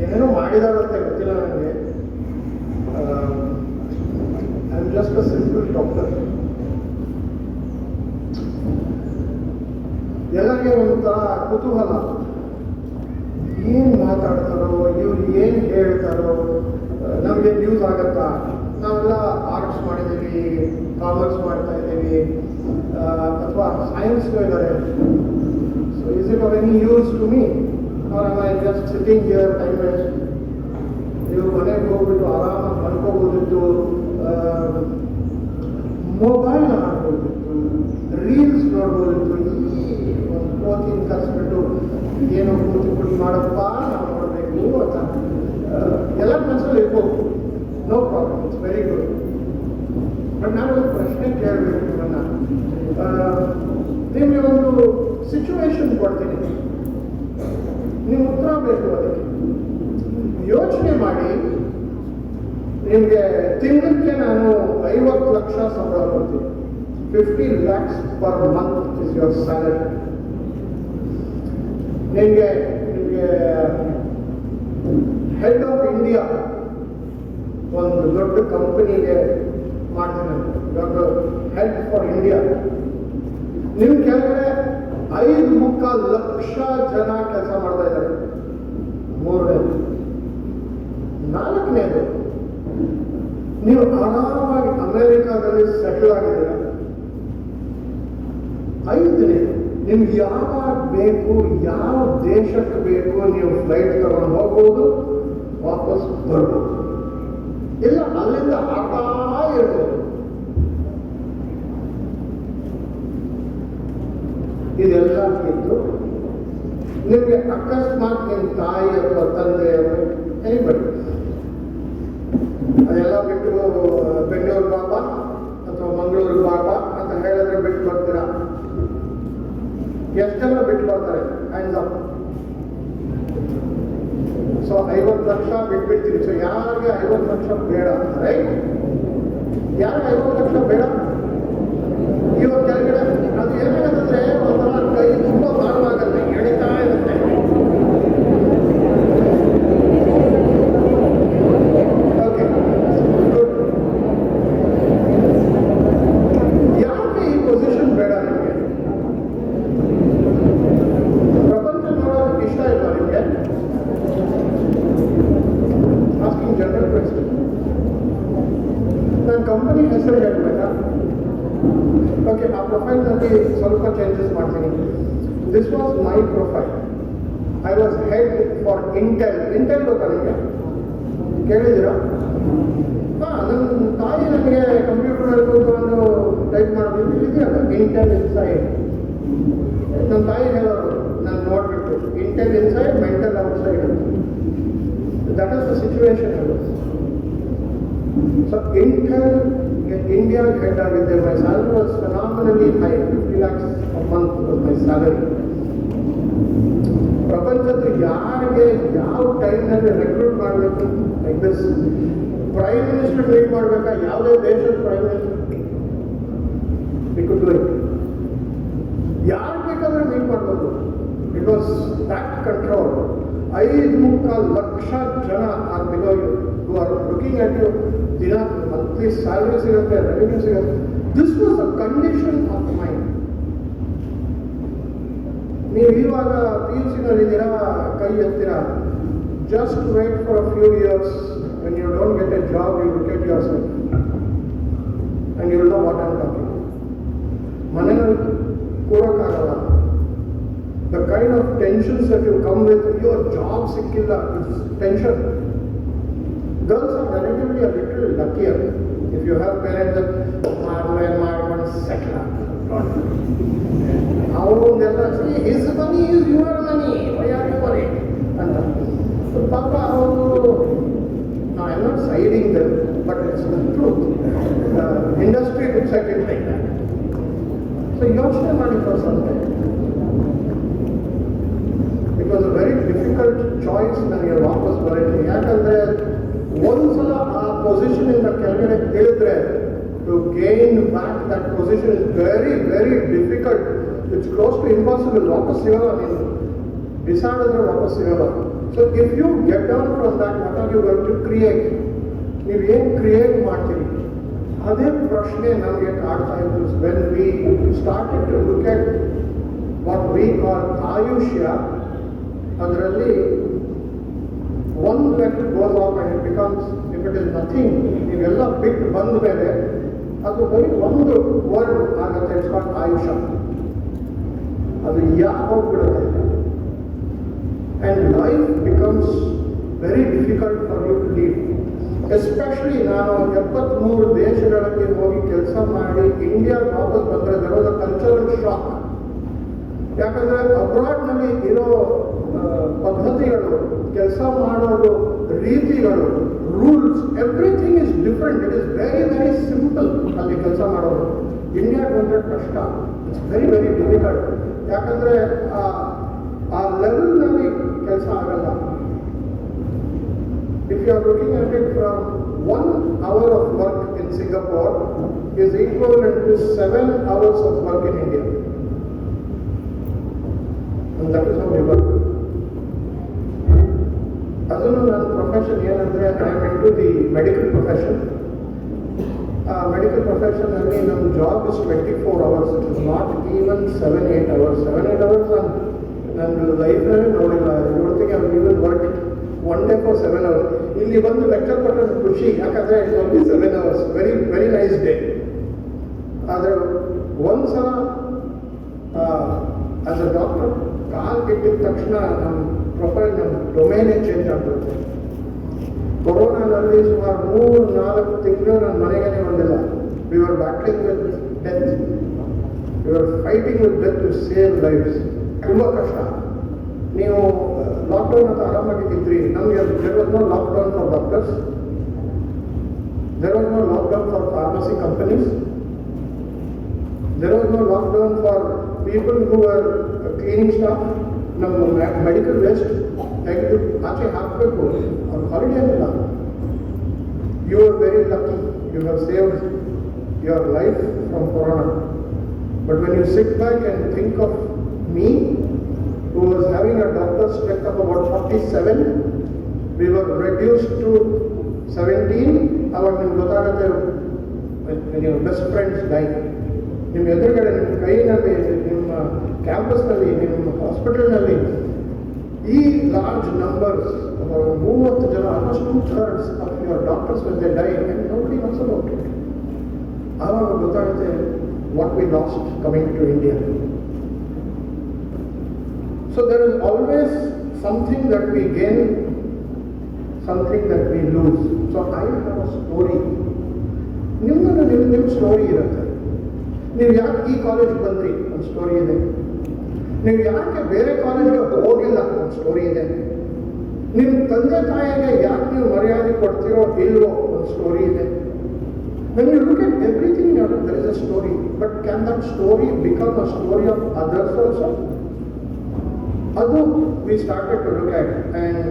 ಏನೇನೋ ಮಾಡಿದಾರಂತೆ ಗೊತ್ತಿಲ್ಲ ನನಗೆ. I am just a simple doctor. ಎಲ್ಲರಿಗೆ ಒಂಥರ ಕುತೂಹಲ, ಏನು ಮಾತಾಡ್ತಾರೋ ಇವ್ರು ಏನು ಹೇಳ್ತಾರೋ, ನಮಗೆ ನ್ಯೂಸ್ ಆಗತ್ತಾ? ನಾವೆಲ್ಲ ಆರ್ಟ್ಸ್ ಮಾಡಿದ್ದೀವಿ, ಕಾಮರ್ಸ್ ಮಾಡ್ತಾ ಇದ್ದೀವಿ, ಅಥವಾ ಸೈನ್ಸ್ಗೂ ಇದ್ದಾರೆ. So is it of any use to me or am I just sitting here time waste? ನೀವು ಮನೆಗೆ ಹೋಗ್ಬಿಟ್ಟು ಆರಾಮಾಗಿ ಮಲ್ಕೋಬೋದಿತ್ತು, ಮೊಬೈಲ್ ಆಡ್ಬೋದಿತ್ತು, ರೀಲ್ಸ್ ನೋಡ್ಬೋದಿತ್ತು. ಈ ಒಂದು ಕೋಚಿಂಗ್ ಕಲಿಸ್ಬಿಟ್ಟು ಏನೋ ಕೂತ್ಕೊಂಡು ಮಾಡಪ್ಪ ನಾವು ಮಾಡಬೇಕು ಅಂತ ಎಲ್ಲ ಮನಸ್ಸಲ್ಲಿ ಇರ್ಬೋದು. No problem, it's very good. But ನಾನು ಒಂದು ಪ್ರಶ್ನೆ ಕೇಳಬೇಕು. ನನ್ನ ನಿಮಗೆ ಒಂದು ಸಿಚುವೇಶನ್ ಕೊಡ್ತೀನಿ, ನೀವು ಉತ್ತರ ಬೇಕು ಅದಕ್ಕೆ. ಯೋಚನೆ ಮಾಡಿ, ನಿಮಗೆ ತಿಂಗಳಿಗೆ ನಾನು 50 ಲಕ್ಷ ಸಂಬಳ ಕೊಡ್ತೀನಿ. 50 lakhs per month is your salary. ನಿಮಗೆ ಹೆಡ್ ಆಫ್ ಇಂಡಿಯಾ ಒಂದು ದೊಡ್ಡ ಕಂಪನಿಗೆ ಮಾಡ್ತೀನಿ, ಇವಾಗ ಹೆಡ್ ಫಾರ್ ಇಂಡಿಯಾ. ನಿಮ್ಮ ಕೆಳಗಡೆ 5.25 ಲಕ್ಷ ಜನ ಕೆಲಸ ಮಾಡ್ತಾ ಇದ್ದಾರೆ. ಮೂರನೇದು. ನಾಲ್ಕನೇದು, ನೀವು ಆರಾಮಾಗಿ ಅಮೆರಿಕಾದಲ್ಲಿ ಸೆಟಲ್ ಆಗಿದ್ದೀರ. ಐದನೇದು, ನಿಮ್ಗೆ ಯಾವಾಗ ಬೇಕು, ಯಾವ ದೇಶಕ್ಕೆ ಬೇಕು ನೀವು ಫ್ಲೈಟ್ ತಗೊಂಡು ಹೋಗ್ಬೋದು, ವಾಪಸ್ ಬರ್ಬೋದು, ಇಲ್ಲ ಅಲ್ಲಿಂದ ಆಗ್ತಾ ಇರ್ಬೋದು. ಇದೆಲ್ಲ ಇದ್ದು ನಿಮಗೆ ಅಕಸ್ಮಾತ್ ನಿಮ್ಮ ತಾಯಿ ಅಥವಾ ತಂದೆ ಎನಿಬಡಿ ಅದೆಲ್ಲ ಬಿಟ್ಟು ಬೆಂಗಳೂರು ಬಾಬಾ ಅಥವಾ ಮಂಗಳೂರು ಬಾಬಾ ಅಂತ ಹೇಳಿದ್ರೆ ಬಿಟ್ಟು ಬರ್ತೀರಾ? ಎಷ್ಟು ಜನ ಬಿಟ್ಟು ಬರ್ತಾರೆ? Hands up. ಸೊ 50 ಲಕ್ಷ ಬಿಟ್ಬಿಡ್ತೀವಿ. ಸೊ ಯಾರಿಗೆ 50 ಲಕ್ಷ ಬೇಡ? ರೈಟ್? ಯಾರಿಗೆ 50 ಲಕ್ಷ ಬೇಡ? ಇವಾಗ ಕೆಳಗಡೆ ಅದು ಏನಾಗತ್ತಂದ್ರೆ ಒಂಥರ ಕೈ ತುಂಬ ಭಾರವಾಗತ್ತೆ, ಎಳಿತಾ ಇರುತ್ತೆ. Okay, good. ಯಾಕೆ ಈ ಪೊಸಿಷನ್ ಬೇಡ ನಿಮಗೆ? ಪ್ರಪಂಚ ನೋಡೋದಕ್ಕೆ ಇಷ್ಟ ಇಲ್ಲ ನಿಮಗೆ? Asking general question. ನಾನು ಕಂಪನಿ ಹೆಸರು ಹೇಳ್ಬೇಕಾ? ಓಕೆ, ಆ ಪ್ರೊಫೈಲ್ನಲ್ಲಿ ಸ್ವಲ್ಪ ಚೇಂಜಸ್ ಮಾಡ್ತೀನಿ. This was my profile. I was head for Intel. Intel ಗೊತ್ತಾ ನಿಮಗೆ? ಕೇಳಿದ್ದೀರಾ? ಹಾಂ, ನನ್ನ ತಾಯಿ ನನಗೆ ಕಂಪ್ಯೂಟರ್ನಲ್ಲಿ ಕೂತ್ಕೊಂಡು ಟೈಪ್ ಮಾಡೋದು ಇದೆಯಲ್ಲ, ಇಂಟೆಲ್ ಇನ್ಸೈಡ್. ನನ್ನ ತಾಯಿ ಹೇಳೋರು ನಾನು ನೋಡ್ಬಿಟ್ಟು, ಇಂಟೆಲ್ ಇನ್ಸೈಡ್, ಮೆಂಟಲ್ ಔಟ್ಸೈಡ್ ಅಂತ. That is the situation. So Intel India head ಆಗಿದ್ದೆ. My salary was phenomenally high. 50 lakhs a month was my salary. ಪ್ರಪಂಚದ ಯಾರಿಗೆ ಯಾವ ಟೈಮ್ನಲ್ಲಿ ರೆಕ್ರೂಟ್ ಮಾಡಬೇಕು? Like this prime minister meet ಮಾಡಬೇಕಾ? ಯಾವುದೇ ದೇಶದ prime minister we could do it. ಯಾರು ಬೇಕಾದ್ರೆ ಮೀಟ್ ಮಾಡ್ಬೋದು. It was that control. 5.25 lakh ಜನ are below you who are looking at you. ದಿನ ಮಂತ್ಲಿ ಸ್ಯಾಲರಿ ಸಿಗುತ್ತೆ, ರೆವಿನ್ಯೂ ಸಿಗುತ್ತೆ. This was a condition of mind. ನೀವು ಇವಾಗ PUC-ನಲ್ಲಿದ್ದೀರಾ, ಕೈ ಎತ್ತೀರಾ. Just wait for a few years. When you don't get a job, you look at your self and you will know what I am talking. ಮನೆಯಲ್ಲಿ ಕೂರೋಕ್ಕಾಗಲ್ಲ. The kind of tensions that you come with, your job ಸಿಕ್ಕಿಲ್ಲ, it's tension. Girls are relatively a little luckier if you have parents that ಮಾಡ್ಕೊಂಡು settle ಆಗ್ತಾರೆ. ಅವರೆಲ್ಲ his money is your money, why are you worried ಅಂತ. So ಪಾಪ ಅವರು, I am not siding them, but it's the truth. Industry looks like it like that. So ಯೋಚನೆ ಮಾಡಿ ಸ್ವಲ್ಪ. It was a very difficult choice ನನಗೆ ವಾಪಸ್ ಬರೋಕ್ಕೆ. ಯಾಕಂದರೆ ಒಂದ್ಸಲ ಆ ಪೊಸಿಷನ್ ಇಂದ ಕೆಳಗಡೆ ಇಳಿದ್ರೆ to gain back that position is very very difficult. It's close to impossible. ವಾಪಸ್ ಸಿಗೋಲ್ಲ ನೀನು. ಬಿಸಾಡಿದ್ರೆ ವಾಪಸ್ ಸಿಗಲ್ಲ. So if you get down from that, what are you going to create? ನೀವೇನು ಕ್ರಿಯೇಟ್ ಮಾಡ್ತೀರಿ? ಅದೇ ಪ್ರಶ್ನೆ ನಮಗೆ ಕಾಡ್ತಾ ಇತ್ತು. When we started to look at what we call ಆಯುಷ್ಯ, ಅದರಲ್ಲಿ ಒಂದು letter goes off and it becomes, if it is nothing, ನೀವೆಲ್ಲ ಬಿಟ್ಟು ಬಂದ ಮೇಲೆ ಅದು ಬರೀ ಒಂದು ವರ್ಡ್ ಆಗುತ್ತೆ, ಇಟ್ಸ್ ಕಾಲ್ಡ್ ಆಯುಷ. ಅದು ಯಾಕೆ ಹೋಗ್ಬಿಡುತ್ತೆ? And life becomes very difficult for you to lead. Especially ನಾನು 73 ದೇಶಗಳಲ್ಲಿ ಹೋಗಿ ಕೆಲಸ ಮಾಡಿ ಇಂಡಿಯಾ ವಾಪಸ್ ಬಂದರೆ there was a cultural shock. ಯಾಕಂದರೆ ಅಬ್ರಾಡ್ನಲ್ಲಿ ಇರೋ ಪದ್ಧತಿಗಳು, ಕೆಲಸ ಮಾಡೋದು, ರೀತಿಗಳು, rules, everything is different. It is very very simple ಅಲ್ಲಿ ಕೆಲಸ ಮಾಡೋದು. ಇಂಡಿಯಾಗೆ ಬಂದರೆ ಕಷ್ಟ, ಇಟ್ಸ್ ವೆರಿ ವೆರಿ ಡಿಫಿಕಲ್ಟ್. ಯಾಕಂದರೆ ಆ ಲೆವೆಲ್ನಲ್ಲಿ ಕೆಲಸ ಆಗಲ್ಲ. If you are looking at it from 1 hour of work in Singapore is equivalent to 7 hours of work in India. And that is how we work. ಅದನ್ನು ನನ್ನ ಪ್ರೊಫೆಷನ್ ಏನಂದರೆ, I am in to the medical profession. Medical ಪ್ರೊಫೆಷನಲ್ಲಿ ನಮ್ಮ job is 24 hours. It is not even 7-8 hours. 7-8 hours ನನ್ನ ಲೈಫ್ನಲ್ಲಿ ನೋಡಿಲ್ಲ. ಇವತ್ತಿಗೆ I even work one day for 7 hours. ಇಲ್ಲಿ ಬಂದು ಲೆಕ್ಚರ್ ಕೊಟ್ಟರೆ ಖುಷಿ, ಯಾಕಂದರೆ it only 7 hours. Very very nice day. ಆದರೆ ಒಂದು ಸಲ ಆಸ್ ಅ ಡಾಕ್ಟರ್ ಕಾಲ್ ಕೆಟ್ಟಿದ ತಕ್ಷಣ ನಮ್ಮ ಪ್ರೊಫೈಲ್, ನಮ್ಮ ಡೊಮೇನೇ ಚೇಂಜ್ ಆಗ್ಬಿಡುತ್ತೆ. ಕೊರೋನಾದಲ್ಲಿ ಸುಮಾರು 3-4 ತಿಂಗಳು ನನ್ನ ಮನೆಗೇ ಬಂದಿಲ್ಲ. We are battling with death. We are fighting with death to save lives. ತುಂಬ ಕಷ್ಟ. ನೀವು ಲಾಕ್ಡೌನ್ ಅಂತ ಆರಾಮಾಗಿದ್ದಿದ್ರಿ. ನಮಗೆ there was no lockdown for doctors, there was no lockdown for pharmacy companies, there was no lockdown for people who are cleaning staff. ನಮ್ಮ medical waste ತೆಗೆದು ಆಚೆ ಹಾಕಬೇಕು, ಅವ್ರ ಹಾಲಿಡೇ ಇಲ್ಲ. You are very lucky, you have saved your life from corona. But when you sit back and think of me, who was having a doctor's strength of about 47, we were reduced to 17. Aವಾಗ ನಿಮ್ಗೆ ಗೊತ್ತಾಗುತ್ತೆ, ನಿಮ್ಮ best friends dye. ನಿಮ್ಮ ಎದುರುಗಡೆ, ನಿಮ್ಮ ಕೈನಲ್ಲಿ, ನಿಮ್ಮ ಕ್ಯಾಂಪಸ್ನಲ್ಲಿ, ನಿಮ್ಮ ಹಾಸ್ಪಿಟಲ್ನಲ್ಲಿ ಈ ಲಾರ್ಜ್ ನಂಬರ್ಸ್, 30 ಜನ, almost 2/3 of your doctors when they die and nobody knows about it. ಆವಾಗ ಗೊತ್ತಾಗುತ್ತೆ what we lost coming to India. So there is always something that we gain, something that we lose. So I have a story. ನಿಮ್ಮ story ಇರುತ್ತೆ. ನೀವು ಯಾಕೆ ಈ ಕಾಲೇಜ್ಗೆ ಬಂದ್ರಿ? ಒಂದು ಸ್ಟೋರಿ ಇದೆ. ನೀವು ಯಾಕೆ ಬೇರೆ ಕಾಲೇಜ್ಗೆ ಹೋಗಿಲ್ಲ? ಒಂದು ಸ್ಟೋರಿ ಇದೆ. ನಿಮ್ಮ ತಂದೆ ತಾಯಿಗೆ ಯಾಕೆ ನೀವು ಮರ್ಯಾದೆ ಕೊಡ್ತೀರೋ ಇಲ್ವೋ? ಒಂದು ಸ್ಟೋರಿ ಇದೆ. When you look at everything, there is a story. But can that story become a story of others also? Adu we started to look at, and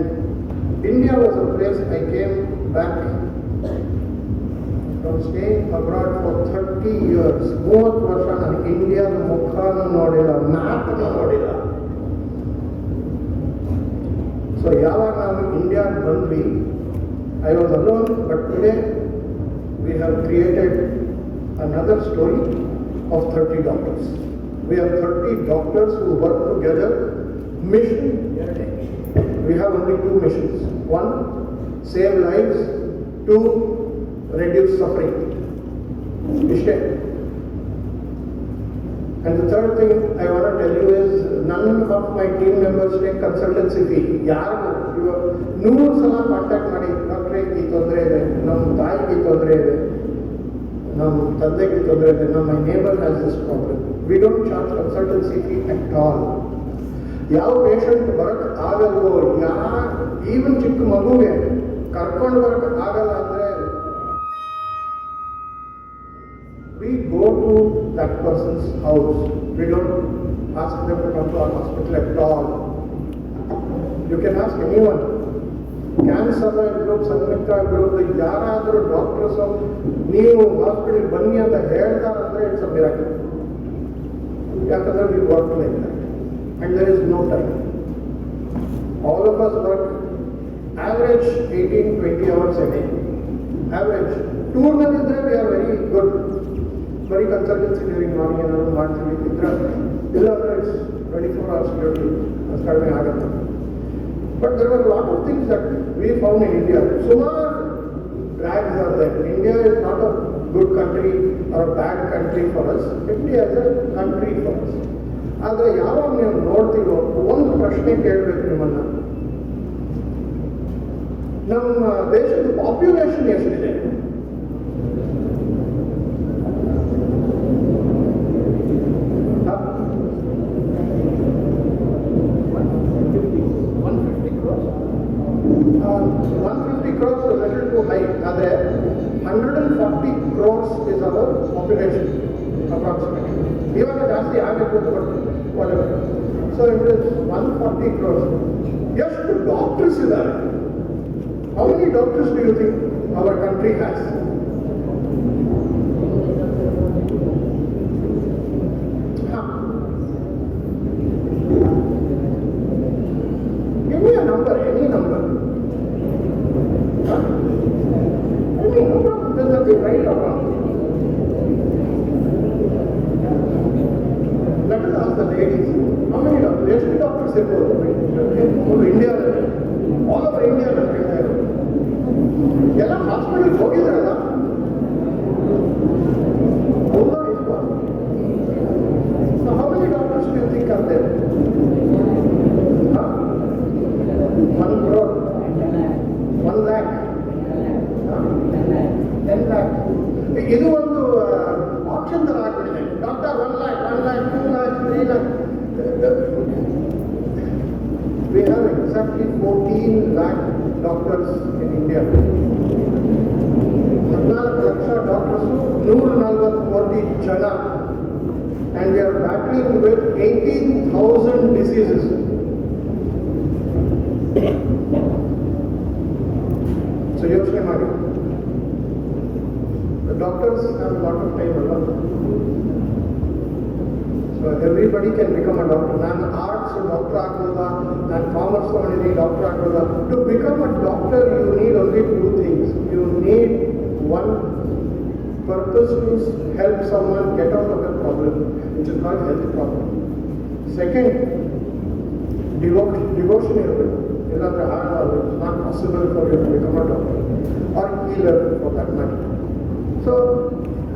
India was a place I came back from staying abroad for 30 years. 30 ವರ್ಷ ನಾನು ಇಂಡಿಯಾದ ಮುಖಾನು ನೋಡಿಲ್ಲ, ಮ್ಯಾಪ್ನು ನೋಡಿಲ್ಲ. So ಯಾವಾಗ ನಾವು ಇಂಡಿಯಾಗೆ ಬಂದ್ವಿ, I was alone. But today we have created another story of 30 doctors. We have 30 doctors who work together. Mission, we have only 2 missions. 1, save lives. 2, reduce suffering. Ishte. And the third thing I want to tell you is, none of my team members take consultancy fee. ಯಾರು 100 ಸಲ contact ಮಾಡಿ, ಡಾಕ್ಟ್ರೇ ಈ ತೊಂದರೆ ಇದೆ, ನಮ್ಮ ತಾಯಿಗೆ ತೊಂದರೆ ಇದೆ, ನಮ್ಮ ತಂದೆಗೆ ತೊಂದರೆ ಇದೆ, ನಮ್ಮ neighbour has this problem. We don't charge consultancy fee at all. ಯಾವ ಪೇಷಂಟ್ ಬರೋಕ್ಕೆ ಆಗಲ್ವೋ, ಈವನ್ ಚಿಕ್ಕ ಮಗುಗೆ ಕರ್ಕೊಂಡು ಬರೋಕ್ಕೆ ಆಗಲ್ಲ ಅಂದರೆ, we go to that person's house. We don't ask them to come to our hospital at all. You can ask anyone. Cancer group, Samyukta group, ಯಾರಾದರೂ doctors ನೀವು ಹಾಸ್ಪಿಟಲ್ ಬನ್ನಿ ಅಂತ ಹೇಳ್ತಾರಂದರೆ ಇಟ್ಸ್ ಅ ಮಿರಾಕಲ್. ಯಾಕಂದರೆ we work like that and there is no time. All of us work average 18-20 hours a day. Average. Tournament is there, we are very good. Very consultancy during morning and ಮಾಡ್ತೀವಿ ಇಲ್ಲಾಂದ್ರೆ it's 24 hours duty. ಅದು ಕಡಿಮೆ ಆಗುತ್ತೆ. But there were a lot of things that we found in India. Sumar drags are there. India is not a good country or a bad country for us. India is a country for us. ಆದರೆ ಯಾವಾಗ ನೀವು ನೋಡ್ತೀವೋ ಒಂದು ಪ್ರಶ್ನೆ ಕೇಳಬೇಕು ನಿಮ್ಮನ್ನ. ನಮ್ಮ ದೇಶದ population ಎಷ್ಟಿದೆ? ಆದರೆ 140 crores is our population approximately. ಇವಾಗ ಜಾಸ್ತಿ ಆಗಬೇಕು whatever. So it is 140 crores. ಎಷ್ಟು ಡಾಕ್ಟರ್ಸ್ ಇದ್ದಾರೆ? How many doctors do you think our country has? Give me a number, any number. There's nothing right or wrong. Let us ask the ladies. How many doctors in India? All over India. ಎಲ್ಲ ಹಾಸ್ಪಿಟಲ್ಗೆ ಹೋಗಿದ್ರಲ್ಲ? So how many doctors do you think are there? 1 crore? 1 lakh? 10 lakh? ಇದು ಒಂದು option ತರ ಆಗ್ಬಿಟ್ಟಿದೆ. Doctor 1 lakh, 1 lakh, 2 lakh, 3 lakh. We have exactly 14 lakh doctors in India. 14 lakh doctors, 140 ಕೋಟಿ ಜನ, and we are battling with 18,000 diseases. So ಯೋಚನೆ ಮಾಡಿ. The doctors have a lot of time alone. So everybody can become a doctor. ನಾನು arts doctor ಆಗ್ಬೋದಾ, ನಾನು commerce ತಗೊಂಡಿದ್ದೀನಿ doctor ಆಗ್ಬೋದಾ? To become a doctor you need only 2 things. You need one purpose to help someone get out of a problem, which is not a health problem. Second, devotion ಇರಬೇಕು. ಇಲ್ಲಾಂದ್ರೆ it's not possible for you to become a doctor or healer for that matter. So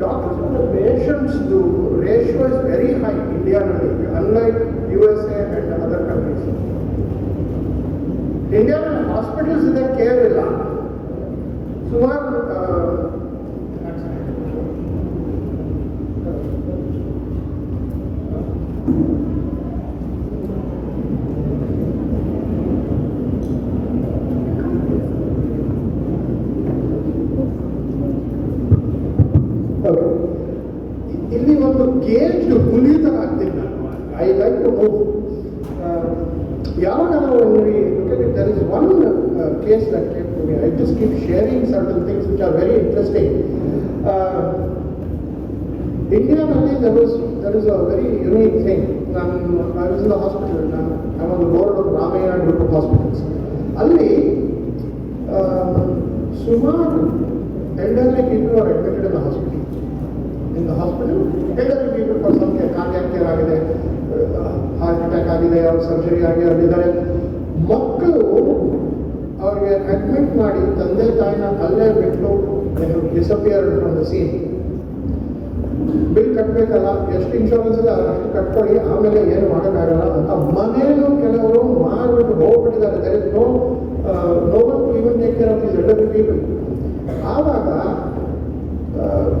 doctors and the patients, the ratio is very high in India, unlike USA and other countries. India hospitals is a care illa. Sumar ಇಲ್ಲಿ ಒಂದು cage ಹುಲಿ ತರ ಆಗ್ತೀನಿ ನಾನು. I like to move. ಯಾವಾಗ ನಾವು there is one case that came to me. I just keep sharing certain things which are very interesting. Indiaನಲ್ಲಿ there is a very unique thing. I was in the hospital. I'm on the board of Ramayana group of hospitals. ಅಲ್ಲಿ ಸುಮಾರು elderly people are admitted in the hospital. In the hospital, elderly people for some cardiac care ಆಗಿದೆ, heart attack ಆಗಿದೆ, ಅವ್ರ surgery ಆಗಿ ಅಲ್ಲಿದ್ದಾರೆ. ಮಕ್ಕಳು ಅವ್ರಿಗೆ admit ಮಾಡಿ ತಂದೆ ತಾಯಿನ ಅಲ್ಲೇ ಬಿಟ್ಟು disappear from the scene. Bill ಕಟ್ಟಬೇಕಲ್ಲ, ಎಷ್ಟು ಇನ್ಶೂರೆನ್ಸ್ ಇದೆ ಅಷ್ಟು ಕಟ್ಕೊಳ್ಳಿ, ಆಮೇಲೆ ಏನು ಮಾಡೋಕ್ಕಾಗಲ್ಲ ಅಂತ ಮನೇಲೂ ಕೆಲವರು ಮಾಡಿಬಿಟ್ಟು ಹೋಗ್ಬಿಟ್ಟಿದ್ದಾರೆ. There is no one to even take care of this elderly people. ಆವಾಗ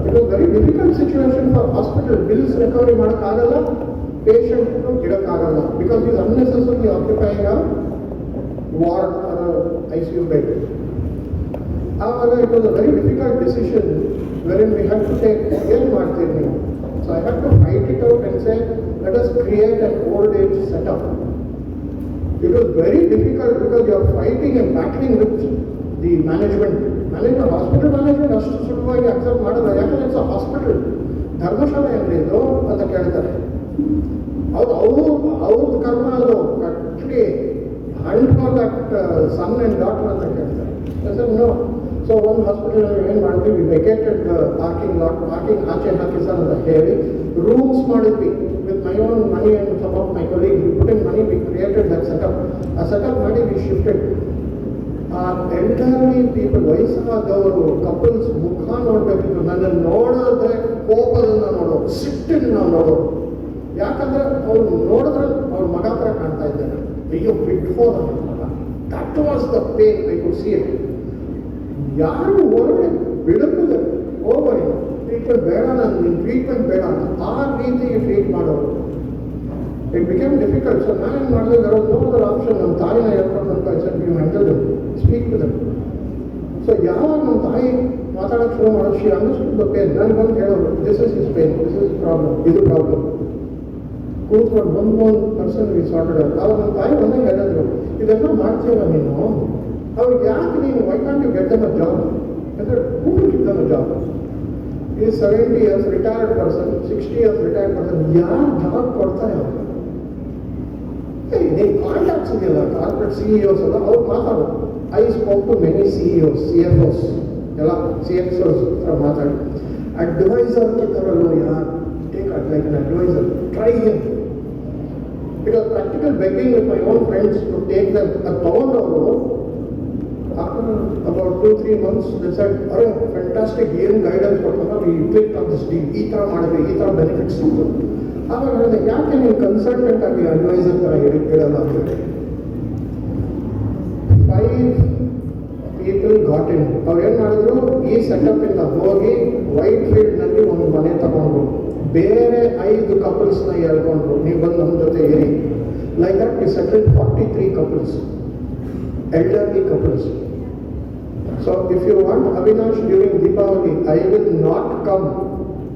it was very difficult situation for hospital. Bills recovery ಮಾಡೋಕ್ಕಾಗಲ್ಲ, ಪೇಷಂಟ್ ಇಡೋಕ್ಕಾಗಲ್ಲ, because is unnecessary occupying a ward or ICU bed. ಆವಾಗ it was a very difficult decision wherein we had to take ಏನು ಮಾಡ್ತೀವಿ ನೀವು. So I had to fight it out and say, let us create an old age setup. It was very difficult because you are fighting and battling with the management. Hospital management ಅಷ್ಟು ಸುಲಭವಾಗಿ accept ಮಾಡೋದು, ಯಾಕಂದ್ರೆ it's a hospital. ಧರ್ಮಶಾಲೆ ಏನ್ರಿ ಇದು ಅಂತ ಕೇಳ್ತಾರೆ. ಅವ್ರದ್ದು ಕರ್ಮ ಅದು. Actually hunt for that son and daughter ಅಂತ ಕೇಳ್ತಾರೆ. I said no. So one hospital ಏನು ಮಾಡಿದ್ವಿ, we vacated the parking lot, parking ಆಚೆ ಹಾಕಿ ಸರ್ ಅಂತ ಹೇಳಿ ರೂಮ್ಸ್ ಮಾಡಿದ್ವಿ. With my own money and some of my colleagues, we put in money, we created that setup. ಆ setup ಮಾಡಿ we shifted. Elderly people, ವಯಸ್ಸಾದವರು couples ಮುಖ ನೋಡ್ಬೇಕಿತ್ತು. ನನ್ನನ್ನು ನೋಡಿದ್ರೆ ಕೋಪದಿಂದ ನೋಡೋರು, ಸಿಟ್ಟಿನ ನೋಡೋರು. ಯಾಕಂದ್ರೆ ಅವ್ರು ನೋಡಿದ್ರೆ ಅವ್ರ ಮಗ ಹತ್ರ ಕಾಣ್ತಾ ಇದ್ದಾರೆ. ಅಯ್ಯೋ ಬಿಟ್ಟು ಹೋದ ಮಗ. That was the pain, I could see it. ಯಾರು ಹೊರಗಡೆ ಬಿಡುತ್ತದೆ ಹೋಗ್ಬರಿ, ಟ್ರೀಟ್ಮೆಂಟ್ ಬೇಡ, ನನ್ನ ಟ್ರೀಟ್ಮೆಂಟ್ ಬೇಡ ಅಂತ ಆ ರೀತಿಗೆ ಟ್ರೀಟ್ ಮಾಡೋರು. It became difficult. ಸೊ ನಾನೇನು ಮಾಡಿದೆ, there was no other option. ನಮ್ಮ ತಾಯಿನ ಹೇಳ್ಕೊಂಡು ಅಂತ I said you handle them, speak to them. So ಯಾವಾಗ ನಮ್ಮ ತಾಯಿ ಮಾತಾಡೋಕ್ಕೆ ಶುರು ಮಾಡೋದು, ಶಿ ಅಂಡರ್ಸ್ಟುಡ್ ದ ಪೇನ್. ನನಗೆ ಬಂದು ಹೇಳೋರು, this is his pain, this is problem, ಇದು ಪ್ರಾಬ್ಲಮ್. ಕೂತ್ಕೊಂಡು ಒಂದು ಪರ್ಸನ್ ವಿ ಸಾರ್ಟೆಡ್ ಔಟ್. ಆವಾಗ ನಮ್ಮ ತಾಯಿ ಒಂದೇ ಹೇಳಿದ್ರು, ಇದೆಲ್ಲ ಮಾಡ್ತೀವ ನೀನು, ಅವ್ರಿಗೆ ಯಾಕೆ ನೀನು, why can't you get them a job? ಅಂದರೆ who will give them a job? ಈ 70 years retired person, 60 years retired person, ಯಾರು ಜಾಬ್ ಕೊಡ್ತಾರೆ ಅವ್ರಿಗೆ? ನೀವು ಕಾಂಟ್ಯಾಕ್ಟ್ಸ್ ಇದೆಯಲ್ಲ ಕಾರ್ಪೊರೇಟ್ CEOs ಎಲ್ಲ, ಅವ್ರು ಮಾತಾಡೋದು. I spoke to many CEOs, CFOs ಎಲ್ಲ CXOs ಹತ್ರ ಮಾತಾಡಿ. ಅಡ್ವೈಸರ್ ಕಿತ್ತರಲ್ಲೂ ಯಾರು take like an adviser, try him. Because practical begging with my own friends to take them, ಅದು ತೊಗೊಂಡವರು after about 2-3 months they said, ಅರೆ ಫ್ಯಾಂಟಾಸ್ಟಿಕ್, ಏನು ಗೈಡೆನ್ಸ್ ಕೊಡ್ತಾರ, we click on this deal, ಈ ಥರ ಮಾಡಿದ್ರೆ ಈ ಥರ ಬೆನಿಫಿಟ್ಸ್ ಸಿಕ್ತು. ಆವಾಗ ಹೇಳಿದೆ, ಯಾಕೆ ನೀವು ಕನ್ಸಲ್ಟೆಂಟ್ ಆಗಿ ಅಡ್ವೈಸರ್ ಥರ ಇಡಲ್ಲ ಅಂತ ಹೇಳಿ. 5 people got in. ಅವ್ರು ಏನು ಮಾಡಿದ್ರು, ಈ ಸೆಟಪ್ಪಿಂದ ಹೋಗಿ ವೈಟ್ ಫೀಲ್ಡ್ನಲ್ಲಿ ಒಂದು ಮನೆ ತಗೊಂಡ್ರು, ಬೇರೆ 5 ಕಪಲ್ಸ್ನ ಹೇಳ್ಕೊಂಡ್ರು, ನೀವು ಬಂದು ನಮ್ಮ ಜೊತೆ ಇರಿ. Like that we settled 43 couples, elderly couples. So if you want Avinash during Deepavali, I will not come.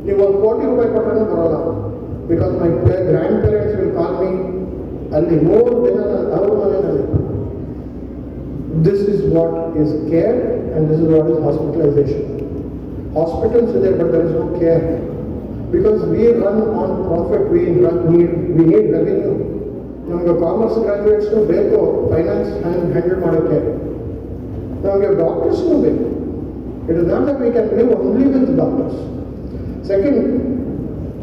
ನೀವು ₹1 ಕೋಟಿ ಕೊಟ್ಟರೆ ಬರೋಲ್ಲ. Because my grandparents will call me ಅಲ್ಲಿ 3 ದಿನ ಅವ್ರ ಮನೆಯಲ್ಲಿ. This is what is care and this is what is hospitalization. Hospitals ಇದೆ, but there is no care. Because we run on profit, we need revenue. ನಮಗೆ commerce ಗ್ರಾಜ್ಯುಯೇಟ್ಸ್ನು ಬೇಕು finance handle ಮಾಡೋಕ್ಕೆ, ನಮಗೆ ಡಾಕ್ಟರ್ಸ್ನೂ ಬೇಕು. It is not that we can live only with doctors. Second,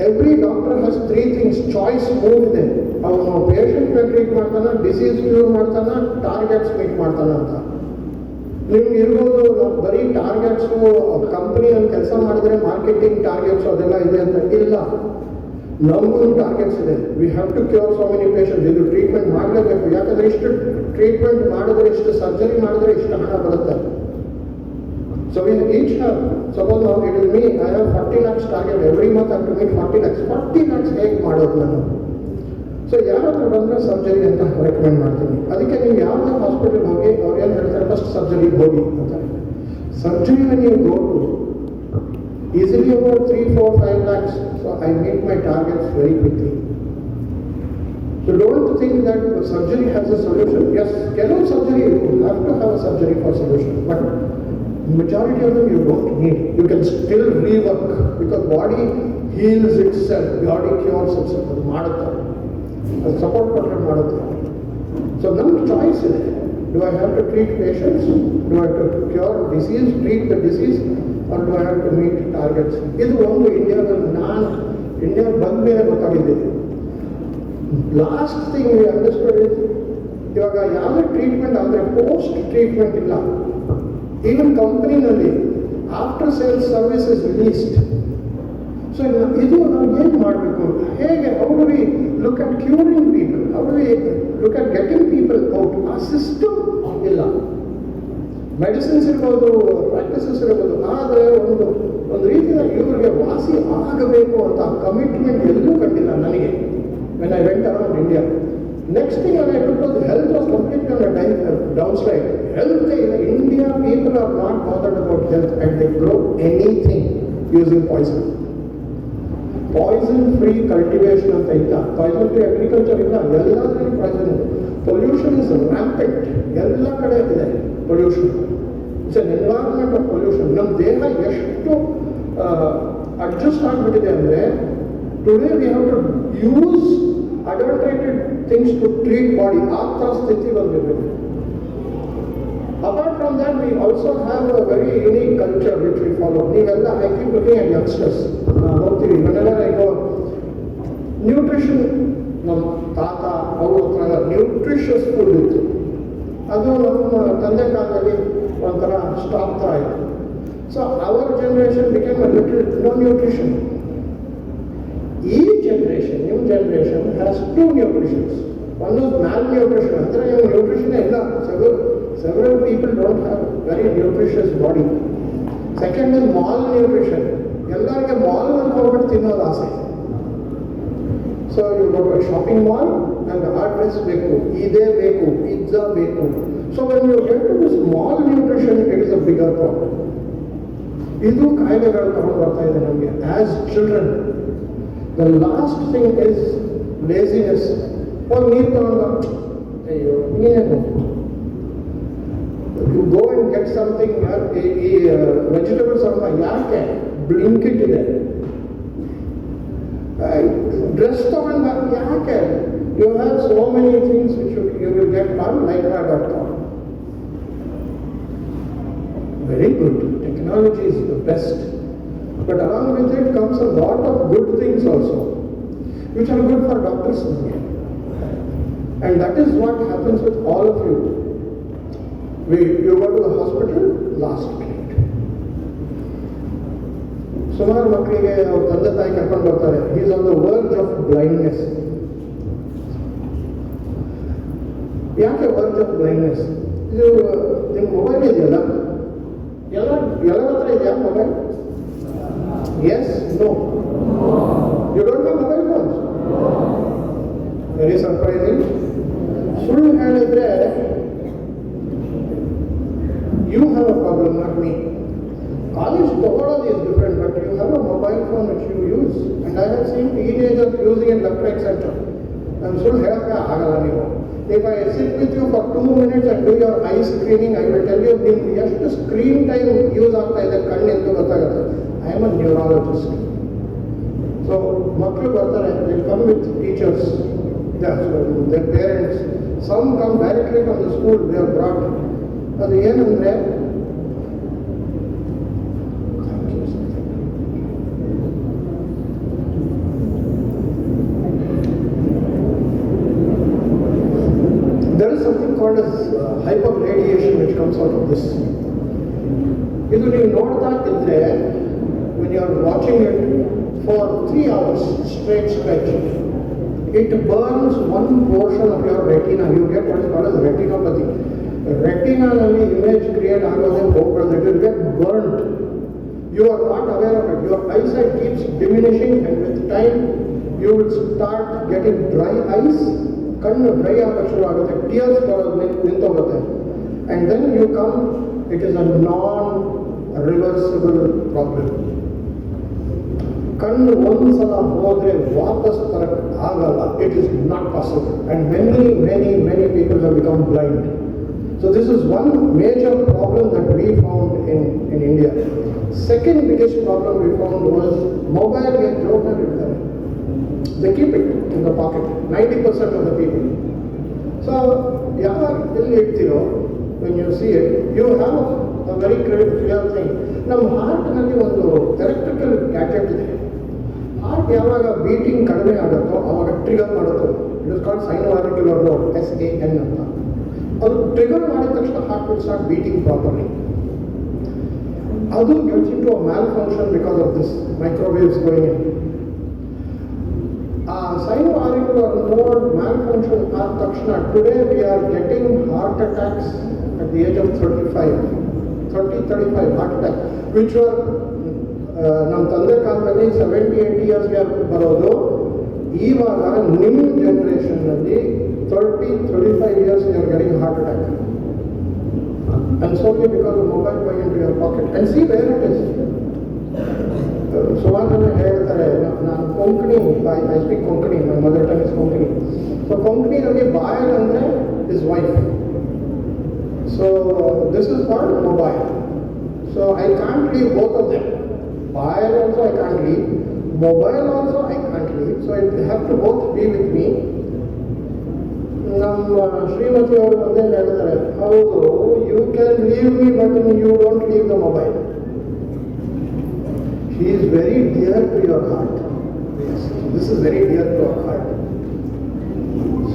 every doctor has 3 things. Choice move ಇದೆ. ಅವನು ಪೇಷಂಟ್ನ ಟ್ರೀಟ್ ಮಾಡ್ತಾನೆ, ಡಿಸೀಸ್ ಕ್ಯೂರ್ ಮಾಡ್ತಾನೆ, ಟಾರ್ಗೆಟ್ಸ್ ಮೀಟ್ ಮಾಡ್ತಾನೆ ಅಂತ. ನಿಮ್ಗೆ ಇರ್ಬೋದು ಬರೀ ಟಾರ್ಗೆಟ್ಸು, ಕಂಪ್ನಿಯಲ್ಲಿ ಕೆಲಸ ಮಾಡಿದ್ರೆ ಮಾರ್ಕೆಟಿಂಗ್ ಟಾರ್ಗೆಟ್ಸ್ ಅದೆಲ್ಲ ಇದೆ ಅಂತ ಇಲ್ಲ. ನಮಗೂ ಟಾರ್ಗೆಟ್ಸ್ ಇದೆ. We have to cure so many patients. ಇದು ಟ್ರೀಟ್ಮೆಂಟ್ ಮಾಡಲೇಬೇಕು. ಯಾಕಂದರೆ ಇಷ್ಟು ಟ್ರೀಟ್ಮೆಂಟ್ ಮಾಡಿದ್ರೆ, ಇಷ್ಟು ಸರ್ಜರಿ ಮಾಡಿದ್ರೆ ಇಷ್ಟು ಹಣ ಬರುತ್ತೆ. So we each have, suppose ನಾವು it is me, I have 40 lakhs target, every month have to meet 40 lakhs. 40 lakhs ಹೇಗೆ ಮಾಡೋದು ನಾನು? ಸೊ ಯಾರಾದ್ರೂ ಬಂದರೆ ಸರ್ಜರಿ ಅಂತ ರೆಕಮೆಂಡ್ ಮಾಡ್ತೀನಿ. ಅದಕ್ಕೆ ನೀವು ಯಾವುದೇ ಹಾಸ್ಪಿಟಲ್ ಹೋಗಿ ಅವ್ರು ಏನು ಹೇಳ್ತಾರೆ, ಫಸ್ಟ್ ಸರ್ಜರಿಗೆ ಹೋಗಿ ಅಂತಾರೆ. ಸರ್ಜರಿನ ನೀವು go to easily about 3-4-5 lakhs. So I meet my targets very quickly. So don't think that surgery has a solution. Yes, ಕೆಲವು surgery you have to have a surgery for solution, but majority of them you don't need. You can still rework because body heals itself, body cures itself. ಅದು ಮಾಡುತ್ತೆ, ಅದು support ಕೊಟ್ಟರೆ ಮಾಡುತ್ತೆ. So ನಮ್ಮ choice ಇದೆ. Do I have to treat patients? Do I have to cure disease, treat the disease? Or do I have to meet targets? ಇದು ಒಂದು ಇಂಡಿಯಾದಲ್ಲಿ ನಾನು ಇಂಡಿಯಾ ಬಂದ ಮೇಲೆ ಗೊತ್ತಾಗಿದ್ದೇನೆ. Last thing we understood is, ಇವಾಗ ಯಾವುದೇ ಟ್ರೀಟ್ಮೆಂಟ್ ಆದರೆ ಪೋಸ್ಟ್ ಟ್ರೀಟ್ಮೆಂಟ್ ಇಲ್ಲ. ಈವನ್ ಕಂಪ್ನಿನಲ್ಲಿ after sales service is least. So ಇದು ನಾವು ಏನು ಮಾಡಬೇಕು, ಹೇಗೆ, how do we look at curing people, how do we look at getting people out? ಆ ಸಿಸ್ಟಮ್ ಇಲ್ಲ. ಮೆಡಿಸಿನ್ಸ್ ಇರ್ಬೋದು, ಪ್ರಾಕ್ಟೀಸಸ್ ಇರ್ಬೋದು, ಆದರೆ ಒಂದು ರೀತಿಯ ಇವರಿಗೆ ವಾಸಿ ಆಗಬೇಕು ಅಂತ ಕಮಿಟ್ಮೆಂಟ್ ಎಲ್ಲೂ ಕಂಡಿಲ್ಲ ನನಗೆ. When I went around India, next thing I took was health was completely on the down slide. Health ಇಲ್ಲ. India people are not bothered about health and they grow anything using poison. Poison free cultivation ಅಂತ ಇಲ್ಲ, poison free agriculture ಇಲ್ಲ, ಎಲ್ಲದರಲ್ಲಿ poison ಇದೆ. Pollution is rampant, ಎಲ್ಲ ಕಡೆ ಇದೆ pollution. It's an environment of pollution. ನಮ್ಮ ದೇಹ ಎಷ್ಟು ಅಡ್ಜಸ್ಟ್ ಆಗಿಬಿಟ್ಟಿದೆ ಅಂದರೆ, today we have to use adulterated things to treat body. ಆ ಥರ ಸ್ಥಿತಿ ಬಂದಿರಬೇಕು. Apart from that, we also have a very unique culture which we follow. ನೀವೆಲ್ಲ, I keep looking at youngsters. ನೋಡ್ತೀವಿ, whenever I go, ನ್ಯೂಟ್ರಿಷನ್, ನಮ್ಮ ತಾತ ಅವ್ರ ಹತ್ರ ನ್ಯೂಟ್ರಿಷಸ್ ಫುಡ್ ಇತ್ತು. ಅದು ನಮ್ಮ ತಂದೆ ಕಾಲದಲ್ಲಿ ಒಂಥರ ಸ್ಟಾಪ್ ಥರ ಆಯಿತು. So our generation became a little no nutrition. ಈ generation, new generation has two nutritions. ಒಂದು ಮ್ಯಾಲ್ ನ್ಯೂಟ್ರಿಷನ್, ಅಂದರೆ ನೀವು ನ್ಯೂಟ್ರಿಷನ್ನೇ ಇಲ್ಲ. Several people don't have very nutritious body. Second is malnutrition. ಎಲ್ಲರಿಗೆ ಮಾಲ್ನಲ್ಲಿ ಹೋಗ್ಬಿಟ್ಟು ತಿನ್ನೋದು ಆಸೆ. So you go to shopping mall, ನಂಗೆ ಆ ಡ್ರೆಸ್ ಬೇಕು, ಇದೇ ಬೇಕು, ಪಿಜ್ಜಾ ಬೇಕು. So when you get to this malnutrition, it is a bigger problem. ಇದು ಕಾಯಿಲೆಗಳು ತಗೊಂಡು ಬರ್ತಾ ಇದೆ ನಮಗೆ as children. The last thing is laziness. ಒಂದು ನೀರು ತಗೊಂಡ, ಅಯ್ಯೋ ನೀನೇನು, you go and get something, vegetables are yaake blinkit ide, dress ತಗೊಂಡ ಯಾಕೆ, you have so many things which you will get on lycra.com. Very good, technology is the best, but along with it comes a lot of good things also which are good for doctors, and that is what happens with all of you. You go to the hospital, last minute. ಸುಮಾರು ಮಕ್ಕಳಿಗೆ ಅವ್ರ ತಂದೆ ತಾಯಿ ಕರ್ಕೊಂಡು ಬರ್ತಾರೆ, he is on the verge of blindness. ಯಾಕೆ verge of blindness? ಇದು ನಿಮ್ಮ ಮೊಬೈಲ್ ಇದೆಯಲ್ಲ, ಎಲ್ಲರ ಹತ್ರ ಇದೆಯಾ mobile? Yes, no. You don't have mobile phones? Very surprising. ಸುಳ್ಳು ಹೇಳಿದ್ರೆ you have a problem, not me. College togology is different, but you have a mobile phone which you use, and I have seen teenagers using it left, right, center. And so ಹೇಳಕ್ಕೆ ಆಗಲ್ಲ ನೀವು. If I sit with you for 2 minutes and do your eye screening, I will tell you ನಿಮ್ಗೆ ಎಷ್ಟು screen time use ಆಗ್ತಾ ಇದೆ ಕಣ್ಣು ಅಂತ ಗೊತ್ತಾಗುತ್ತೆ. I am a neurologist. So ಮಕ್ಕಳು ಬರ್ತಾರೆ, they come with teachers, their parents. Some come directly from the school, they are brought. ಅದು ಏನಂದ್ರೆ, there is something called as hyperradiation which comes out of this. ಇದು ನೀವು ನೋಡ್ತಾ ಇದ್ರೆ, when you are watching it for 3 hours straight stretch, it burns one portion of your retina. You get what is called as retinopathy. ರೆಟಿನಾನಲ್ಲಿ image create ಆಗೋದೇ ಹೋಗ್ಬಿಡೋದು, it will get burned. You are not aware of it. Your eyesight keeps diminishing, and with time you will start getting dry eyes. ಕಣ್ಣು dry ಆಗೋಕ್ಕೆ ಶುರು ಆಗುತ್ತೆ, tears ಬರೋದು ನಿಂತೋಗುತ್ತೆ. And then you come, it is a non reversible problem. ಕಣ್ಣು ಒಂದು ಸಲ ಹೋದರೆ ವಾಪಸ್ ತರಕ್ಕೆ ಆಗಲ್ಲ. It is not possible. And many people have become blind. So this is one major problem that we found in India. Second biggest problem we found was mobile get broken. They keep it in the pocket, 90% of the people. So when you see it, you have a very clear thing. Now heart nalli ಒಂದು electrical gadget ಇದೆ. Heart ಯಾವಾಗ beating ಕಡಿಮೆ ಆಗುತ್ತೋ ಆವಾಗ trigger ಮಾಡುತ್ತೆ. It is called sinoauricular node, SAN ಅಂತ. ಅದು trigger ಮಾಡಿದ ತಕ್ಷಣ heart will start beating properly. ಅದು ಗೆಟ್ಸ್ ಇನ್ ಟು ಅ ಮ್ಯಾಲ್ function because of this microwaves going in. ಆ ಸೈನೋಆರಿಕ್ಯುಲರ್ ನೋಡ್ ಮ್ಯಾಲ್ ಫಂಕ್ಷನ್ ಆದ ತಕ್ಷಣ today we are getting heart attacks at the age of 35 heart attack, which are ನಮ್ಮ ತಂದೆ ಕಾಲದಲ್ಲಿ 70-80 ಇಯರ್ಸ್ಗೆ ಬರೋದು. ಇವಾಗ ನಿಮ್ಮ ಜನರೇಷನ್ನಲ್ಲಿ 30-35 years you are getting heart attack, and solely because of mobile going into your pocket. And see where it is. ಸುಮಾರು ಜನ ಹೇಳ್ತಾರೆ, ನಾನು Konkani, I speak Konkani, my mother tongue is Konkani. So ಕೊಂಕಣಿನಲ್ಲಿ ಬಾಯಲ್ ಅಂದರೆ is wife. So this is called mobile. So I can't leave both of them. ಬಾಯಲ್ also I can't leave, mobile also I can't leave. So I have to both be with me. ನಮ್ಮ ಶ್ರೀಮತಿ ಅವರು ಒಂದೇನು ಹೇಳ್ತಾರೆ, ಹೌದು, you can leave me but you don't leave the mobile. She is very dear to your heart. This is very dear to our heart.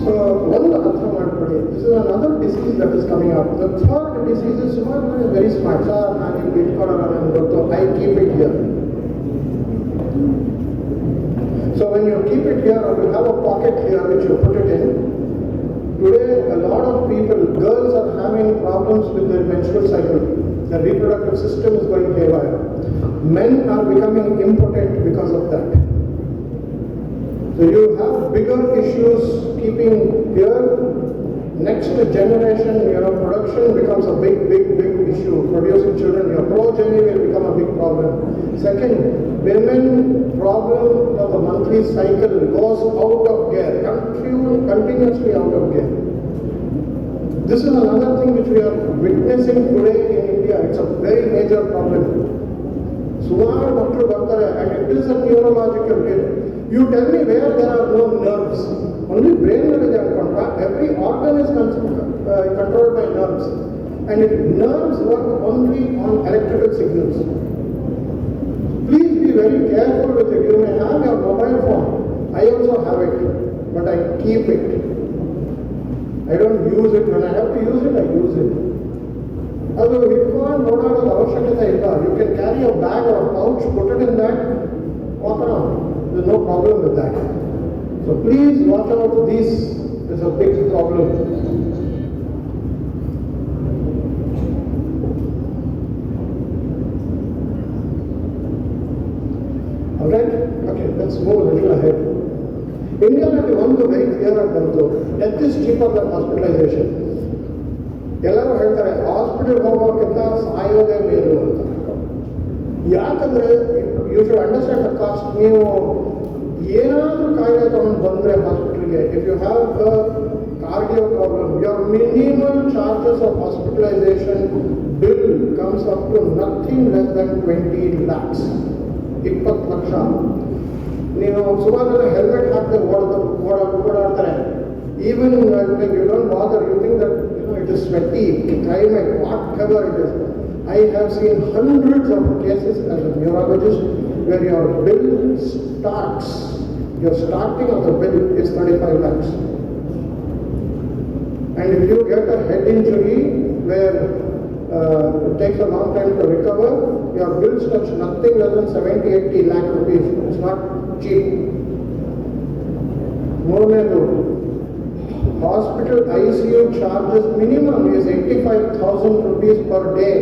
So ಒಂದು ಅರ್ಥ ಮಾಡ್ಕೊಳ್ಳಿ, this is another disease that is coming up. The third disease is ಸುಮಾರು very smart. Sir ನಾನು ಇಲ್ಲಿ ಇಟ್ಕೊಳ್ಳೋಣ, ನನಗೆ ಗೊತ್ತು, I keep it here. So when you keep it here or you have a pocket here which you put it in, today a lot of people, girls are having problems with their menstrual cycle. Their reproductive system is going haywire. Men are becoming impotent because of that. So you have bigger issues keeping here. Next generation, production becomes a big issue. Producing children, your progeny will become a big problem. Second, women problem of the monthly cycle goes out of gear, continuously out of gear. This is another thing which we are witnessing today in India. It's a very major problem. Sumaru makkalu bartare and it is a neurological hit. You tell me where there are no nerves. Only brain is controlled. Every organ is controlled by nerves. And nerves work only on electrical signals. Please be very careful with it. You may have your mobile phone. I also have it, but I keep it. I don't use it. When I have to use it, I use it. ಅದು ಇಟ್ಕೊಂಡು ಓಡಾಡೋದು ಅವಶ್ಯಕತೆ ಇಲ್ಲ. You can carry a bag or a pouch, put it in that, walk around. There's no problem with that. So please watch out. This is a big problem. Alright? Okay, let's move a little ahead. India ನಲ್ಲಿ ಒಂದು very clear ಆಗಿ ಬಂತು, death is cheaper than hospitalization. ಎಲ್ಲರೂ ಹೇಳ್ತಾರೆ hospital ಹೋಗೋಕ್ಕಿಂತ ಸಾಯೋದೇ ಮೇಲು ಅಂತ. ಯಾಕಂದ್ರೆ you should understand the cost. ನೀವು ಏನಾದರೂ ಕಾಯಿಲೆ ತಗೊಂಡು ಬಂದರೆ ಹಾಸ್ಪಿಟಲ್ಗೆ, if you have cardio problem, your minimal charges of hospitalization bill comes up to nothing less than 20 lakhs. 20 lakh. ನೀವು ಸುಮಾರು ಹೆಲ್ಮೆಟ್ ಹಾಕದೆ ಓಡಾಡ್ತಾರೆ. Even when you don't bother, you think that it is sweaty, climate, whatever it is. I have seen hundreds of cases as a neurologist where your bill starts, your starting of the bill is 35 lakhs. And if you get a head injury where it takes a long time to recover, your bills touch nothing less than 70-80 lakh rupees. It's not cheap. Moreover, hospital ICU charges minimum is 85,000 rupees per day.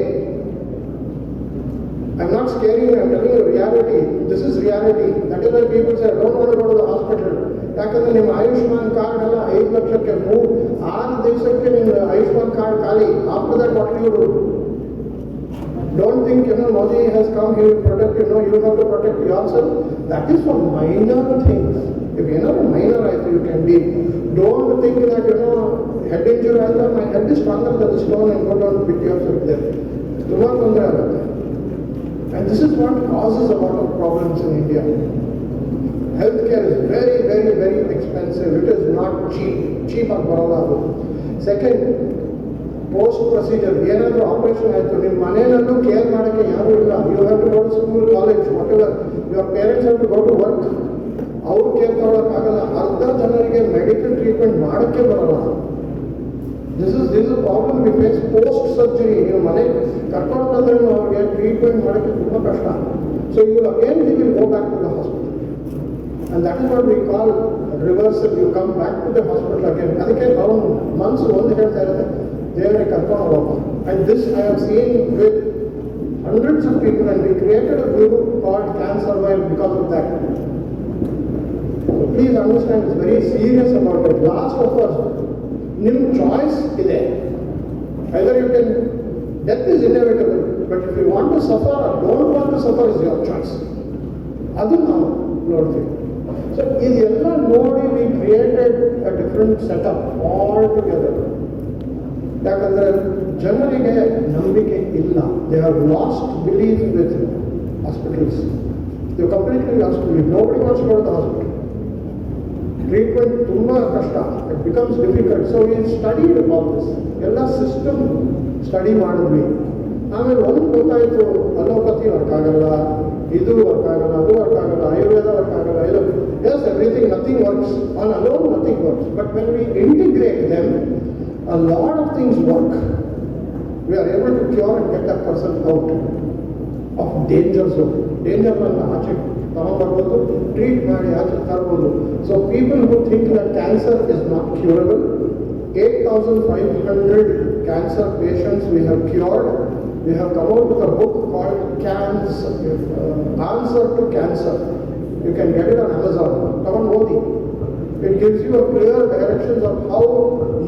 I'm not scaring you, I'm telling you reality. This is reality. That is why people say, I don't want to go to the hospital. ಯಾಕಂದ್ರೆ ನಿಮ್ಮ Ayushman card ಎಲ್ಲ 5 ಲಕ್ಷಕ್ಕೆ 6 ದಿವಸಕ್ಕೆ ನಿಮ್ಮ Ayushman card ಖಾಲಿ. After that, what do you do? Don't think, Modi has come, he will protect you. No, you have to protect yourself. That is for minor things. If you know minor, you can be. Don't think that, head injury, my head is stronger than the stone and go down and pick yourself there. Tumha tondre agutte. And this is what causes a lot of problems in India. Healthcare is very, very, very expensive. It is not cheap. Cheap ag baroda adu. Second, post procedure, ಏನಾದರೂ operation ಆಯಿತು, ನಿಮ್ಮ ಮನೆಯಲ್ಲೂ care ಮಾಡೋಕ್ಕೆ ಯಾರೂ ಇಲ್ಲ. You have to go to school, college, whatever. Your parents have to go to work. ಅವ್ರು care ತಗೊಳ್ಳೋಕ್ಕಾಗಲ್ಲ. ಅರ್ಧ ಜನರಿಗೆ ಮೆಡಿಕಲ್ ಟ್ರೀಟ್ಮೆಂಟ್ ಮಾಡೋಕ್ಕೆ ಬರೋಲ್ಲ. This is a problem we face post surgery. ನೀವು ಮನೆಗೆ ಕರ್ಕೊಂಡು ಬಂದ್ರೆ ಅವ್ರಿಗೆ ಟ್ರೀಟ್ಮೆಂಟ್ ಮಾಡೋಕ್ಕೆ ತುಂಬ ಕಷ್ಟ. So you again you will go back to the hospital. And that is what we call reversal. You come back to the hospital again. ಅದಕ್ಕೆ ಅವನು ಮನಸ್ಸು ಒಂದು ಹೇಳ್ತಾ ಇರುತ್ತೆ, ದೇವರೇ ಕರ್ಕೊಂಡು ಹೋಗಪ್ಪ. And this I have seen with hundreds of people, and we created a group called Can Survive because of that. So please understand, it's very serious about it. Last of us, ನಿಮ್ಮ choice ಇದೆ. Either you can, death is inevitable, but if you want to suffer or don't want to suffer is your choice. ಅದು ನಾವು ನೋಡ್ತೀವಿ. So ಇದೆಲ್ಲ ನೋಡಿ we created a different setup altogether. ಯಾಕಂದರೆ ಜನರಿಗೆ ನಂಬಿಕೆ ಇಲ್ಲ. They have lost belief with hospitals. They completely lost belief. Nobody wants to go to the hospital. Treatment ತುಂಬ ಕಷ್ಟ, it becomes difficult. So we study all this, ಎಲ್ಲ system study ಮಾಡಿದ್ವಿ. ಆಮೇಲೆ ಒಂದು ಗೊತ್ತಾಯಿತು, ಅಲೋಪತಿ ವರ್ಕ್ ಆಗಲ್ಲ, ಇದು ವರ್ಕ್ ಆಗಲ್ಲ, ಅದು ವರ್ಕ್ ಆಗಲ್ಲ, ಆಯುರ್ವೇದ ವರ್ಕ್ ಆಗಲ್ಲ, ಇದು S everything, nothing works on alone, nothing works. But when we integrate them, a lot of things work. We are able to cure and get that person out of danger zone. Danger zone ಆಚೆ ತಗೊಂಡ್ಬರ್ಬೋದು, treat ಮಾಡಿ ಆಚೆ ತರ್ಬೋದು. So people who think that cancer is not curable, 8,500 cancer patients we have cured. We have come out with a book called Answer to Cancer. You can get it on Amazon. Come on, it gives you a clear directions of how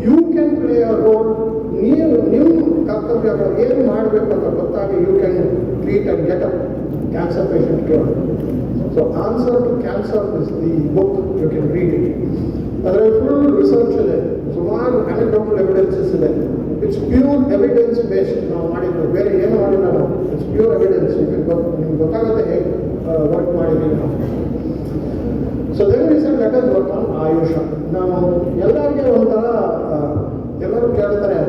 you can play a role. ನೀವು ಕರ್ತವ್ಯಗಳು ಏನು ಮಾಡಬೇಕು ಅಂತ ಗೊತ್ತಾಗಿ you can treat and get a cancer patient cured. So Answer to Cancer is the book, you can read it. ಅದರಲ್ಲಿ full research ಇದೆ, ಸುಮಾರು anecdotal evidences ಇದೆ. It's pure evidence based ನಾವು ಮಾಡಿದ್ದು, ಬೇರೆ ಏನು ಮಾಡಿಲ್ಲ ನಾವು. ಇಟ್ಸ್ ಪ್ಯೂರ್ ಎವಿಡೆನ್ಸ್, ನಿಮ್ಗೆ ಗೊತ್ತಾಗುತ್ತೆ ಹೇಗೆ ವರ್ಕ್ ಮಾಡಿದ್ದೀವಿ ನಾವು. So then we said let us work on Ayush. ನಾವು ಎಲ್ಲರಿಗೆ ಒಂಥರ ಎಲ್ಲರೂ ಕೇಳ್ತಾರೆ,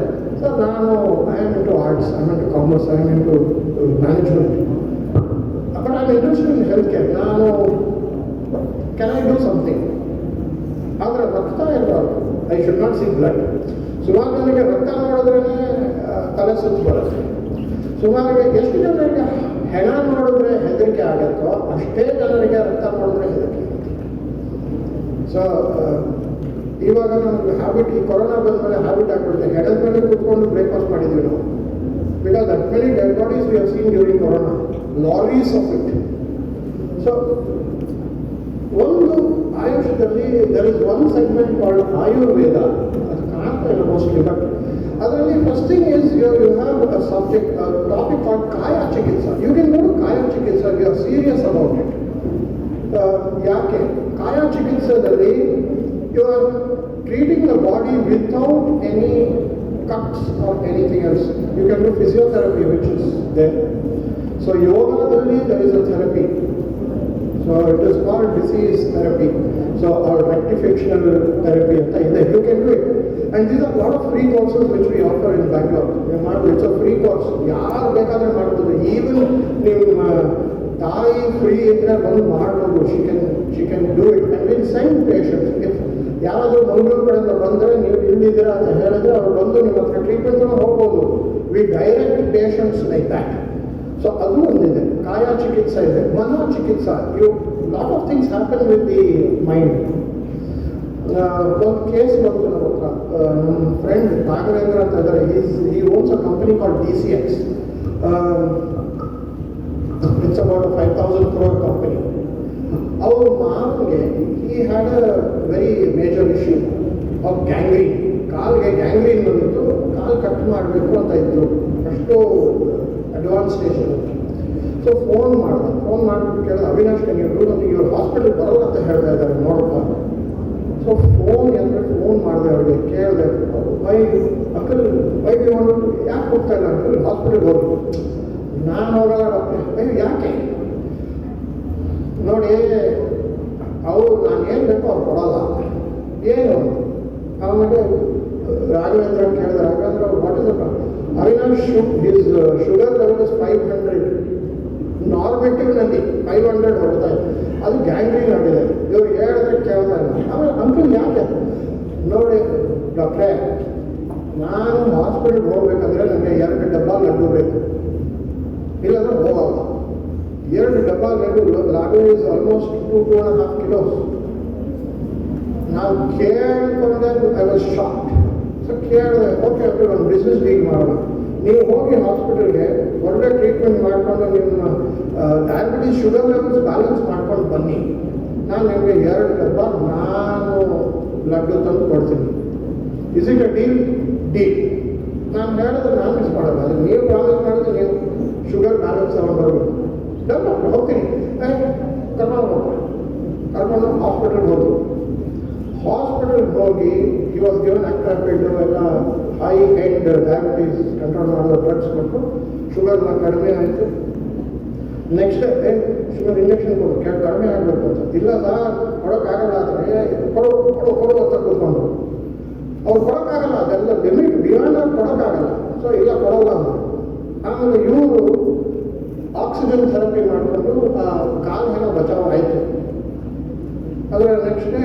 ಸರ್ ನಾನು I am into arts, I am into commerce, I am into management, but I am interested in health care, ನಾನು ಕ್ಯಾನ್ ಐ ಡೂ ಸಮಥಿಂಗ್? ಆದರೆ ರಕ್ತ ಇರಬಾರ್ದು, I should not see blood. ಸುಮಾರು ಜನರಿಗೆ ರಕ್ತ ನೋಡಿದ್ರೇ ತಲೆ ಸುತ್ತು ಬರುತ್ತೆ. ಸುಮಾರಿಗೆ ಎಷ್ಟು ಜನರಿಗೆ ಹೆಣ ನೋಡಿದ್ರೆ ಹೆದರಿಕೆ ಆಗುತ್ತೋ ಅಷ್ಟೇ ಜನರಿಗೆ ರಕ್ತ ನೋಡಿದ್ರೆ ಹೆದರಿಕೆ ಆಗುತ್ತೆ. ಸೊ ಇವಾಗ ನಮ್ಗೆ ಹ್ಯಾಬಿಟ್, ಈ ಕೊರೋನಾ ಬಂದಮೇಲೆ ಹ್ಯಾಬಿಟ್ ಆಗಿಬಿಡುತ್ತೆ, ಹೆಣದ ಮೇಲೆ ಕೂತ್ಕೊಂಡು ಬ್ರೇಕ್ಫಾಸ್ಟ್ ಮಾಡಿದ್ವಿ ನಾವು. Because that many dead bodies we have seen during corona, lorries of it. So ಒಂದು ಆಯುಷದಲ್ಲಿ there is one segment called Ayurveda, ಅದು ಕಾಣ್ತಾ ಇಲ್ಲ ಮೋಸ್ಟ್ಲಿ, ಬಟ್ ಅದರಲ್ಲಿ first thing is you have a subject, topic called kaya chikitsa. You can go to kaya chikitsa, you are serious about it. ಯಾಕೆ ಕಾಯ ಚಿಕಿತ್ಸೆಯಲ್ಲಿ you are treating the body without any cuts or anything else. You can do physiotherapy, which is there. So yogadalli there is a therapy. So it is called disease therapy. So or rectificational therapy anta ide, you can do it. And these are a lot of free courses which we offer in Bangalore. It's a free course. ಯಾರು ಬೇಕಾದ್ರೆ ಮಾಡ್ಬೋದು. Even ನಿಮ್ಮ ತಾಯಿ free ಇದ್ರೆ ಬಂದು ಮಾಡ್ಬೋದು. She can do it and we'll send patients. If ಯಾರಾದರೂ ಮಂಗಳೂರು ಕಡೆಯಿಂದ ಬಂದರೆ ನೀವು ಇಲ್ಲಿದ್ದೀರಾ ಅಂತ ಹೇಳಿದ್ರೆ ಅವ್ರು ಬಂದು ನಿಮ್ಮ ಹತ್ರ ಟ್ರೀಟ್ಮೆಂಟ್ ಹೋಗ್ಬೋದು. We direct patients like that. So ಅದು ಒಂದಿದೆ, ಕಾಯ ಚಿಕಿತ್ಸಾ ಇದೆ. ಮನೋ ಚಿಕಿತ್ಸಾ, you lot of things happen with the mind. ಒಂದು ಕೇಸ್ ಬಂತು ನಮ್ಮ ಹತ್ರ, ನಮ್ಮ ಫ್ರೆಂಡ್ ನಾಗರೇಂದ್ರ ಅಂತ ಇದ್ದಾರೆ, he owns a company called DCX. It's about a 5,000 crore company. ಅವ್ರ ಮಾವನಿಗೆ he had a very major issue of gangrene. ಕಾಲ್ಗೆ ಗ್ಯಾಂಗ್ರೀನ್ ಬಂದಿತ್ತು, ಕಾಲು ಕಟ್ ಮಾಡಬೇಕು ಅಂತ ಇದ್ರು, ಅಷ್ಟು ಅಡ್ವಾನ್ಸ್ ಸ್ಟೇಷನ್. ಸೊ ಫೋನ್ ಮಾಡಿಬಿಟ್ಟು ಕೇಳಿದ, ಅವಿನಾಶ್ ನೀವು ಇವ್ರು ಹಾಸ್ಪಿಟಲ್ ಬರೋಲ್ಲ ಅಂತ ಹೇಳ್ತಾ ಇದ್ದಾರೆ ನೋಡಪ್ಪ. ಸೊ ಫೋನ್ ಮಾಡಿದೆ ಅವ್ರಿಗೆ, ಕೇಳಿದೆ, ಅಂಕಲ್ ಯಾಕೆ ಹೋಗ್ತಾ ಇಲ್ಲ ಅಂಕಲ್ ಹಾಸ್ಪಿಟಲ್ಗೆ ಹೋಗಿ? ನಾನು ಹೋಗಲ್ಲ ಡಾಕ್ಟ್ರೆ. ಯಾಕೆ? ನೋಡಿ ಅವ್ರು ನಾನು ಏನು ಬೇಕೋ ಅವ್ರು ಕೊಡೋಲ್ಲ. ಏನು ಆಮೇಲೆ ರಾಘವೇಂದ್ರ ಕೇಳಿದೆ, Raghavendra what is Avinash his sugar level is 500, ನಾರ್ಮೆಟಿವ್ನಲ್ಲಿ 500 ಹೊಡ್ತಾ ಇದೆ, ಅದು ಗ್ಯಾಂಗ್ರೀನ್ ಆಗಿದೆ. ಇವ್ರು ಹೇಳಿದ್ರೆ ಕೇಳ್ತಾ ಇಲ್ಲ. ಆಮೇಲೆ ಅಂಕಲ್ ಯಾಕೆ? ನೋಡಿ ಡಾಕ್ಟ್ರೇ, ನಾನು ಹಾಸ್ಪಿಟಲ್ಗೆ ಹೋಗ್ಬೇಕಂದ್ರೆ ನನಗೆ 2 ಡಬ್ಬ ಲಡ್ಡು ಬೇಕು, ಇಲ್ಲಾಂದ್ರೆ ಹೋಗಲ್ಲ. 2 ಡಬ್ಬ ಲಡ್ಡು ಇಸ್ ಆಲ್ಮೋಸ್ಟ್ 2.5 kilos. ನಾವು ಕೇಳ್ಕೊಂಡೆ, ಐ ವಾಸ್ ಶಾಕ್ಡ್. ಸೊ ಕೇಳಿದೆ, ಓಕೆ ಒಂದು ಬಿಸ್ನೆಸ್ ಡೀಲ್ ಮಾಡೋಣ, ನೀವು ಹೋಗಿ ಹಾಸ್ಪಿಟಲ್ಗೆ ಒಳ್ಳೆ ಟ್ರೀಟ್ಮೆಂಟ್ ಮಾಡಿಕೊಂಡು ನಿಮ್ಮ ಡಯಾಬಿಟೀಸ್ ಶುಗರ್ ಲೆವೆಲ್ಸ್ ಬ್ಯಾಲೆನ್ಸ್ ಮಾಡ್ಕೊಂಡು ಬನ್ನಿ, ನಾನು ನಿಮಗೆ 2 ಡಬ್ಬ ನಾನು ಲಡ್ಡು ತಂದು ಕೊಡ್ತೀನಿ. Is it a deal? ನಾನು ಹೇಳಿದ್ರೆ ನಾನು ಮಿಸ್ ಮಾಡಲ್ಲ, ಅದು ನೀವು ಪ್ರಾಮಿಸ್ ಮಾಡಿದ್ರೆ ನೀವು ಶುಗರ್ ಬ್ಯಾಲೆನ್ಸ್ ತಗೊಂಡು ಬರಬೇಕು. ಡಾಕ್ಟರ್ ಹೋಗ್ತೀನಿ, ಕರ್ಕೊಂಡು ಹಾಸ್ಪಿಟಲ್ಗೆ ಹೋದ್ರು. ಹಾಸ್ಪಿಟಲ್ಗೆ ಹೋಗಿ ಹಿ ವಾಸ್ ಗಿವನ್ ಆಕ್ಟಾಪಿಡ್ ಎಲ್ಲ ಹೈ ಎಂಡ್ ಡಯಾಬಿಟೀಸ್ ಕಂಟ್ರೋಲ್ ಮಾಡೋ ಡ್ರಗ್ಸ್ ಕೊಟ್ಟು ಶುಗರ್ನ ಕಡಿಮೆ ಆಯಿತು. ನೆಕ್ಸ್ಟ್ ಡೇ ಶುಗರ್ ಇಂಜೆಕ್ಷನ್ ಕೊಡು ಕಡಿಮೆ ಆಗಬೇಕು ಅಂತ. ಇಲ್ಲ ಸರ್ ಕೊಡೋಕ್ಕಾಗಲ್ಲ ಅಂದರೆ ಕೊಡು ಕೊಡು ಕೊಡು ಅಂತ ಕೂತ್ಕೊಂಡು ಅವ್ರು ಕೊಡೋಕ್ಕಾಗಲ್ಲ, ಅದೆಲ್ಲ ಲಿಮಿಟ್ ಬಿಯಾಂಡ್ ಅವ್ರು ಕೊಡೋಕ್ಕಾಗಲ್ಲ. ಸೊ ಇಲ್ಲ ಕೊಡೋಲ್ಲ ಅಂತ. ಆಮೇಲೆ ಇವರು ಆಕ್ಸಿಜನ್ ಥೆರಪಿ ಮಾಡಿಕೊಂಡು ಆ ಕಾಲು ಏನೋ ಬಚಾವ್ ಆಯಿತು. ಆದರೆ next day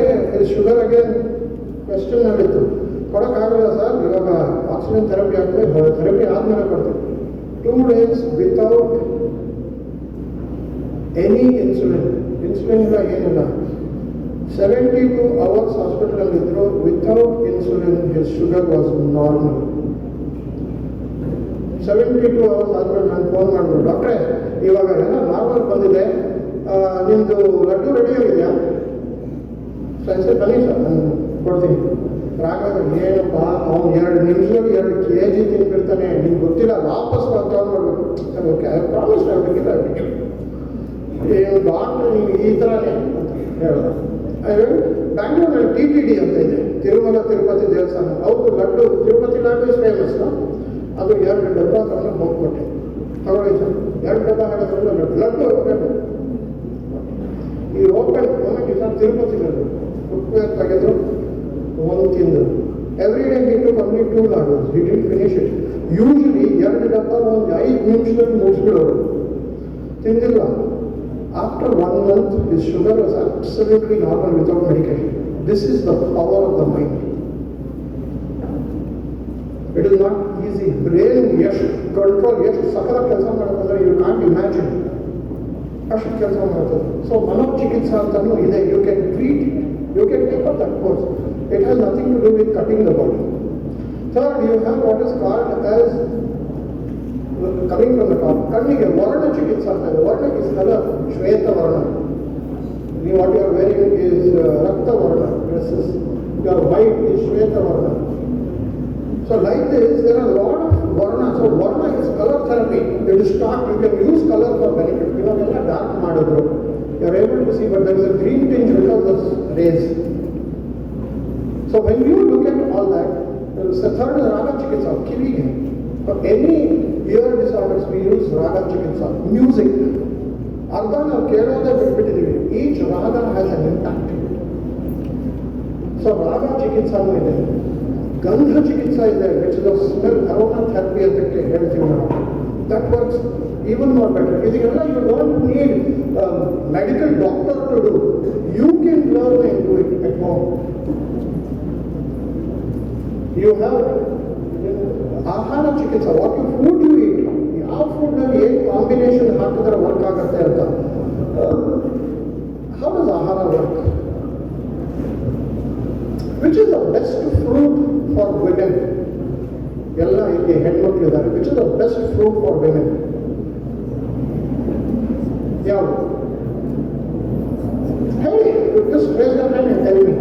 sugar again question ಆಗಿತ್ತು. ಕೊಡೋಕ್ಕಾಗಲ್ಲ ಸರ್, ಇವಾಗ ಆಕ್ಸಿಜನ್ ಥೆರಪಿ ಆಗ್ತದೆ, ಥೆರಪಿ ಆದಮೇಲೆ ಕೊಡ್ತೀವಿ. 2 days ವಿತೌಟ್ ಎನಿ ಇನ್ಸುಲಿನ್ ಇಲ್ಲ ಏನಿಲ್ಲ. 72 hours ಹಾಸ್ಪಿಟಲಲ್ಲಿದ್ದರು without insulin. His sugar was normal. 72 hours ಆದಮೇಲೆ ನಾನು ಫೋನ್ ಮಾಡಿದ್ರು, ಡಾಕ್ಟ್ರೇ ಇವಾಗ ಎಲ್ಲ ನಾರ್ಮಲ್ ಬಂದಿದೆ, ನಿಮ್ಮದು ಲಡ್ಡು ರೆಡಿ ಆಗಿದೆಯಾ? ಸರಿ ಬನ್ನಿ ಸರ್ ನಾನು ಕೊಡ್ತೀನಿ. ರಾಘವೇಂದ್ರ ಏನಪ್ಪ ಅವ್ನು 2 ನಿಮಿಷದಲ್ಲಿ 2 kg ತಿನ್ಬಿಡ್ತಾನೆ, ನಿಮ್ಗೆ ಗೊತ್ತಿಲ್ಲ, ವಾಪಸ್ ತಗೊಂಡು ಮಾಡಬೇಕು. ಸರ್ ಓಕೆ ಐ ಪ್ರಾಮಿಸ್ ಆಗಬೇಕಿಲ್ಲ. ಏನು ಡಾಕ್ಟ್ರ್ ನೀವು ಈ ಥರನೇ ಅಂತ ಹೇಳಿದ್ರು. ಬ್ಯಾಂಗ್ಳೂರಲ್ಲಿ TTD ಅಂತ ಇದೆ, ತಿರುಮಲ ತಿರುಪತಿ ದೇವಸ್ಥಾನ. ಅವ್ರದ್ದು ಲಡ್ಡು, ತಿರುಪತಿ ಲಡ್ಡು ಇಸ್ ಫೇಮಸ್. ಅದು 2 ಡಬ್ಬ ತಗೊಂಡು ಹೋಗ್ಕೊಟ್ಟೆ. ತಗೊಳ್ಳಿ ಸರ್, 2 ಡಬ್ಬ ಹೇಳಿದ್ರಲ್ಲ ಲಡ್ಡು ಲಡ್ಡು ಈ open moment sir Tirupati laddu footwear ತೆಗೆದ್ರು, ಒಂದು ತಿಂದರು. Every day he took only 2 laddus. He didn't finish it. Usually 2 ಡಬ್ಬ ಒಂದು 5 ನಿಮಿಷದಲ್ಲಿ ಮುಗಿಸ್ಬಿಡೋರು. ತಿಂದಿಲ್ಲ. After 1 month, his sugar was absolutely normal without medication. This is the power of the mind. It is not easy. Brain, yes, control, yes, sakara kelsa madadre you can't imagine. Ashtu kelsa madadre. So, Panchagavya antanu ide. You can treat it. You can take up that course. It has nothing to do with cutting the body. Third, you have what is called as, coming from the top, ಕಣ್ಣಿಗೆ ವರ್ಣ ಚಿಕಿತ್ಸಾ ಅಂತ. ವರ್ಣ is colour, ಶ್ವೇತ ವರ್ಣ. What you are wearing is rakta varna dresses. Your white is ಶ್ವೇತ ವರ್ಣ. So like this, there are a lot of varna. So varna is color therapy. It is taught. You can use color for benefit. ಎಲ್ಲ dark ಮಾಡಿದ್ರು. You are able to see, but there is a green tinge because of rays. So when you look at all that, the third is raga chikitsa, kiviಗೆ. For any ear disorders, we use raga chikitsa. Music. ಅರ್ಧ ನಾವು ಕೇಳೋದೇ ಬಿಟ್ಬಿಟ್ಟಿದ್ದೀವಿ. Each raga has an impact. So raga ಚಿಕಿತ್ಸಾನೂ ಇದೆ, ಗಂಧ ಚಿಕಿತ್ಸಾ ಇದೆ, which is smell aroma therapy ಅಂತಕ್ಕೆ ಹೇಳ್ತೀವಿ ನಾವು. That works even more better. ಇದಕ್ಕೆಲ್ಲ you don't need medical doctor to do. You can learn and do it at home. You have ahara chikitsa. What you food you eat, ಯಾವ ಫುಡ್ನಲ್ಲಿ ಏನು combination ಹಾಕಿದ್ರೆ work ಆಗುತ್ತೆ ಅಂತ. How does ahara work? Which is the best fruit for women? ಎಲ್ಲ ಇಲ್ಲಿ ಹೆಣ್ಮಕ್ಳು ಇದ್ದಾರೆ. Which is the best fruit for women? ಯಾವುದು ಹೇಳಿ? Just raise your hand and tell me.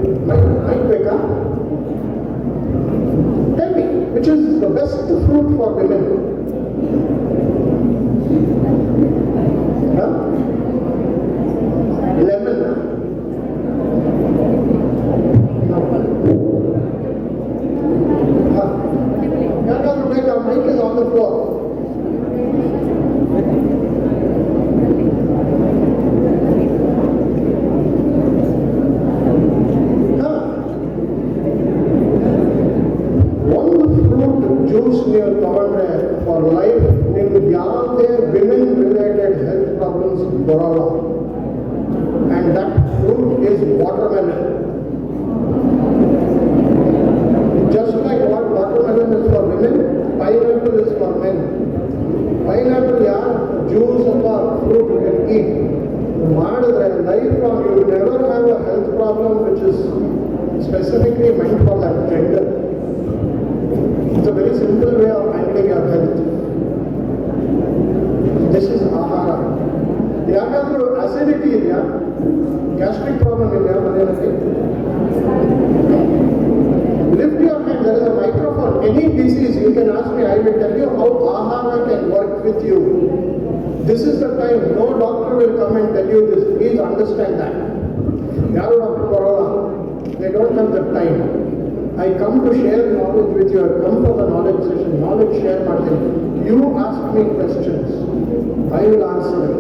Mike ಬೇಕಾ? Tell me, which is the best fruit for women? Huh? Lemon. No. Huh? Our mic is on the floor. For life, ನಿಮ್ಗೆ ಯಾವುದೇ women related health problems ಬರೋಲ್ಲ. And that fruit is watermelon. Just like what watermelon is for women, pineapple is for men. Pineapple juice ಅಥವಾ fruit you can eat. ಮಾಡಿದ್ರೆ life long you will never have a health problem which is specifically meant for that gender. It's a very simple way of handling your health. This is ahara. ಯಾಕಾದ್ರೂ acidity ಇದೆಯಾ, gastric problem ಇದೆಯಾ ಮನೆಯಲ್ಲಿ? Lift your hand, there is a microphone. Any disease you can ask me, I will tell you how ahara can work with you. This is the time. No doctor will come and tell you this. Please understand that. ಯಾರು doctor ಬರೋಲ್ಲ. They don't have the time. I come to share knowledge with you. I come for the knowledge session. Knowledge share ಮಾಡ್ತೀನಿ. You ask me questions. I will answer it.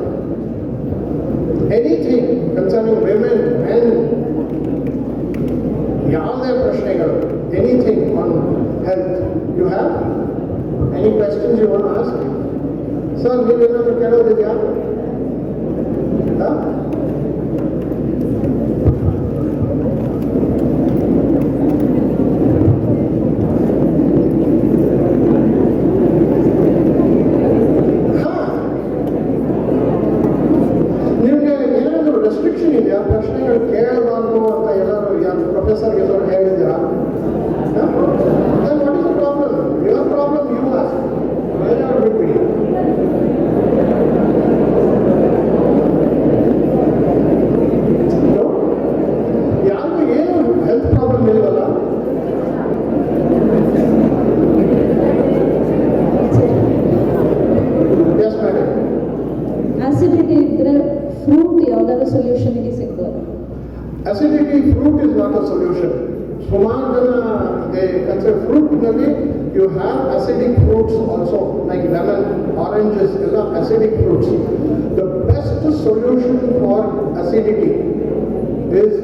Anything concerning women men, ಯಾವುದೇ ಪ್ರಶ್ನೆಗಳು, anything on health you have any questions you want ask? Sir ನೀವೇನಾದರೂ ಕೇಳೋದಿದೆಯಾ? ನಿಮಗೆ ಏನಾದರೂ restriction ಇದೆಯಾ? ಪ್ರಶ್ನೆಗಳು ಕೇಳಬಾರ್ದು ಅಂತ ಎಲ್ಲರೂ ಯಾರು ಪ್ರೊಫೆಸರ್ ಎಲ್ಲರೂ ಹೇಳಿದ್ದೀರಾ? What is the problem? Your problem you ask, ಬೇರೆಯವ್ರು ಬಿಟ್ಬಿಡಿ. ಯಾರಿಗೂ ಏನು ಹೆಲ್ತ್ ಪ್ರಾಬ್ಲಮ್ ಇಲ್ವಲ್ಲ? Yes madam. ಆಸಿಡಿಟಿ ಇದ್ರೆ ಫ್ರೂಟ್ ಯಾವ್ದಾದ್ರು ಸೊಲ್ಯೂಷನ್ಗೆ ಸಿಗ್ಬೋದು? Acidity fruit is not a solution. ಸುಮಾರು ಜನ they consider fruitನಲ್ಲಿ you have acidic fruits also like lemon, oranges ಎಲ್ಲ acidic fruits. The best solution for acidity is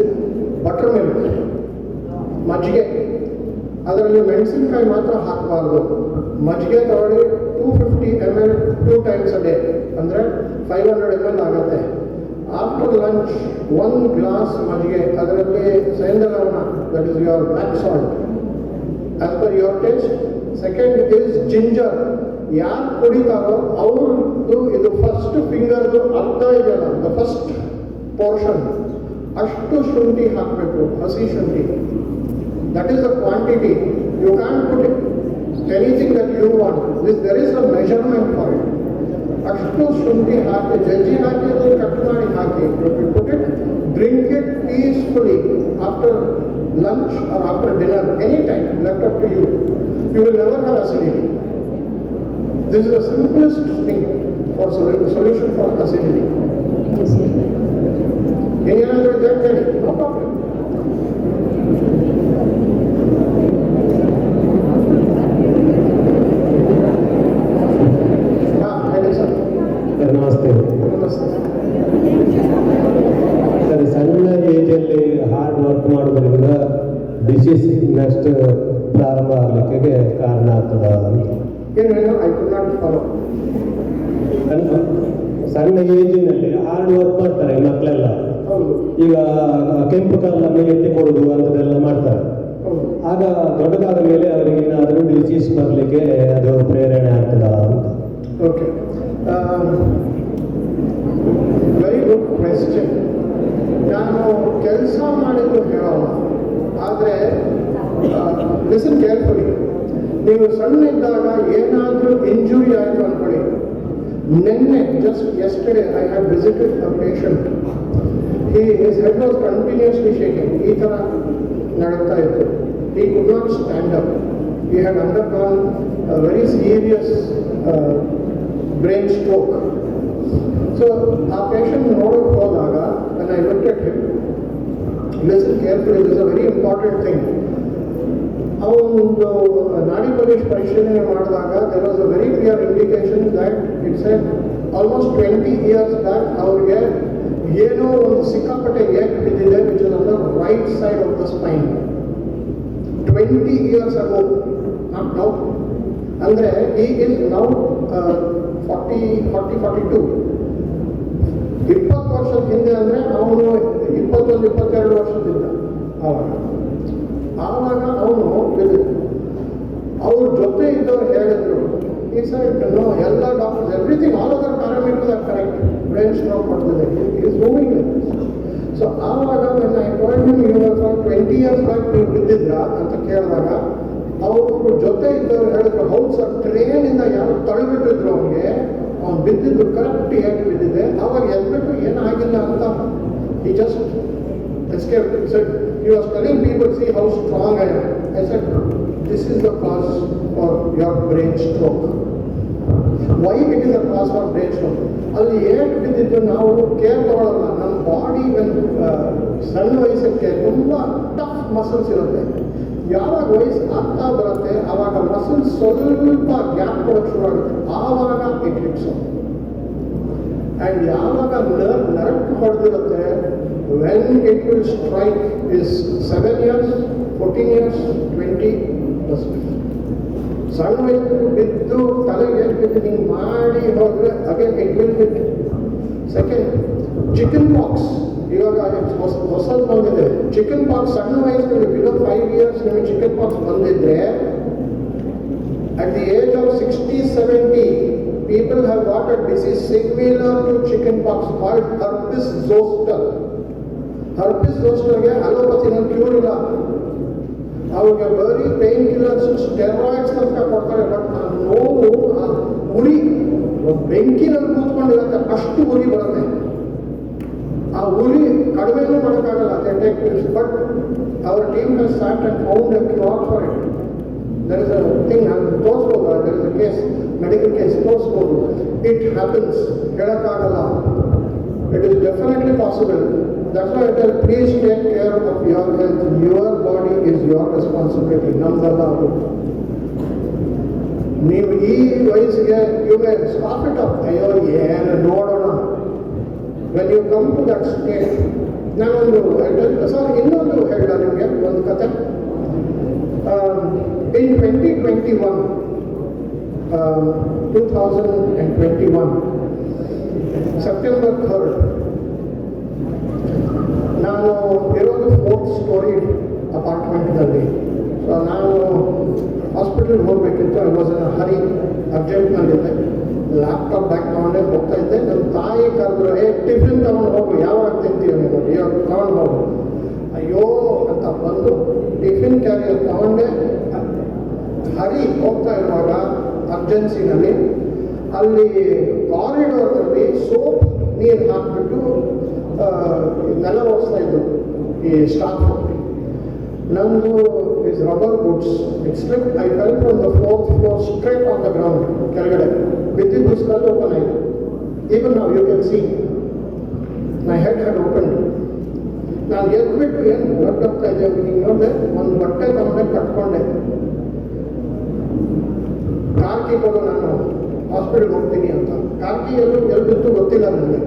buttermilk, ಮಜ್ಜಿಗೆ. ಅದರಲ್ಲಿ ಮೆಣಸಿನಕಾಯಿ ಮಾತ್ರ ಹಾಕಬಾರ್ದು. ಮಜ್ಜಿಗೆ ತಗೊಳ್ಳಿ 250 ml 2 times a day, ಅಂದರೆ 500 ml ಆಗುತ್ತೆ. ಆಫ್ಟರ್ ಲಂಚ್ 1 ಗ್ಲಾಸ್ ಮಜ್ಜಿಗೆ, ಅದರಲ್ಲಿ ಸೇಂದಲವನ, that is your black salt as per your taste. Second is ginger. ಯಾರು ಕುಡಿತಾರೋ ಅವ್ರದ್ದು ಇದು ಫಸ್ಟ್ ಫಿಂಗರ್ದು ಅರ್ಧ ಇದೆಯಲ್ಲ, ದ ಫಸ್ಟ್ ಪೋರ್ಷನ್ ಅಷ್ಟು ಶುಂಠಿ ಹಾಕಬೇಕು, ಹಸಿ ಶುಂಠಿ. That is the quantity. You can put anything that you want. There is a measurement for it. ಅಷ್ಟು ಶುಂಠಿ ಹಾಕಿ, ಜಜ್ಜಿ ಹಾಕಿ, ಅದನ್ನು ಕಟ್ ಮಾಡಿ ಹಾಕಿ, put it, drink it peacefully after lunch or after dinner, any time, left up to you. You will never have acidity. This is the simplest thing for solution for acidity. Any other that? No problem. ನಮಸ್ತೆ. ಸರಿ, ಸಣ್ಣ ಏಜಲ್ಲಿ hard work ಮಾಡೋದ್ರಿಂದ disease next ಪ್ರಾರಂಭ ಆಗಲಿಕ್ಕೆ ಕಾರಣ ಆಗ್ತದ ಅಂತ. ಸಣ್ಣ ಏಜಿನಲ್ಲಿ ಹಾರ್ಡ್ ವರ್ಕ್ ಮಾಡ್ತಾರೆ ಮಕ್ಕಳೆಲ್ಲ. ಈಗ ಕೆಂಪು ಕಾಲ ಮೇಲೆ ಎತ್ತಿಕೊಳ್ಳುದು ಅಂಥದ್ದೆಲ್ಲ ಮಾಡ್ತಾರೆ. ಆಗ ದೊಡ್ಡದಾದ ಮೇಲೆ ಅವರಿಗೆ ಏನಾದರೂ ಡಿಸೀಸ್ ಬರಲಿಕ್ಕೆ ಅದು ಪ್ರೇರಣೆ ಆಗ್ತದ ಅಂತ. Okay, very good question. ನಾನು ಕೆಲಸ ಮಾಡಿದ್ದು ಹೇಳೋಲ್ಲ, ಆದರೆ ಲಿಸನ್ ಕೇರ್ಫುಲಿ. ನೀವು ಸಣ್ಣ ಇದ್ದಾಗ ಏನಾದರೂ ಇಂಜುರಿ ಆಯಿತು ಅಂದ್ಕೊಳ್ಳಿ. ನಿನ್ನೆ just yesterday I have visited a patient. His head was continuously shaking. ಈ ಥರ ನಡುತ್ತಾ ಇತ್ತು. He could not stand up. He had undergone very serious brain stroke. So ಆ ಪೇಷಂಟ್ ನೋಡೋಕೆ ಹೋದಾಗ when I looked at him, listen carefully, this is a very important thing. ಅವನೊಂದು ನಾಡಿ ಪರಿಶೀಲನೆ ಮಾಡಿದಾಗ there was a very clear indication that it said almost 20 years back ಅವ್ರಿಗೆ ಏನೋ ಒಂದು ಸಿಕ್ಕಾಪಟ್ಟೆ ಏಟ್ ಬಿದ್ದಿದೆ, which is on the right side of the spine. 20 years ago, not now. ಅಂದರೆ he is now 42. 20 ವರ್ಷದ ಹಿಂದೆ ಅಂದರೆ ಅವನು 21-22 ವರ್ಷದಿದ್ದ ಆವಾಗ ಅವನು ಅವ್ರ ಜೊತೆ ಇದ್ದವ್ರು ಹೇಳಿದ್ರು, ಈ ಸೈಡ್ ಎಲ್ಲ doctors everything all other parameters are correct, brain stroke ಮಾಡ್ತಿದೆ, ಈಸ್ ಮೂವಿಂಗ್. ಸೊ ಆವಾಗ ನನ್ನ ಅಪಾಯಿಂಟ್ಮೆಂಟ್ ಇವಾಗ 20 years ಬ್ಯಾಕ್ ನೀವು ಬಿದ್ದಿದ್ರಾ ಅಂತ ಕೇಳಿದಾಗ ಅವ್ರ ಜೊತೆ ಇದ್ದವ್ರು ಹೇಳಿದ್ರು, ಹೌದು ಸರ್, ಟ್ರೈನಿಂದ ಯಾರು ತಳ್ಳಿಬಿಟ್ಟಿದ್ರು ಅವನಿಗೆ, ಅವ್ನು ಬಿದ್ದಿದ್ದು ಕರೆಕ್ಟ್ ಏಟ್ ಬಿದ್ದಿದೆ, ಅವಾಗ ಎದ್ಬಿಟ್ಟು ಏನಾಗಿಲ್ಲ ಅಂತ he just escaped. He said, he was telling people, see how strong I am. I said, this is the cause for your brain stroke. Why it is a cause for brain stroke? ಅಲ್ಲಿ eight ಬಿದ್ದಿದ್ದು ನಾವು care ತಗೊಳ್ಳಲ್ಲ. ನಮ್ಮ body ಸಣ್ಣ ವಯಸ್ಸಕ್ಕೆ ತುಂಬ tough muscles ಇರುತ್ತೆ. ಯಾವಾಗ ವಯಸ್ಸು ಆಗ್ತಾ ಬರುತ್ತೆ ಆವಾಗ ಮಸಲ್ಸ್ ಸ್ವಲ್ಪ ಗ್ಯಾಪ್ ಕೊಡೋಕ್ಕೆ ಶುರು ಆಗುತ್ತೆ, ಆವಾಗ ಇಟ್ ಹಿಟ್ಸ್. And ಯಾವಾಗ ನರಕ್ಕೆ ಹೊಡೆದಿರುತ್ತೆ, when it will strike is 7 years, 14 years, 20 plus. ಸಣ್ಣ ವಯಸ್ಸು ಬಿದ್ದು ತಲೆಗೆ ಬಿದ್ದು ಹಿಂಗೆ ಮಾಡಿ ಹೋದರೆ again it will hit. Second, chicken pox. ಇವಾಗ ಹೊಸದು ಬಂದಿದೆ ಚಿಕನ್ ಪಾಕ್ಸ್. ಸಣ್ಣ ವಯಸ್ಸಿನಲ್ಲಿ ಬಿಲೋ 5 years ನಿಮಗೆ ಚಿಕನ್ ಪಾಕ್ಸ್ ಬಂದಿದ್ರೆ at the age of 60-70 people have got a disease similar to chicken pox called herpes zoster. Herpes zoster ಗೆ ಅಲೋಪತಿನಲ್ಲಿ cure ಇಲ್ಲ. ಅವ್ರಿಗೆ ಬರೀ ಪೇನ್ ಕಿಲ್ಲರ್ಸ್, ಸ್ಟೆರಾಯ್ಡ್ಸ್ ಅಂತ ಕೊಡ್ತಾರೆ. ಬಟ್ ಆ ನೋವು, ಆ ಉರಿ ಬೆಂಕಿನಲ್ಲಿ ಕೂತ್ಕೊಂಡಿರುತ್ತೆ, ಅಷ್ಟು ಉರಿ ಬರುತ್ತೆ. ಆ ಉರಿ ಕಡಿಮೆನೂ ಮಾಡೋಕ್ಕಾಗಲ್ಲ. But our team has sat and found A cure for it. There is a thing, ನಾನು ತೋರಿಸ್ಬೋದು, there is a case, medical case ತೋರಿಸ್ಬೋದು. It happens, ಹೇಳೋಕ್ಕಾಗಲ್ಲ. It is definitely possible. That's why I tell, please take care of your health. Your body is your responsibility. ನಮ್ದಲ್ಲ ಅದು. ನೀವು ಈ ವಯಸ್ಸಿಗೆ you may stop it up. ಅಯ್ಯೋ ಏನು ನೋಡೋಣ. When you come to that stage, ನಾನೊಂದು ಇನ್ನೊಂದು ಹೇಳ ನಿಮಗೆ ಒಂದು ಕತೆ. In 2021, September 3rd, ನಾನು ಇರೋದು 4th story ಅಪಾರ್ಟ್ಮೆಂಟ್ನಲ್ಲಿ. ಸೊ ನಾನು ಹಾಸ್ಪಿಟಲ್ಗೆ ಹೋಗಬೇಕಿತ್ತು. I was in a hurry, ಅರ್ಜೆಂಟ್ನಲ್ಲಿದ್ದೆ. ಲ್ಯಾಪ್ಟಾಪ್ ಬ್ಯಾಗ್ ತೊಗೊಂಡೆ ಹೋಗ್ತಾ ಇದ್ದೆ. ನನ್ನ ತಾಯಿ ಕರೆದ್ರು, ಟಿಫಿನ್ ತೊಗೊಂಡು ಹೋಗು, ಯಾವಾಗ ತಿಂತೀಯ ನೀವು, ಇವಾಗ ತೊಗೊಂಡು ಹೋಗು. ಅಯ್ಯೋ ಅಂತ ಬಂದು ಟಿಫಿನ್ ಕ್ಯಾರಿಯರ್ ತಗೊಂಡೆ. ಹರಿ ಹೋಗ್ತಾ ಇರುವಾಗ ಅರ್ಜೆನ್ಸಿನಲ್ಲಿ ಅಲ್ಲಿ ಕಾರಿಡೋರ್ನಲ್ಲಿ ಸೋಪ್ ನೀರು ಹಾಕಿಬಿಟ್ಟು ನೆಲ ಒರೆಸ್ತಾ ಇದ್ದು ಈ ಸ್ಟಾಫ್. ನಂದು is rubber boots. It slip. I fell from the 4th floor straight on the ground. ಕೆಳಗಡೆ ಬಿದ್ದಿದ್ದು ಸ್ಕಲ್ ಓಪನ್ ಆಯಿತು. ಈವನ್ ನಾವು you can see my head had open. ನಾನು ಎದ್ಬಿಟ್ಟು ಏನು ಬ್ಲಡ್ ಹೋಗ್ತಾ ಇದ್ದೆ. ಹಿಂಗೆ ನೋಡಿದೆ, ಒಂದು ಬಟ್ಟೆ ತಗೊಂಡೆ, ಕಟ್ಕೊಂಡೆ. ಕಾರ್ಕಿ ಕೊಡು, ನಾನು ಹಾಸ್ಪಿಟಲ್ಗೆ ಹೋಗ್ತೀನಿ ಅಂತ. ಕಾರ್ಕಿ ಎಲ್ಲಿ ಬಿತ್ತು ಗೊತ್ತಿಲ್ಲ ನನಗೆ.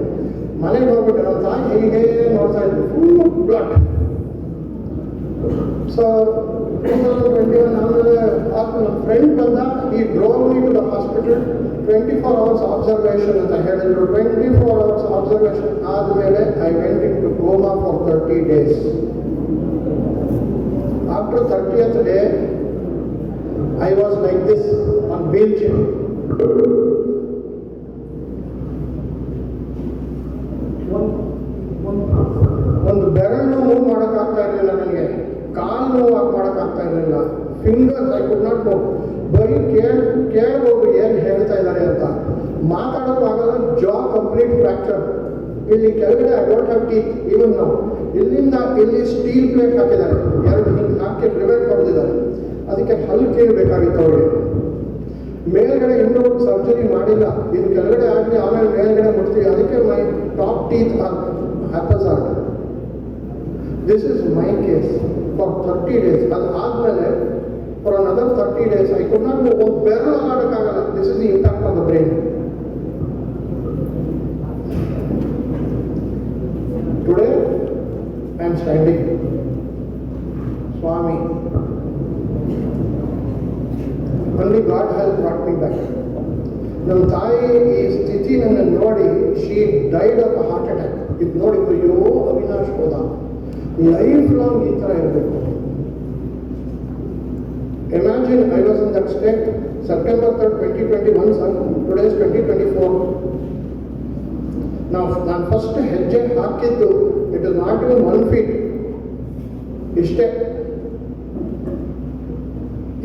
ಮನೆಗೆ ಹೋಗ್ಬಿಟ್ಟು ನನ್ನ ತಾಯಿ ಹೀಗೆ ನೋಡ್ತಾ ಇದ್ದೆ, ಫುಲ್ ಬ್ಲಡ್. ಸೊ 2021 ಆಮೇಲೆ ನನ್ನ ಫ್ರೆಂಡ್ ಬಂದ. He drove me to the hospital. 24 hours observation ಅಂತ ಹೇಳಿದ್ರು. 24 hours observation ಆದಮೇಲೆ I went into coma for 30 days. After 30th day I was like this on wheelchair. ಒಂದು ಬೆರಳು ಮೂವ್ ಮಾಡೋಕ್ಕಾಗ್ತಾ ಇರಲಿಲ್ಲ ನನಗೆ. ಕಾಲು ಮೂವ್ ಮಾಡೋಕ್ಕಾಗ್ತಾ ಇರಲಿಲ್ಲ. Fingers I could not move. ಬರೀ ಕೇಳ್ಬೋದು ಏನು ಹೇಳ್ತಾ ಇದ್ದಾರೆ ಅಂತ. ಮಾತಾಡೋಕ್ಕೂ ಆಗಲ್ಲ. ಜಾ ಕಂಪ್ಲೀಟ್ ಫ್ರ್ಯಾಕ್ಚರ್. ಇಲ್ಲಿ ಕೆಳಗಡೆ I don't have teeth even ನಾವು. ಇಲ್ಲಿಂದ ಇಲ್ಲಿ ಸ್ಟೀಲ್ ಪ್ಲೇಟ್ ಹಾಕಿದ್ದಾರೆ, 2 ಹಿಂಗೆ ಹಾಕಿ ರಿವೆಟ್ ಹೊಡೆದಿದ್ದಾರೆ. ಅದಕ್ಕೆ ಹಲ್ಲು ಕೀಳಬೇಕಾಗಿತ್ತು ಅವರಿಗೆ. ಮೇಲ್ಗಡೆ ಇನ್ನೂ ಸರ್ಜರಿ ಮಾಡಿಲ್ಲ. ಇದು ಕೆಳಗಡೆ ಆಗಲಿ, ಆಮೇಲೆ ಮೇಲ್ಗಡೆ ಮುಟ್ತೀವಿ. ಅದಕ್ಕೆ my top teeth happens are. This is my case for 30 days. ಅದು ಆದಮೇಲೆ for another 30 days I could not move. ಒಂದು ಬೆರಳು ಮಾಡೋಕ್ಕಾಗಲ್ಲ. This is the impact of the brain. Today I am standing. Swami, only God has brought me back. ನನ್ನ ತಾಯಿ ಈ ಸ್ಥಿತಿ ನನ್ನ ನೋಡಿ, she died of a heart attack. ಇದು ನೋಡಿ, ಅಯ್ಯೋ ಅವಿನಾಶ್ ಹೋದ. ಲೈಫ್ ಲಾಂಗ್ ಈ ಥರ ಇರಬೇಕು. Imagine I was in that state September 3rd, 2021, sir. Today is 2024. ನಾವು ನಾನು ಫಸ್ಟ್ ಹೆಜ್ಜೆ ಹಾಕಿದ್ದು it is not even 1 feet. ಇಷ್ಟೇ.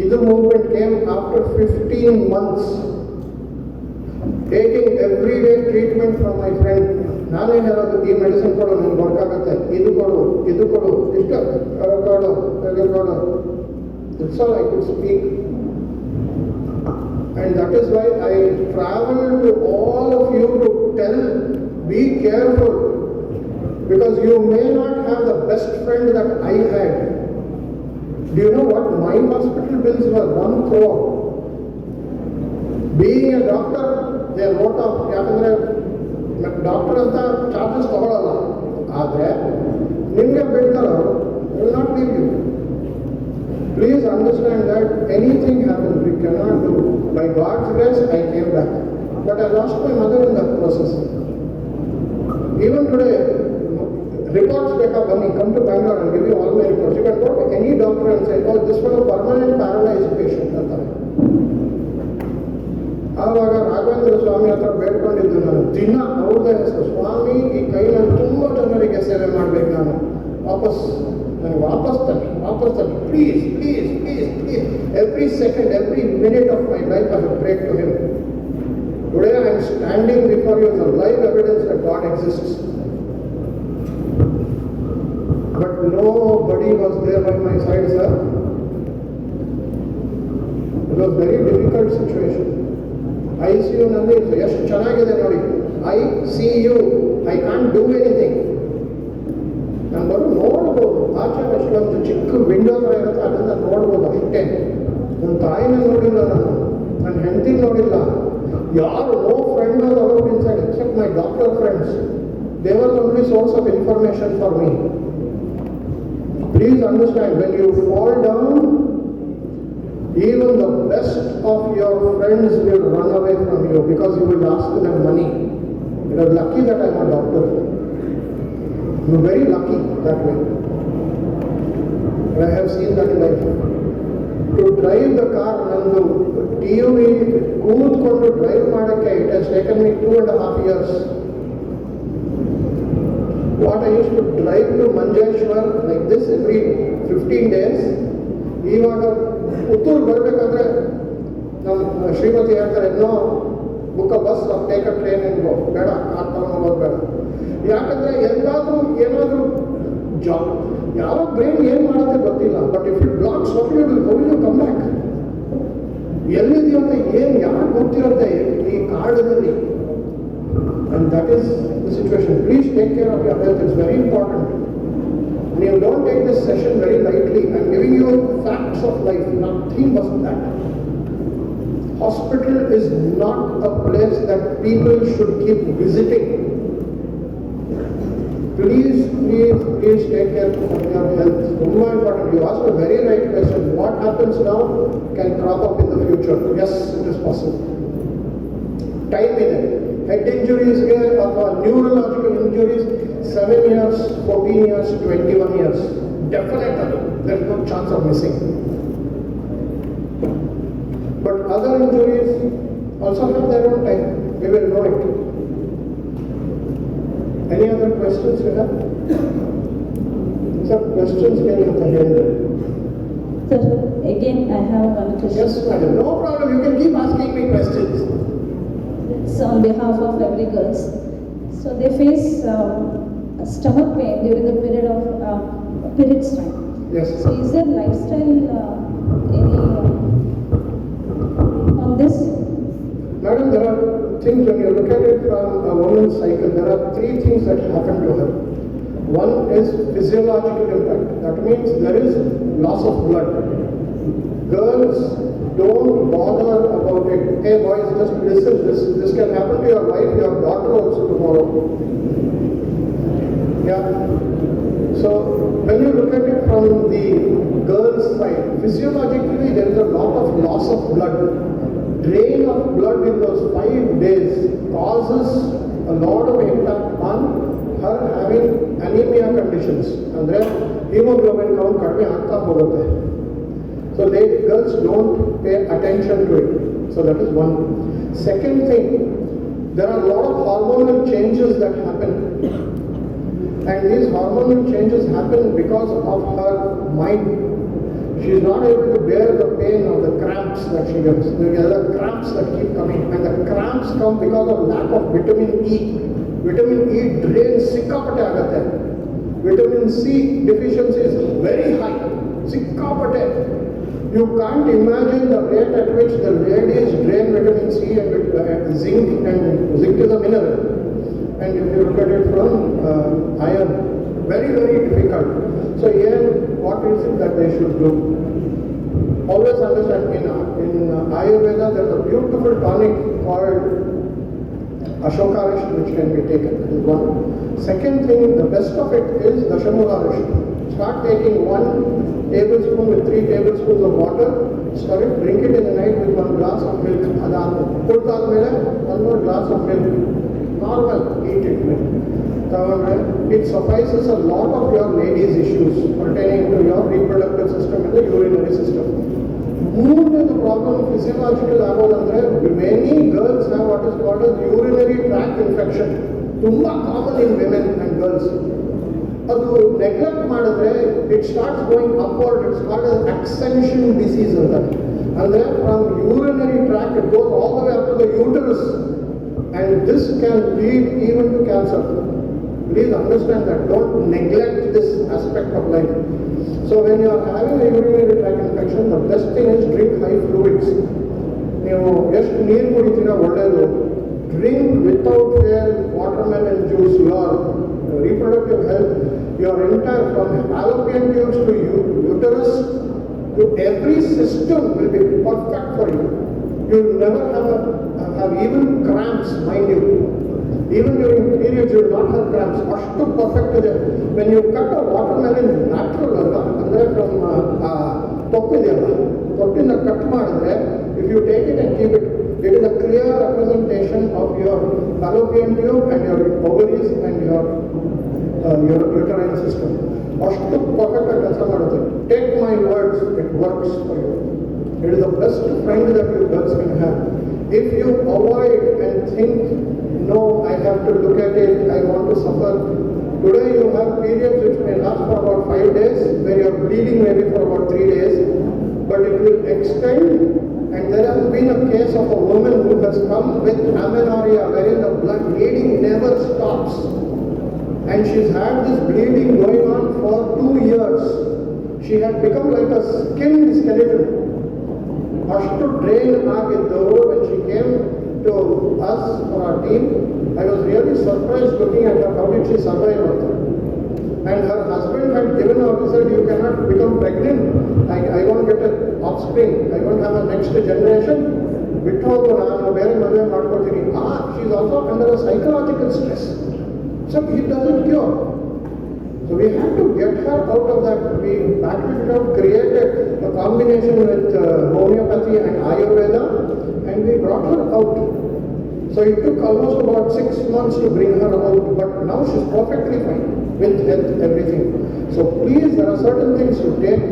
ಇದು movement came after 15 months taking every day treatment from my friend. ನಾನೇ ಹೇಳೋದು, ಈ ಮೆಡಿಸಿನ್ ಕೊಡು, ನನಗೆ ವರ್ಕ್ ಆಗುತ್ತೆ, ಇದು ಕೊಡು, ಇದು ಕೊಡು, ಇಷ್ಟು ಕೊಡು, ಇದು ಕೊಡು. That's all I could speak. And that is why I travel to all of you to tell, be careful, because you may not have the best friend that I had. Do you know what my hospital bills were? 1 crore. Being a doctor, they wrote off. ಯಾಕಂದರೆ doctor ಅಂತ charges ತಗೊಳ್ಳಲ್ಲ, ಆದರೆ ನಿಮಗೆ ಬಿಡ್ತಾರೋ will not leave you. Please understand that anything happens, we cannot do. By God's grace, I came back. But I lost my mother in that process. Even today, reports come to Bangalore and give you all my reports. You can go to any doctor and say, oh, this was a permanent paralyzed patient. ಆವಾಗ ರಾಘವೇಂದ್ರ ಸ್ವಾಮಿ ಹತ್ರ ಬೇಡ್ಕೊಂಡಿದ್ದು ನಾನು ದಿನ ಅವ್ರದ್ದೇ ಹೆಸರು, ಸ್ವಾಮಿ ಈ ಕೈನ ತುಂಬ ಜನರಿಗೆ ಸೇವೆ ಮಾಡ್ಬೇಕು, ನಾನು ನನಗೆ ವಾಪಸ್ ತನ್ನಿ please please please please. Every second, every minute of my life I have prayed to him. Today I am standing before you as a live evidence that God exists. But nobody was there by my side, sir. It was very difficult situation. ICU ನಲ್ಲಿ ಎಷ್ಟು ಚೆನ್ನಾಗಿದೆ ನೋಡಿ, I see you, I can't do anything. ನಾನು ನೋಡ್ಬೋದು, ಆಚೆ ಅಷ್ಟೊಂದು ಚಿಕ್ಕ window ಥರ ಇರುತ್ತೆ, ಅದನ್ನು ನೋಡ್ಬೋದು ಅಷ್ಟೇ. ನನ್ನ ತಾಯಿನ ನೋಡಿಲ್ಲ, ನನ್ನ ಹೆಂಡತಿನ ನೋಡಿಲ್ಲ, ಯಾರು no friend are allowed inside except my doctor friends. They were only source of information for me. Please understand, when you fall down, even the best of your friends will run away from you because you will ask them money. You are lucky that I am a doctor. You are very lucky that way. I have seen that life. To drive the car, nandu TUV ಕೂತ್ಕೊಂಡು drive ಮಾಡೋಕ್ಕೆ it has taken me 2.5 years. What I used to drive to Manjeshwar like this every 15 days. ಇವಾಗ ಪುತ್ತೂರು ಬರಬೇಕಾದ್ರೆ ನಮ್ಮ ಶ್ರೀಮತಿ ಹೇಳ್ತಾರೆ, no book a bus, take a train and go, ಬೇಡ car ತಗೊಂಡೋಗೋದು ಬೇಡ. ಯಾಕಂದರೆ ಎಲ್ಲಾದರೂ ಏನಾದರೂ ಜಾಬ್, ಯಾವ ಬ್ರೈನ್ ಏನು ಮಾಡುತ್ತೆ ಗೊತ್ತಿಲ್ಲ. But if it blocks what you will how you come back? ಎಲ್ಲಿದೆಯೋ ಅಂತ ಏನು ಯಾರು ಗೊತ್ತಿರುತ್ತೆ ಈ ಕಾಡದಲ್ಲಿ. And that is the situation. Please take care of your health. It's very important. And you don't take this session very lightly. I'm giving you facts of life, nothing but that. Hospital is not a place that people should keep visiting. Please, please, please take care of your health. It's very important. You asked a very right question. What happens now can crop up in the future. Yes, it is possible. Time in it. Head injuries or neurological injuries, 7 years, 14 years, 21 years. Definitely, there is no chance of missing. But other injuries also have their own time. We will know it. Any other questions you have? Some questions can you have? Sir, again I have one question. Yes, madam. No problem. You can keep asking me questions. It's on behalf of every girls. So they face stomach pain during the period of periods time. Yes. So is there lifestyle any on this? Madam, there are things, when you look at it from a woman's cycle, there are 3 things that happen to her. One is physiological impact. That means there is loss of blood. Girls, don't bother about it. Hey boys, just listen, this can happen to your wife, your daughter also tomorrow. Yeah. So when you look at it from the girl's side, physiologically there is a lot of loss of blood. Drain of blood in those 5 days causes a lot of impact on her having anemia conditions. Andre hemoglobin count kadme aagta hogutte. So girls don't pay attention to it. So that is one. Second thing, there are a lot of hormonal changes that happen. And these hormonal changes happen because of her mind. She is not able to bear the pain of the cramps that she gets. There are cramps that keep coming. And the cramps come because of lack of vitamin E. Vitamin E drains sikkapate agate. Vitamin C deficiency is very high. Sikkapate. You can't imagine the rate at which the ladies drain vitamin C and zinc, and zinc is a mineral. And if you look at it from iron, very, very difficult. So here, what is it that they should do? Always understand, in Ayurveda there is a beautiful tonic called Ashokarish, which can be taken, that is one. Second thing, the best of it is Dashamularish. Start taking 1 tablespoon with 3 tablespoons of water, stir it, drink it in the night with 1 glass of milk. Put that 1 more glass of milk. Normal, eat it. It suffices a lot of your ladies' issues pertaining to your reproductive system and the urinary system. More than the problem physiological level, many girls have what is called as urinary tract infection. Tumba common in women and girls. ಅದು neglect ಮಾಡಿದ್ರೆ it starts going upward. It's called as ascension disease ಅಂದ್ರೆ from urinary tract it goes all the way up to the uterus, and this can lead even to cancer. Please understand that. Don't neglect this aspect of life. So when you are having a urinary tract infection, the best thing is drink high fluids. ನೀವು ಎಷ್ಟು ನೀರು ಕುಡಿತೀರಾ ಒಳ್ಳೆಯದು. Drink without fail watermelon juice. Your reproductive health, your entire from fallopian tubes to uterus to every system will be perfect for you. You will never have even cramps, mind you. Even during periods you will not have cramps. Ashtu perfect is it. When you cut a watermelon natural andre from ತೊಟ್ಟಿನ cut ಮಾಡಿದ್ರೆ, if you take it and keep it, it is a clear representation of your fallopian tube and your ovaries and your uterine system. Ashtu perfect ಕೆಲಸ ಮಾಡುತ್ತೆ. Take my words, it works for you. It is the best friend that you girls can have. If you avoid and think, no, I have to look at it, I want to suffer. Today you have periods which may last for about 5 days, where you are bleeding maybe for about 3 days, but it will extend. And there has been a case of a woman who has come with amenorrhea, wherein the blood bleeding never stops. And she's had this bleeding going on for 2 years. She had become like a skinned skeleton. Ashtu drain agiddu. When she came to us for our team, I was really surprised looking at her. How did she survive all that? And her husband had given her, he said, you cannot become pregnant. I won't get an offspring. I won't have a next generation. She's also under a psychological stress. So it doesn't cure. So we have to get her out of that. We battled it out, created a combination with homeopathy and Ayurveda, and we brought her out. So it took almost about 6 months to bring her out, but now she's perfectly fine with health, everything. So please, there are certain things to take.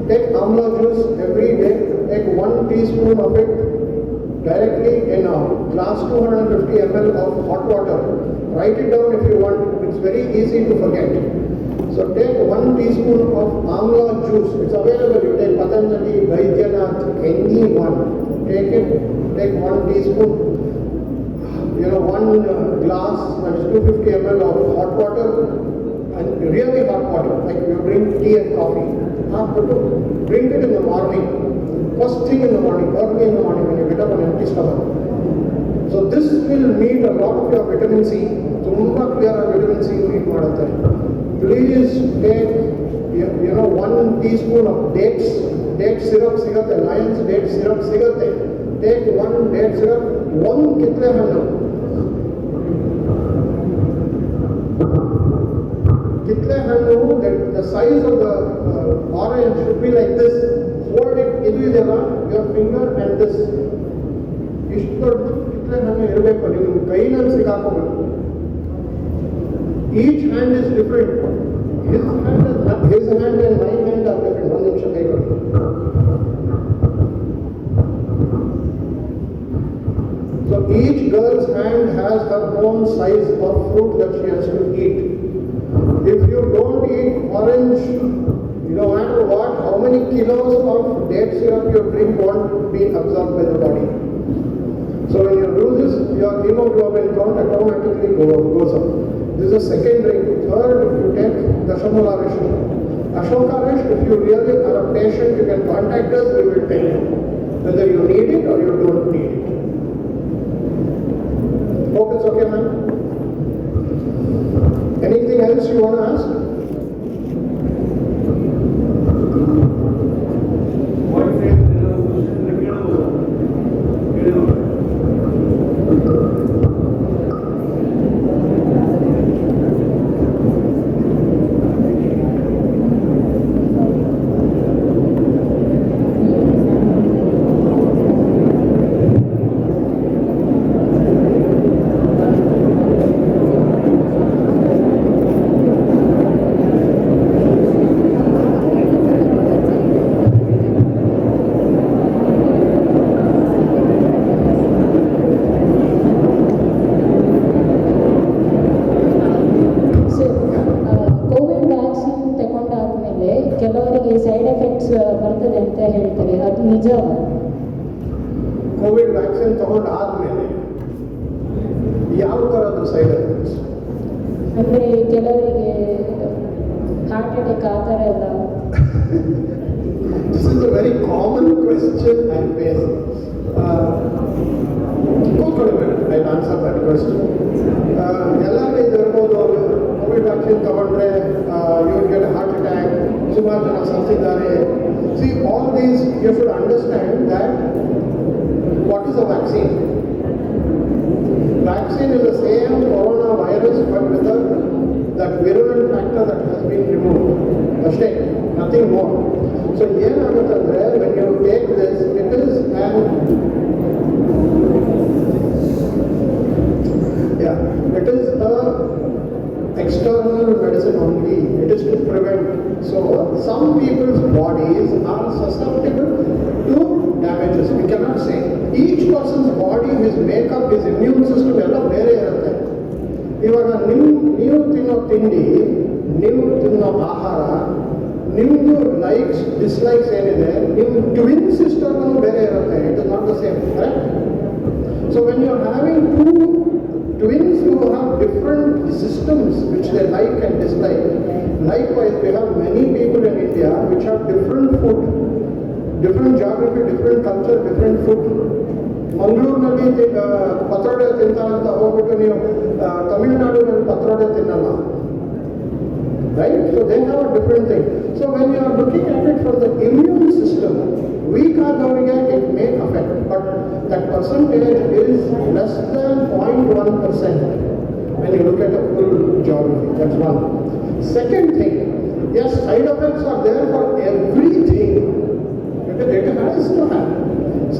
Take amla juice every day. Take 1 teaspoon of it directly in a glass 250 ml of hot water. Write it down if you want. It's very easy to forget. So take 1 teaspoon of amla juice. It's available. You take Patanjali, Vaidyanath, anyone. Take it. Take 1 teaspoon. 1 glass, that is 250 ml of hot water, and really hot water, like you drink tea and coffee. Drink it in the morning. First thing in the morning, early in the morning when you get up on empty stomach. So this will meet a lot of your vitamin C. Tumba clear vitamin C meet ಮಾಡುತ್ತೆ. Please take 1 teaspoon of dates syrup ಸಿಗುತ್ತೆ. Lion's date syrup ಸಿಗುತ್ತೆ. Take 1 date syrup, 1 ಕಿತ್ತಳೆ ಹಣ್ಣು. ಕಿತ್ತಳೆ ಹಣ್ಣು, the size of the orange should be like this. Hold it, ಇದು ಇದೆಯಲ್ಲ, your finger and this. ಇಷ್ಟು ದೊಡ್ಡ ಕಿತ್ತಳೆ ಹಣ್ಣು ಇರಬೇಕು, ನಿಮ್ಮ ಕೈನಲ್ಲಿ ಸಿಗಾಕೋಬೇಕು. Each hand is different. His hand and my hand are different. 1 ನಿಮಿಷ ಕೈ ಕೊಡಿ. So each girl's hand has her own size of fruit that she has to eat. If you don't eat orange, no matter what, how many kilos of date syrup you drink won't be absorbed by the body. So when you do this, your hemoglobin count automatically goes up. This is the second drink. Third, if you take Dashamularish. Ashokarish, if you really are a patient, you can contact us, we will tell you whether you need it or you don't need it. Hope it's okay, ma'am. Anything else you want to ask? ನೀವು ತಗೊಂಡ್ರೆ you will get heart attack, ಸುಮಾರು ಜನ ಸತ್ತಿದ್ದಾರೆ. See all these you should understand that what is a vaccine. Vaccine is the same coronavirus but with that virulent factor that has been removed. Ashte, nothing more. So ಏನಾಗುತ್ತಂದ್ರೆ when you take this, it is a external medicine only. It is to prevent. So some people's bodies are susceptible to damages. We cannot say. Each person's body, his makeup, his immune system ಎಲ್ಲ ಬೇರೆ ಇರುತ್ತೆ. ಇವಾಗ ನೀವು ತಿನ್ನೋ ತಿಂಡಿ, ನೀವು ತಿನ್ನೋ ಆಹಾರ, ನಿಮ್ಮದು ಲೈಕ್ಸ್ ಡಿಸ್ಲೈಕ್ಸ್ ಏನಿದೆ, ನಿಮ್ಮ ಟ್ವಿನ್ ಸಿಸ್ಟರ್ನೂ ಬೇರೆ ಇರುತ್ತೆ. It is not the same, correct? So when you are having two twins who have different systems which they like and dislike. Likewise, we have many people in India which have different food, different geography, different culture, different food. ಮಂಗಳೂರಿನಲ್ಲಿ ಪತ್ರೊಡೆ ತಿಂತಾರೆ ಅಂತ ಹೋಗ್ಬಿಟ್ಟು ನೀವು ತಮಿಳುನಾಡಿನಲ್ಲಿ ಪತ್ರೊಡೆ ತಿನ್ನಲ್ಲ. Right? So they have a different thing. So when you are looking at it from the immune system, weak ಆದವರಿಗೆ it may affect, but that percentage is less than 0.1% when you look at a full geography. That's one. Second thing, yes, side effects are there for everything. Because it has to have.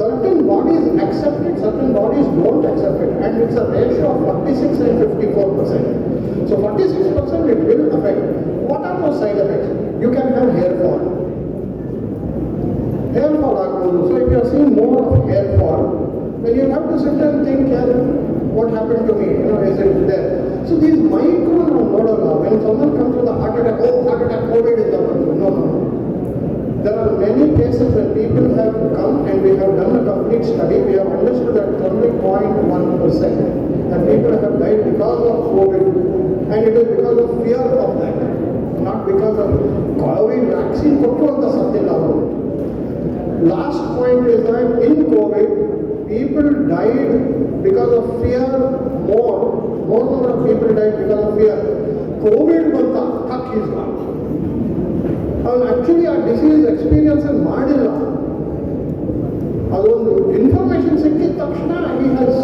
Certain bodies accept it, certain bodies don't accept it, and it's a ratio of 46 and 54%. So 46% it will affect. What are those side effects? You can have hair fall. Hair fall agbodu. So if you are seeing more of hair fall, then you have to sit and think, yeah, what happened to me? Is it there? So these micro nodala, when someone comes with a heart attack, oh, heart attack, COVID is the one. No. There are many cases where people have come and we have done a complete study. We have understood that only 0.1% that people have died because of COVID, and it is because of fear of that, not because of COVID vaccine. Last point is that in COVID, people died because of fear more number of people died because of fear. COVID banta, tuck is gone. And actually our disease experience ಮಾಡಿಲ್ಲ. ಅದೊಂದು information ಸಿಕ್ಕಿದ ತಕ್ಷಣ he has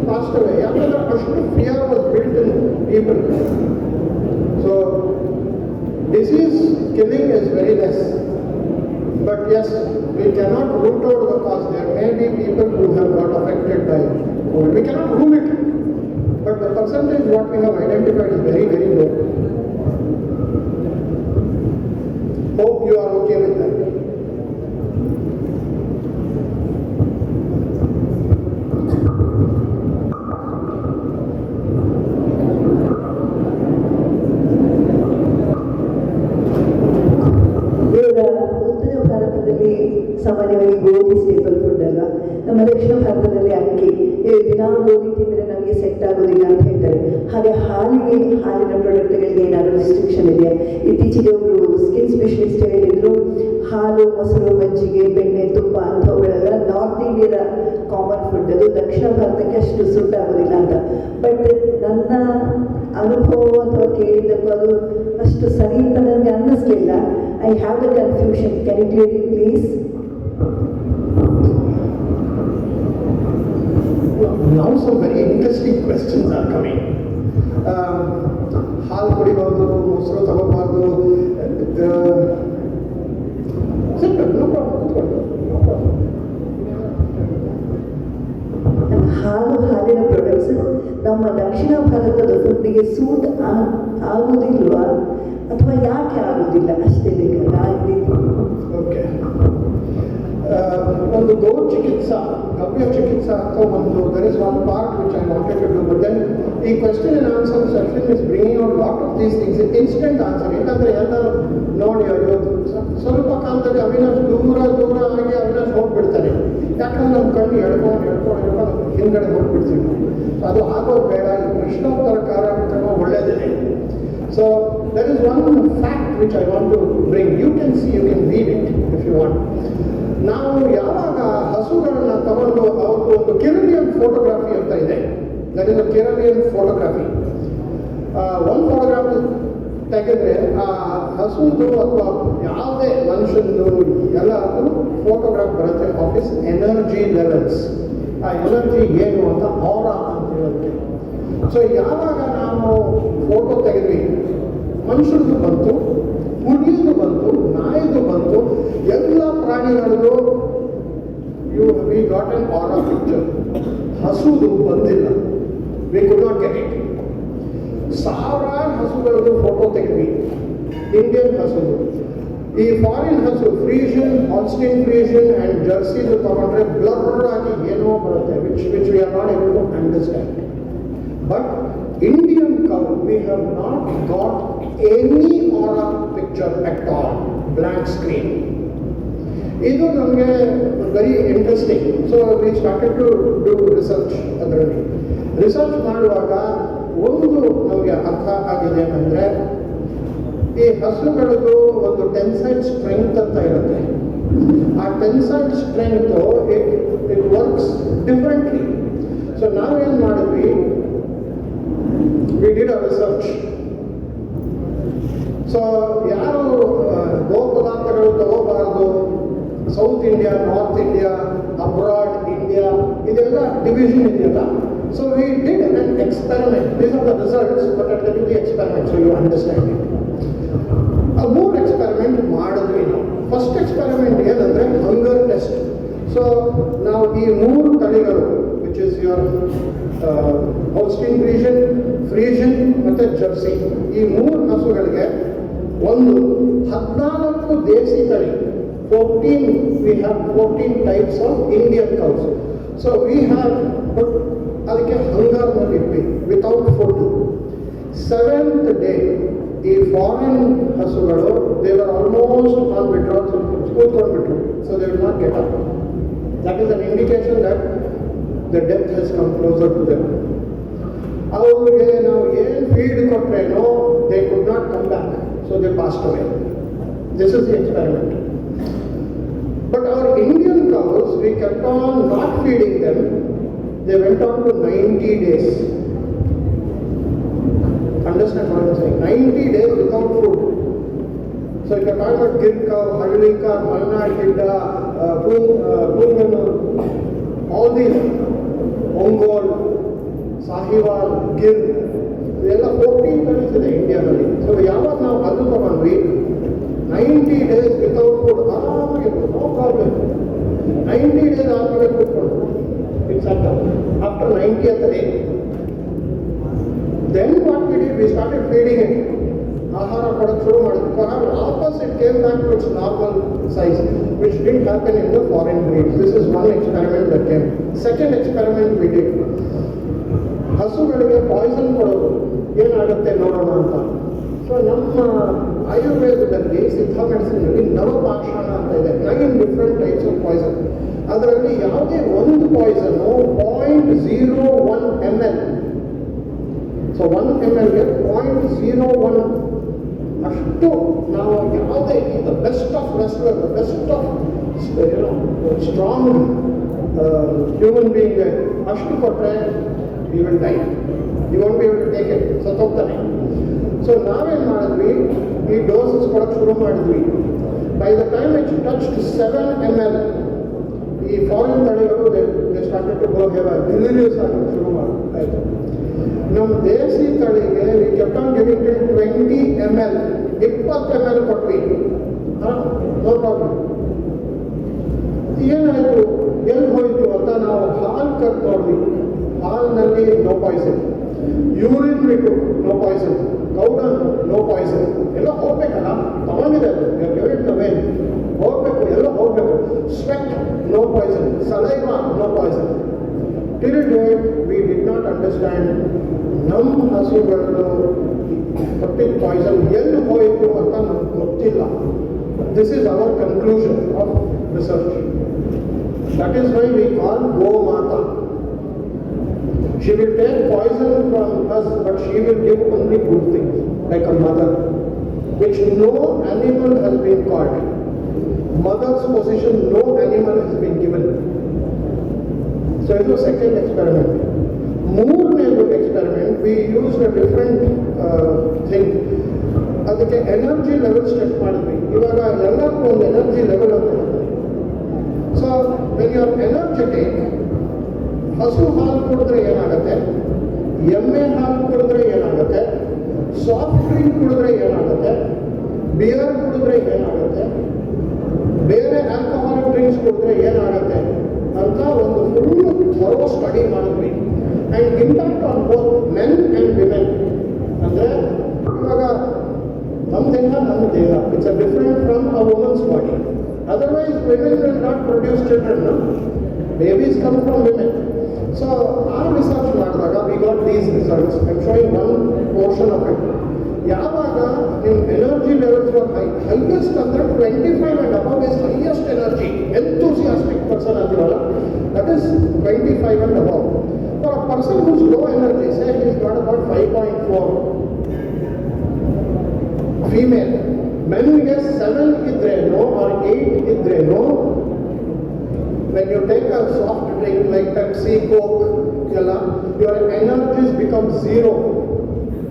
passed away. ಯಾಕಂದ್ರೆ ಅಷ್ಟು fear was built in people. So disease killing is very less. But yes, we cannot root out the cause. There may be people who have got affected by COVID. We cannot rule it. But the percentage what we have identified is very, very low. Hope you are okay with that. ಸಾಮಾನ್ಯವಾಗಿ ಗೋಧಿ stable food ಅಲ್ಲ. ನಮ್ಮ ದಕ್ಷಿಣ ಭಾರತದಲ್ಲಿ ಅಕ್ಕಿ ದಿನ ಗೋಧಿ ತಿಂದರೆ ನಮಗೆ ಸೆಟ್ ಆಗೋದಿಲ್ಲ ಅಂತ ಹೇಳ್ತಾರೆ. ಹಾಗೆ ಹಾಲಿನ ಪ್ರಾಡಕ್ಟ್ಗಳಿಗೆ ಏನಾದರೂ ರಿಸ್ಟ್ರಿಕ್ಷನ್ ಇದೆ? ಇತ್ತೀಚೆಗೆ ಒಬ್ಬರು ಸ್ಕಿನ್ ಸ್ಪೆಷಲಿಸ್ಟ್ ಹೇಳಿದ್ರು, ಹಾಲು, ಮೊಸರು, ಮಜ್ಜಿಗೆ, ಬೆಣ್ಣೆ, ತುಪ್ಪ ಅಂಥವುಗಳೆಲ್ಲ ನಾರ್ತ್ ಇಂಡಿಯಾದ ಕಾಮನ್ ಫುಡ್, ಅದು ದಕ್ಷಿಣ ಭಾರತಕ್ಕೆ ಅಷ್ಟು ಸೂಟ್ ಆಗೋದಿಲ್ಲ ಅಂತ. ಬಟ್ ನನ್ನ ಅನುಭವ ಅಥವಾ ಕೇಳಿದ್ದಕ್ಕೂ ಅದು ಅಷ್ಟು ಸರಿ ಅಂತ ನನಗೆ ಅನ್ನಿಸ್ಲಿಲ್ಲ. I have the confusion. Can you clear it please? Now some very interesting questions are coming. ಹಾಲು ಕುಡಿಬಾರ್ದು, ಮೊಸರು ತಗೋಬಾರ್ದು. ಹಾಲಿನ ಪ್ರಾಡಕ್ಟ್ಸ್ ನಮ್ಮ ದಕ್ಷಿಣ ಭಾರತದ ಫುಡ್ಡಿಗೆ ಸೂಟ್ ಆಗುವುದಿಲ್ವಾ ಅಥವಾ ಯಾಕೆ ಆಗುವುದಿಲ್ಲ ಅಷ್ಟೇ ಬೇಕಾಗಿ? ಓಕೆ, ಒಂದು ಗೋ ಚಿಕಿತ್ಸಾ, ಗವ್ಯ ಚಿಕಿತ್ಸಾ ಅಂತ ಒಂದು, there is one part which I wanted to do, but then ಈ question and answer session is bringing out lot of these things, instant answer. ಯಾಕಂದ್ರೆ ಎಲ್ಲರೂ ನೋಡಿ ಸ್ವಲ್ಪ ಕಾಲದಲ್ಲಿ ಅವಿನಾಶ್ ದೂರ ಆಗಿ ಅವಿನಾಶ್ ಹೋಗ್ಬಿಡ್ತಾರೆ. ಯಾಕಂದ್ರೆ ನಮ್ಮ ಕಣ್ಣು ಎಳ್ಕೊಂಡು ಹಿಂದ್ಗಡೆ ಹೋಗ್ಬಿಡ್ತೀವಿ. ಅದು ಆಗೋದು ಬೇಡ. ಈ ಪ್ರಶ್ನೋತ್ತರ ಕಾರ್ಯಕ್ರಮ ಒಳ್ಳೆಯದಿದೆ. So there is one fact which I want to bring. You can see, you can read it if you want. ನಾವು ಯಾವಾಗ ಹಸುಗಳನ್ನ ತಗೊಂಡು ಅವ್ರದ್ದು ಒಂದು ಕೆರಲಿಯನ್ ಫೋಟೋಗ್ರಫಿ ಅಂತ ಇದೆ, ದಟ್ ಇಸ್ ಅ ಕೆರಲಿಯನ್ ಫೋಟೋಗ್ರಫಿ. ಒಂದು ಫೋಟೋಗ್ರಾಫ್ ಯಾಕೆಂದರೆ ಆ ಹಸುದು ಅಥವಾ ಯಾವುದೇ ಮನುಷ್ಯಂದು ಎಲ್ಲದೂ ಫೋಟೋಗ್ರಾಫ್ ಬರುತ್ತೆ ಆಫ್ ಇಸ್ ಎನರ್ಜಿ ಲೆವೆಲ್ಸ್. ಆ ಎನರ್ಜಿ ಏನು ಅಂತ ಔರಾ ಅಂತ ಹೇಳೋಕ್ಕೆ. ಸೊ ಯಾವಾಗ ನಾವು ಫೋಟೋ ತೆಗೆದ್ವಿ, ಮನುಷ್ಯರದು ಬಂತು, ಹುಲಿದು ಬಂತು, ನಾಯಿದು ಬಂತು, ಎಲ್ಲ ಪ್ರಾಣಿಗಳದು we got an aura picture. ಹಸುದು ಬಂದಿಲ್ಲ, we could not get it. ಸಾವಿರಾರು ಹಸುಗಳದ್ದು ಫೋಟೋ ತೆಗೆದ್ವಿ, ಇಂಡಿಯನ್ ಹಸುದು. ಈ ಫಾರಿನ್ ಹಸು ಫ್ರೀಷನ್, ಹಾಲ್ಸ್ಟೈನ್ ಫ್ರೀಷನ್ ಆ್ಯಂಡ್ ಜರ್ಸಿದು ತಗೊಂಡ್ರೆ ಬ್ಲರ್ ಆಗಿ ಏನೋ ಬರುತ್ತೆ, which we are not able to understand. But Indian cow we have not got any aura picture at all, blank screen. ಇದು ನಮಗೆ very interesting. So we started to do research. ಅದರಲ್ಲಿ research ಮಾಡುವಾಗ ಒಂದು ನಮಗೆ ಅರ್ಥ ಆಗಿದೆ ಅಂದರೆ, ಈ ಹಸುಗಳದ್ದು ಒಂದು ಟೆನ್ಸೈಲ್ ಸ್ಟ್ರೆಂತ್ ಅಂತ ಇರುತ್ತೆ. ಆ tensile strength it works differently. So ನಾವೇನು ಮಾಡಿದ್ವಿ, we did a research. So ಯಾರು ಗೋ ಪದಾರ್ಥಗಳು ತಗೋಬಾರ್ದು, south India, north India, abroad India, ಇದೆಲ್ಲ ಡಿವಿಷನ್ ಇದೆಯಲ್ಲ. So we did an experiment. These are the results, but at the experiment so you understand it. ಮೂರು experiment ಮಾಡಿದ್ವಿ ನಾವು. ಫಸ್ಟ್ ಎಕ್ಸ್ಪೆರಿಮೆಂಟ್ ಏನಂದರೆ ಹಂಗರ್ ಟೆಸ್ಟ್. ಸೊ ನಾವು ಈ 3 ತಳಿಗಳು, ವಿಚ್ ಇಸ್ ಯುವರ್ ಹಾಲ್ಸ್ಟೈನ್ ಫ್ರೀಷನ್ ಮತ್ತು ಜರ್ಸಿ, ಈ 3 ಹಸುಗಳಿಗೆ ಒಂದು 14 ದೇಸಿ ತಳಿ, 14 we have 14 types of Indian cows. So we have put ಅದಕ್ಕೆ ಹಂಗರ್ನಲ್ಲಿ ಇಟ್ವಿ ವಿತೌಟ್ ಫುಡ್. 7th day ಈ ಫಾರಿನ್ ಹಸುಗಳು they are almost on withdrawal, ಕೂತ್ಕೊಂಡ್ಬಿಟ್ರು. So they will not get up. That is an indication that the death has come closer to them. ಅವ್ರಿಗೆ ನಾವು ಏನು feed ಕೊಟ್ರೇನೋ they could not come back. So they passed away. This is the experiment. But our Indian cows, we kept on not feeding them. They went on to 90 days. Understand what I'm saying? 90 days without food. So if you're talking about Gir cow, Halli cow, Malnad Gidda, Pungan, all these, Ongol, Sahiwal, Gir, they are 14 countries in India. So yaವಾಗ ನಾವು ಅದು ತಗೊಂಡ್ವಿ, 90 days without food, ಆರಾಮಾಗಿತ್ತು, no problem. 90 days ಆದಮೇಲೆ ಕೂತ್ಕೊಂಡು it's up. After 90th day, then what we did, we started feeding it. ಆಹಾರ ಕೊಡೋಕ್ಕೆ ಶುರು ಮಾಡಿದ್ವಿ. ವಾಪಸ್ it came back to its normal size, which didn't happen in the foreign breed. This is one experiment that came. Second experiment we did, ಹಸುಗಳಿಗೆ poison ಕೊಡೋದು ಏನಾಗುತ್ತೆ ನೋಡೋಣ ಅಂತ. ಸೊ ನಮ್ಮ ಆಯುರ್ವೇದದಲ್ಲಿ, ಸಿದ್ಧ ಮೆಡಿಸಿನಲ್ಲಿ ನವಪಾಷಾಣ ಅಂತ ಇದೆ, 9 ಡಿಫ್ರೆಂಟ್ ಟೈಪ್ಸ್ ಆಫ್ ಪಾಯ್ಸನ್. ಅದರಲ್ಲಿ ಯಾವುದೇ ಒಂದು ಪಾಯ್ಸನ್ನು 0.01 ml. ಸೊ 1 mlಗೆ 0.01 ಅಷ್ಟು ನಾವು ಯಾವುದೇ the best of wrestler, the best of strong human being ಅಷ್ಟು ಕೊಟ್ಟರೆ you will die, you want be able to take it, ಸತ್ತೋಗ್ತಾನೆ. ಸೊ ನಾವೇನು ಮಾಡಿದ್ವಿ, ಈ ಡೋಸಸ್ ಕೊಡೋಕ್ಕೆ ಶುರು ಮಾಡಿದ್ವಿ. By the time it touched 7 ml, ಈ ಫಾರಿನ್ ತಳಿಗಳು started to go haywire, delirious ಆಗೋಕ್ಕೆ ಶುರು ಆಯಿತು. ನಮ್ಮ ದೇಸಿ ತಳಿಗೆ we kept on giving till 20 ml, 20 ml ಕೊಟ್ವಿ, ನೋ ಪ್ರಾಬ್ಲಮ್. ಏನಾಯಿತು, ಎಲ್ಲಿ ಹೋಯಿತು ಅಂತ ನಾವು ಹಾಲು ಕಟ್ ನೋಡಿದ್ವಿ. ಹಾಲಿನಲ್ಲಿ ನೋ ಪಾಯ್ಸನ್, ಯೂರಿನ್ ಬಿಟ್ಟು no poison, cow dung no poison. ಎಲ್ಲ ಹೋಗ್ಬೇಕಲ್ಲ, ತಗೊಂಡಿದೆ ಅದು, ಹೋಗ್ಬೇಕು, ಎಲ್ಲ ಹೋಗಬೇಕು. Sweat no poison, saliva no poison. Till date we did not understand ನಮ್ಮ ಹಸುಗಳು ಕೊಟ್ಟಿದ್ದ ಪಾಯ್ಸನ್ ಎಲ್ಲಿ ಹೋಯಿತು ಅಂತ ನಮ್ಗೆ ಗೊತ್ತಿಲ್ಲ. This is our conclusion of research. That is why we call Go Mata. She will take poison from us, but she will give only good things, like a mother, which no animal has been caught. Mother's position, no animal has been given. So it was second experiment. More experiment, we used a different thing. ಅದಕ್ಕೆ energy level check ಮಾಡಿದ್ವಿ. ಇವಾಗ ಎಲ್ಲಕ್ಕೂ ಒಂದು energy level ಅಂತ ಇರುತ್ತೆ. So when you are energetic, ಹಸು ಹಾಲು ಕುಡಿದ್ರೆ ಏನಾಗುತ್ತೆ, ಎಮ್ಮೆ ಹಾಲು ಕುಡಿದ್ರೆ ಏನಾಗುತ್ತೆ, ಸಾಫ್ಟ್ ಡ್ರಿಂಕ್ ಕುಡಿದ್ರೆ ಏನಾಗುತ್ತೆ, ಬಿಯರ್ ಕುಡಿದ್ರೆ ಏನಾಗುತ್ತೆ, ಬೇರೆ ಆಲ್ಕೋಹಾಲಿಕ್ ಡ್ರಿಂಕ್ಸ್ ಕುಡಿದ್ರೆ ಏನಾಗುತ್ತೆ ಅಂತ ಒಂದು ಫುಲ್ ಥರೋ ಸ್ಟಡಿ ಮಾಡಿದ್ವಿ. And impact on both men and women. ಅಂದರೆ ಇವಾಗ ನಮ್ಮ ದೇಹ it's a different from a women's body. Otherwise women will not produce children. Babies come from women. So ಆ ರಿಸರ್ಚ್ ಮಾಡಿದಾಗ we got these results. I am showing one portion of it. ಯಾವಾಗ ನಿಮ್ಮ energy levels highest ಅಂದರೆ 25 and above is highest energy, enthusiastic person ಅಂತೀವಲ್ಲ, that is 25 and above. For a person who's low energy, say he's got about 5.4. Female, ಮೆನ್ಗೆ 7 ಇದ್ರೇನೋ or 8 ಇದ್ರೇನೋ, when you take a soft drink like Pepsi, Coke, your energies become zero.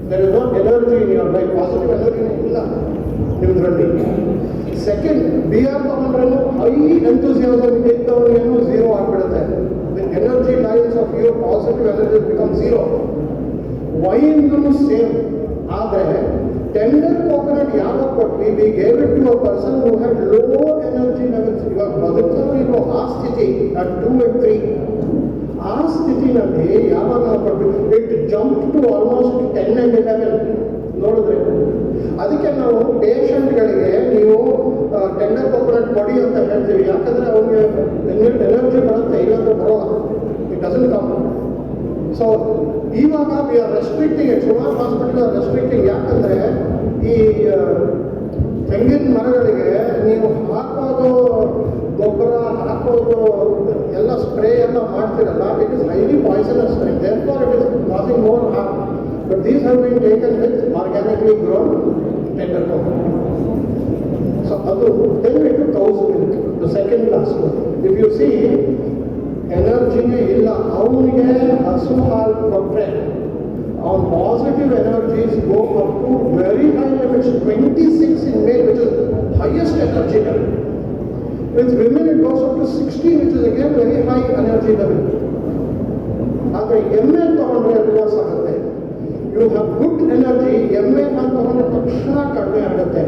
There is no energy in your life, positive energy ಇಲ್ಲ ನಿಮ್ಮದ್ರಲ್ಲಿ. Second, beer ತಗೊಂಡ್ರೇನು high enthusiasm ಇದ್ದವನಿಗೇನು zero ಆಗಿಬಿಡುತ್ತೆ. The energy lines of your positive energy become zero. ವೈನ್ಗೂ same. ಆದರೆ tender coconut ಯಾವಾಗ ಕೊಟ್ವಿ, we gave it to a person who had low energy levels. ಇವಾಗ ಬದುಕಲು ಇರೋ ಆ ಸ್ಥಿತಿ at 2 and 3, ಆ ಸ್ಥಿತಿನಲ್ಲಿ ಯಾವಾಗ ನಾವು ಕೊಟ್ವಿ, it jump to almost 10 and 11. ನೋಡಿದ್ರೆ ಅದಕ್ಕೆ ನಾವು ಪೇಷಂಟ್ಗಳಿಗೆ ನೀವು ಟೆಂಡರ್ ಕೋಕೋನಟ್ ಕೊಡಿ ಅಂತ ಹೇಳ್ತೀವಿ. ಯಾಕಂದರೆ ಅವ್ರಿಗೆ ಎನರ್ಜಿ ಬರುತ್ತೆ, ಇಲ್ಲಾಂದ್ರೆ ಬರೋಲ್ಲ, ಇಟ್ ಡಸಂಟ್ ಕಮ್. ಸೊ ಇವಾಗ ವಿ ಆರ್ ರೆಸ್ಟ್ರಿಕ್ಟಿಂಗ್ ಇಟ್. ಸುಮಾರು ಹಾಸ್ಪಿಟಲ್ ಆರ್ ರೆಸ್ಟ್ರಿಕ್ಟಿಂಗ್. ಯಾಕಂದರೆ ಈ ತೆಂಗಿನ ಮರಗಳಿಗೆ ನೀವು ಹಾಕೋದು ಗೊಬ್ಬರ ಹಾಕೋದು ಎಲ್ಲ ಸ್ಪ್ರೇ ಎಲ್ಲ ಮಾಡ್ತಿರಲ್ಲ, it is highly poisonous and therefore it is causing more harm. But these have been taken with organically grown tender coconut. So ಅದು then it to cow's milk, the second last one. If you see ಎನರ್ಜಿನೇ ಇಲ್ಲ ಅವನಿಗೆ ಹಸು ಹಾಲು ಕೊಟ್ಟರೆ our positive energies go up to very high limits, 26 in male, which is highest energy level. With women it goes up to 16, which is again very high energy level. ಆದರೆ ಎಮ್ಮೆ ತಗೊಂಡ್ರೆ reverse ಆಗುತ್ತೆ. ಯು ಹ್ಯಾವ್ ಗುಡ್ ಎನರ್ಜಿ, ಎಮ್ಮೆ ಹಾಲು ತಗೊಂಡ್ರೆ ತಕ್ಷಣ ಕಡಿಮೆ ಆಗುತ್ತೆ.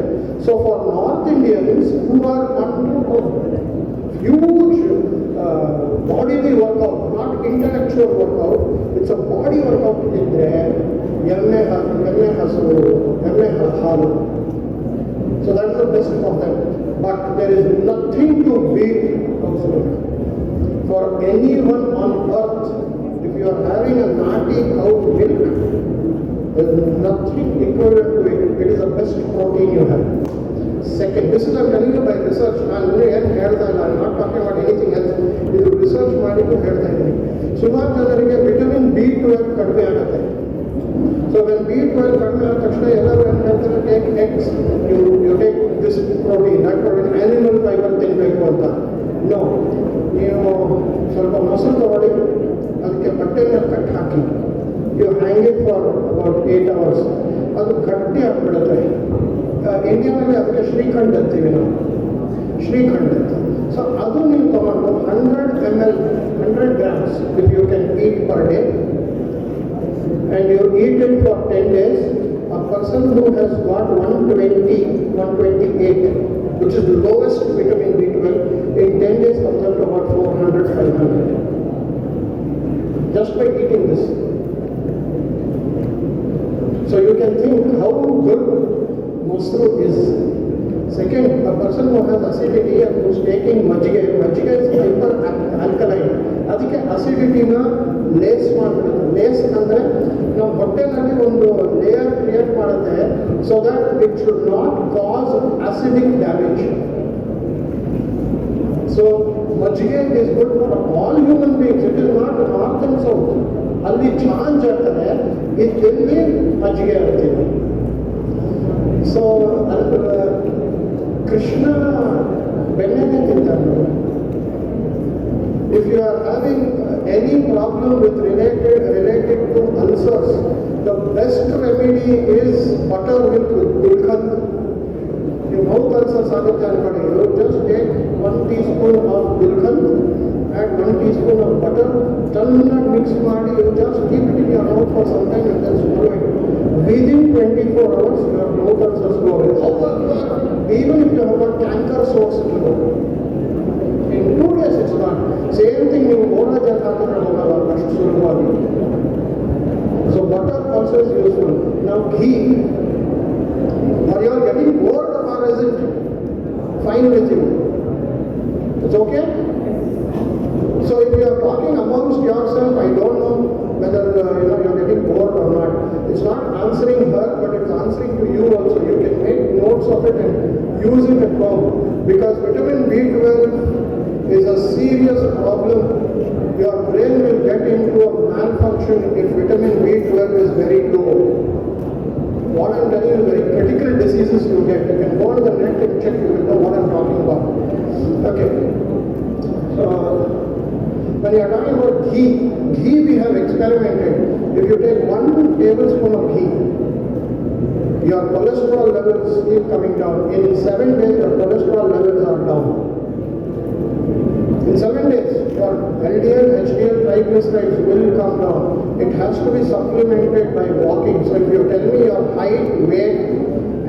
So for north Indians who are on huge bodily workout, not intellectual workout, it's a body workout ಇದ್ದರೆ ಎಮ್ಮೆ ಹಾಲು. So that is the best for them. But there is nothing to beat housework. For anyone on earth, if you are having a naughty cow milk, there is nothing equivalent to it. It is the best protein you have. Second, this is I'm telling you by research. I'm not talking about anything else. This is research ಮಾಡಿದ್ದು ಹೇಳ್ತಾ ಇದ್ದೀನಿ. ಸುಮಾರು ಜನರಿಗೆ vitamin B12 ಕಡಿಮೆ ಆಗುತ್ತೆ. So when B12 ಕಡಿಮೆ ಆದ ತಕ್ಷಣ ಎಲ್ಲರೂ ಏನು ಹೇಳ್ತಾರೆ, take eggs, you take this protein, that protein, animal fiber ತಿನ್ನಬೇಕು ಅಂತ. ನೋ, ನೀವು ಸ್ವಲ್ಪ ಮೊಸರು ತಗೊಳ್ಳಿ, ಅದಕ್ಕೆ ಬಟ್ಟೆನ ಕಟ್ ಹಾಕಿ, you hang it for about 8 hours, ಅದು ಗಟ್ಟಿ ಆಗಿಬಿಡುತ್ತೆ. ಇಂಡಿಯಾದಲ್ಲಿ ಅದಕ್ಕೆ ಶ್ರೀಖಂಡ್ ಅಂತೀವಿ ನಾವು, ಶ್ರೀಖಂಡ್ ಅಂತ. ಸೊ ಅದು ನೀವು ತಗೊಂಡು 100 ml, 100 grams if you can eat per day, and you eat it for 10 days, a person who has got 120, 128, which is the lowest vitamin B12, in 10 days comes up to about 400, 500. Just by eating this. So you can think how good Mosru is. Second, a person who has acidity and who is taking majjiga is hyper alkaline. ಅದಕ್ಕೆ ಅಸಿಡಿಟಿನ lace ಮಾಡಿಬಿಡುತ್ತೆ. Lace ಅಂದರೆ ನಾವು ಹೊಟ್ಟೆನಲ್ಲಿ ಒಂದು layer create ಮಾಡುತ್ತೆ, so that it should not cause acidic damage. So majjiga is good for all human beings. It is not north and south. ಅಲ್ಲಿ change ಆಗ್ತದೆ, ಇಲ್ಲಿ ಮಜ್ಜಿಗೆ ಇರ್ತೀವಿ. ಸೊ ಕೃಷ್ಣ ಬೆಣ್ಣೆ ತಿಂತಾನೆ. If you are having any problem with related to ulcers, the best remedy is butter with gulkand. ಚೆನ್ನಾಗಿ mix ಮಾಡಿ you just keep it in your mouth for some time and then swallow it. Within 24 hours, your mouth ulcers go away. However, even if you have got canker sores, it will go. In 2 days it's gone. Same thing ನೀವು ಮೋಡ ಜಾಗ ಹಾಕಿದ್ರೆ ಹೋಗಲ್ಲ ಅಷ್ಟು ಸುಲಭವಾಗಿ. So butter also is useful. Now ghee. Are you all getting bored or is it fine with you? It's okay? So if you are talking amongst yourself, I don't know whether you're getting bored or not. It's not answering her, but it's answering to you also. You can make notes of it and use it at home. Because vitamin B12 is a serious problem. Your brain will get into a malfunction if vitamin B12 is very low. What I'm telling you is very critical diseases you get. You can go on the net and check, you will know what I'm talking about. Okay. So, when you are talking about ghee we have experimented. If you take 1 tablespoon of ghee, your cholesterol levels keep coming down. In 7 days, your cholesterol levels are down. In 7 days, your LDL, HDL, triglycerides will come down. It has to be supplemented by walking. So if you tell me your height, weight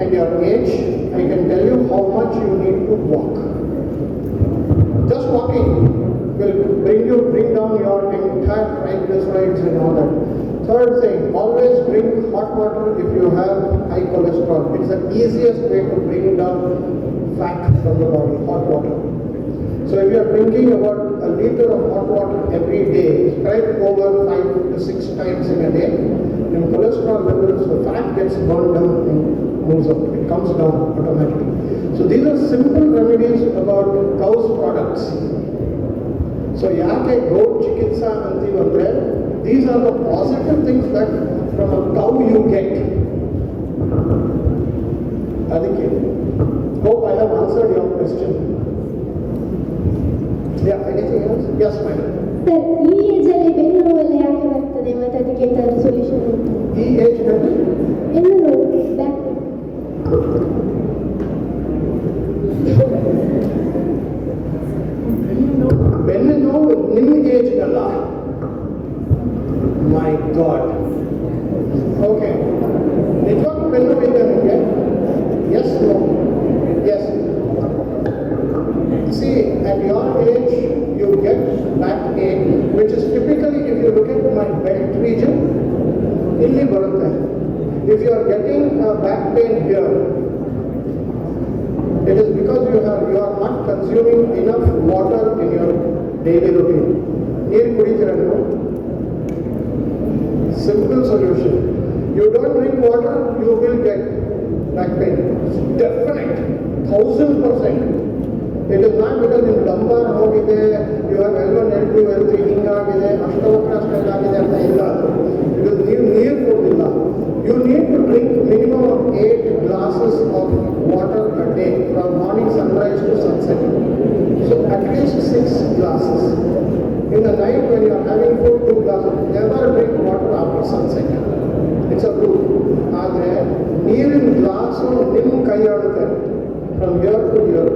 and your age, I can tell you how much you need to walk. Just walking will bring down your entire triglycerides and all that. Third thing, always drink hot water if you have high cholesterol. It's the easiest way to bring down fat from the body, hot water. So if you are drinking about a liter of hot water every day, spread over 5 to 6 times in a day, then cholesterol levels, the fat gets burned down and moves up. It comes down automatically. So these are simple remedies about cow's products. So yake goat chikitsa antivandre, these are the positive things that from a cow you get. Adike, hope I have answered your question. Yeah, anything else? Yes, madam. Sir ಈ ಏಜಲ್ಲಿ ಬೆನ್ನು ನೋವೆಲ್ಲ ಯಾಕೆ ಬರ್ತದೆ ಮತ್ತೆ ಅದಕ್ಕೆ ಎಂತಾದ್ರೂ solution ಉಂಟಾ? ಈ ಏಜ್ನಲ್ಲಿ ಬೆನ್ನು ನೋವು ಬ್ಯಾಕ್ ಬೆನ್ನು ನೋವು ನಿಮ್ಮ ಏಜ್ನಲ್ಲ? ಮೈ ಗಾಡ್. ಓಕೆ, ನಿಜವಾಗ್ಲೂ ಬೆನ್ನು ನೋವು ಇದೆ ನಿಮಗೆ? Yes, no? Yes. See, at your age, you get back pain, which is typically, if you look at my belt region, illi barutte. If you are getting a back pain here, it is because you are not consuming enough water in your daily routine. Neer kuditira ನೀವು? Simple solution. You don't drink water, you will get back pain. Definite, 1000%. It is not because in lumbar ಹೋಗಿದೆ, you have L1, L2, L3 ಹಿಂಗಾಗಿದೆ, ಅಷ್ಟವಕ್ರಾಷ್ಟಲ್ಲಿ ಆಗಿದೆ ಅಂತ ಇಲ್ಲ. Because ನೀವು ನೀರು ಕೊಡಲಿಲ್ಲ. You need to drink minimum of 8 glasses of water a day from morning sunrise to sunset. So at least 6 glasses. In the night when you are having food, 2 glasses. Never drink water after sunset. It's a rule. ಆದರೆ ನೀರಿನ glass ನಿಮ್ಮ ಕೈ ಆಡುತ್ತೆ from here to here.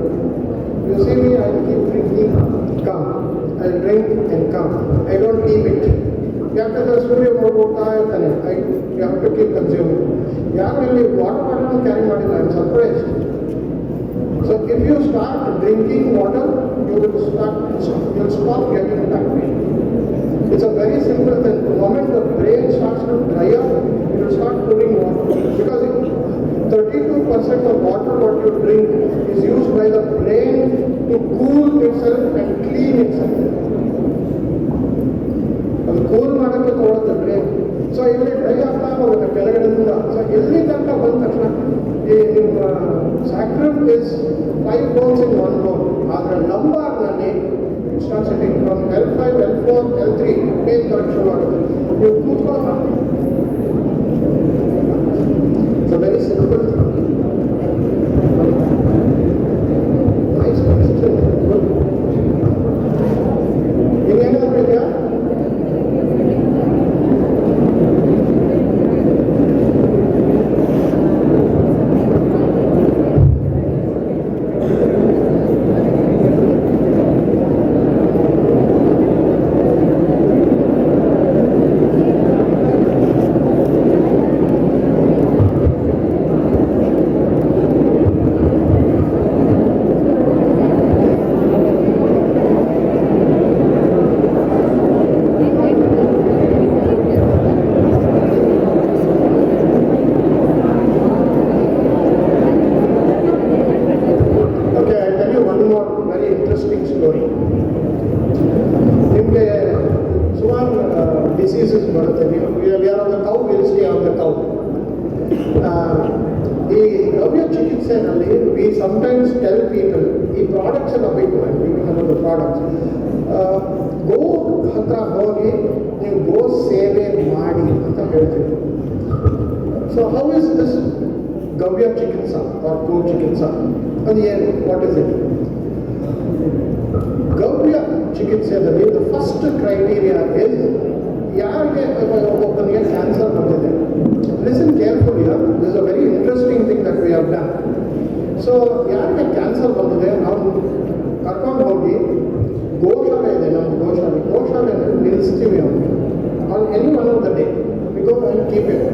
You see me, I keep drinking, come. I drink and come. I don't keep it. ಯಾಕಂದ್ರೆ ಸೂರ್ಯ ಹೋಗ್ತಾ ಇರ್ತಾನೆ, you have to keep consuming. ಯಾರು ಇಲ್ಲಿ water bottle carry ಮಾಡಿಲ್ಲ, I am surprised. So if you start drinking water, you'll stop getting back pain. It's a very simple thing. The moment the brain starts to dry up, it will start pulling water. Because 32% of water what you drink is used by the brain to cool itself and clean itself. ಅದು cool ಮಾಡೋಕ್ಕೆ ತಗೊಳುತ್ತೆ brain. So ಇಲ್ಲಿ dry ಆಗ್ತಾ ಹೋಗುತ್ತೆ ಕೆಳಗಡೆಯಿಂದ. So ಎಲ್ಲಿ ತನಕ ಬಂದ ತಕ್ಷಣ ಈ ನಿಮ್ಮ sacrum is 5 bones in 1 bone. ಆದರೆ ಲಂಬಾರ್ನಲ್ಲಿ it start setting from L5, L4, L3 pain ಬರಕ್ಕೆ ಶುರು ಆಗುತ್ತೆ. ನೀವು ಕೂತ್ಕೊಂಡು it's a very simple. Nice question. ಇನ್ನೇನಾದ್ರೂ ಇದೆಯಾ? ಈ ಗವ್ಯ ಚಿಕಿತ್ಸೆನಲ್ಲಿ ವಿ ಸಮ್ಟೈಮ್ಸ್ ಟೆಲ್ ಪೀಪಲ್ ಈ ಪ್ರಾಡಕ್ಟ್ಸ್ ಎಲ್ಲ ಬೇಕು ನಮ್ಮದು ಪ್ರಾಡಕ್ಟ್ಸ್ ಗೋ ಹತ್ರ ಹೋಗಿ ನೀವು ಗೋ ಸೇವೆ ಮಾಡಿ ಅಂತ ಹೇಳ್ತೀವಿ. ಸೊ ಹೌ ಇಸ್ ದಿಸ್ ಗವ್ಯ ಚಿಕಿತ್ಸಾ ಆರ್ ಗೋ ಚಿಕಿತ್ಸಾ ಅದು ಏನು, ವಾಟ್ ಇಸ್ ಇಟ್? ಗವ್ಯ ಚಿಕಿತ್ಸೆಯಲ್ಲಿ ದ ಫಸ್ಟ್ ಕ್ರೈಟೀರಿಯಾ ಇಸ್ ಯಾರಿಗೆ ಒಬ್ಬನಿಗೆ ಕ್ಯಾನ್ಸರ್ ಬಂದಿದೆ. Listen carefully, this is a very interesting thing that we have done. So ಯಾರಿಗೆ ಕ್ಯಾನ್ಸರ್ ಬಂದಿದೆ ನಾವು ಕರ್ಕೊಂಡು ಹೋಗಿ ಗೋಶಾಲೆ ಇದೆ, ನಮ್ಮ ಗೋಶಾಲೆಯಲ್ಲಿ ನಿಲ್ಲಿಸ್ತೀವಿ ಅವನಿಗೆ on any one of the day because I keep it.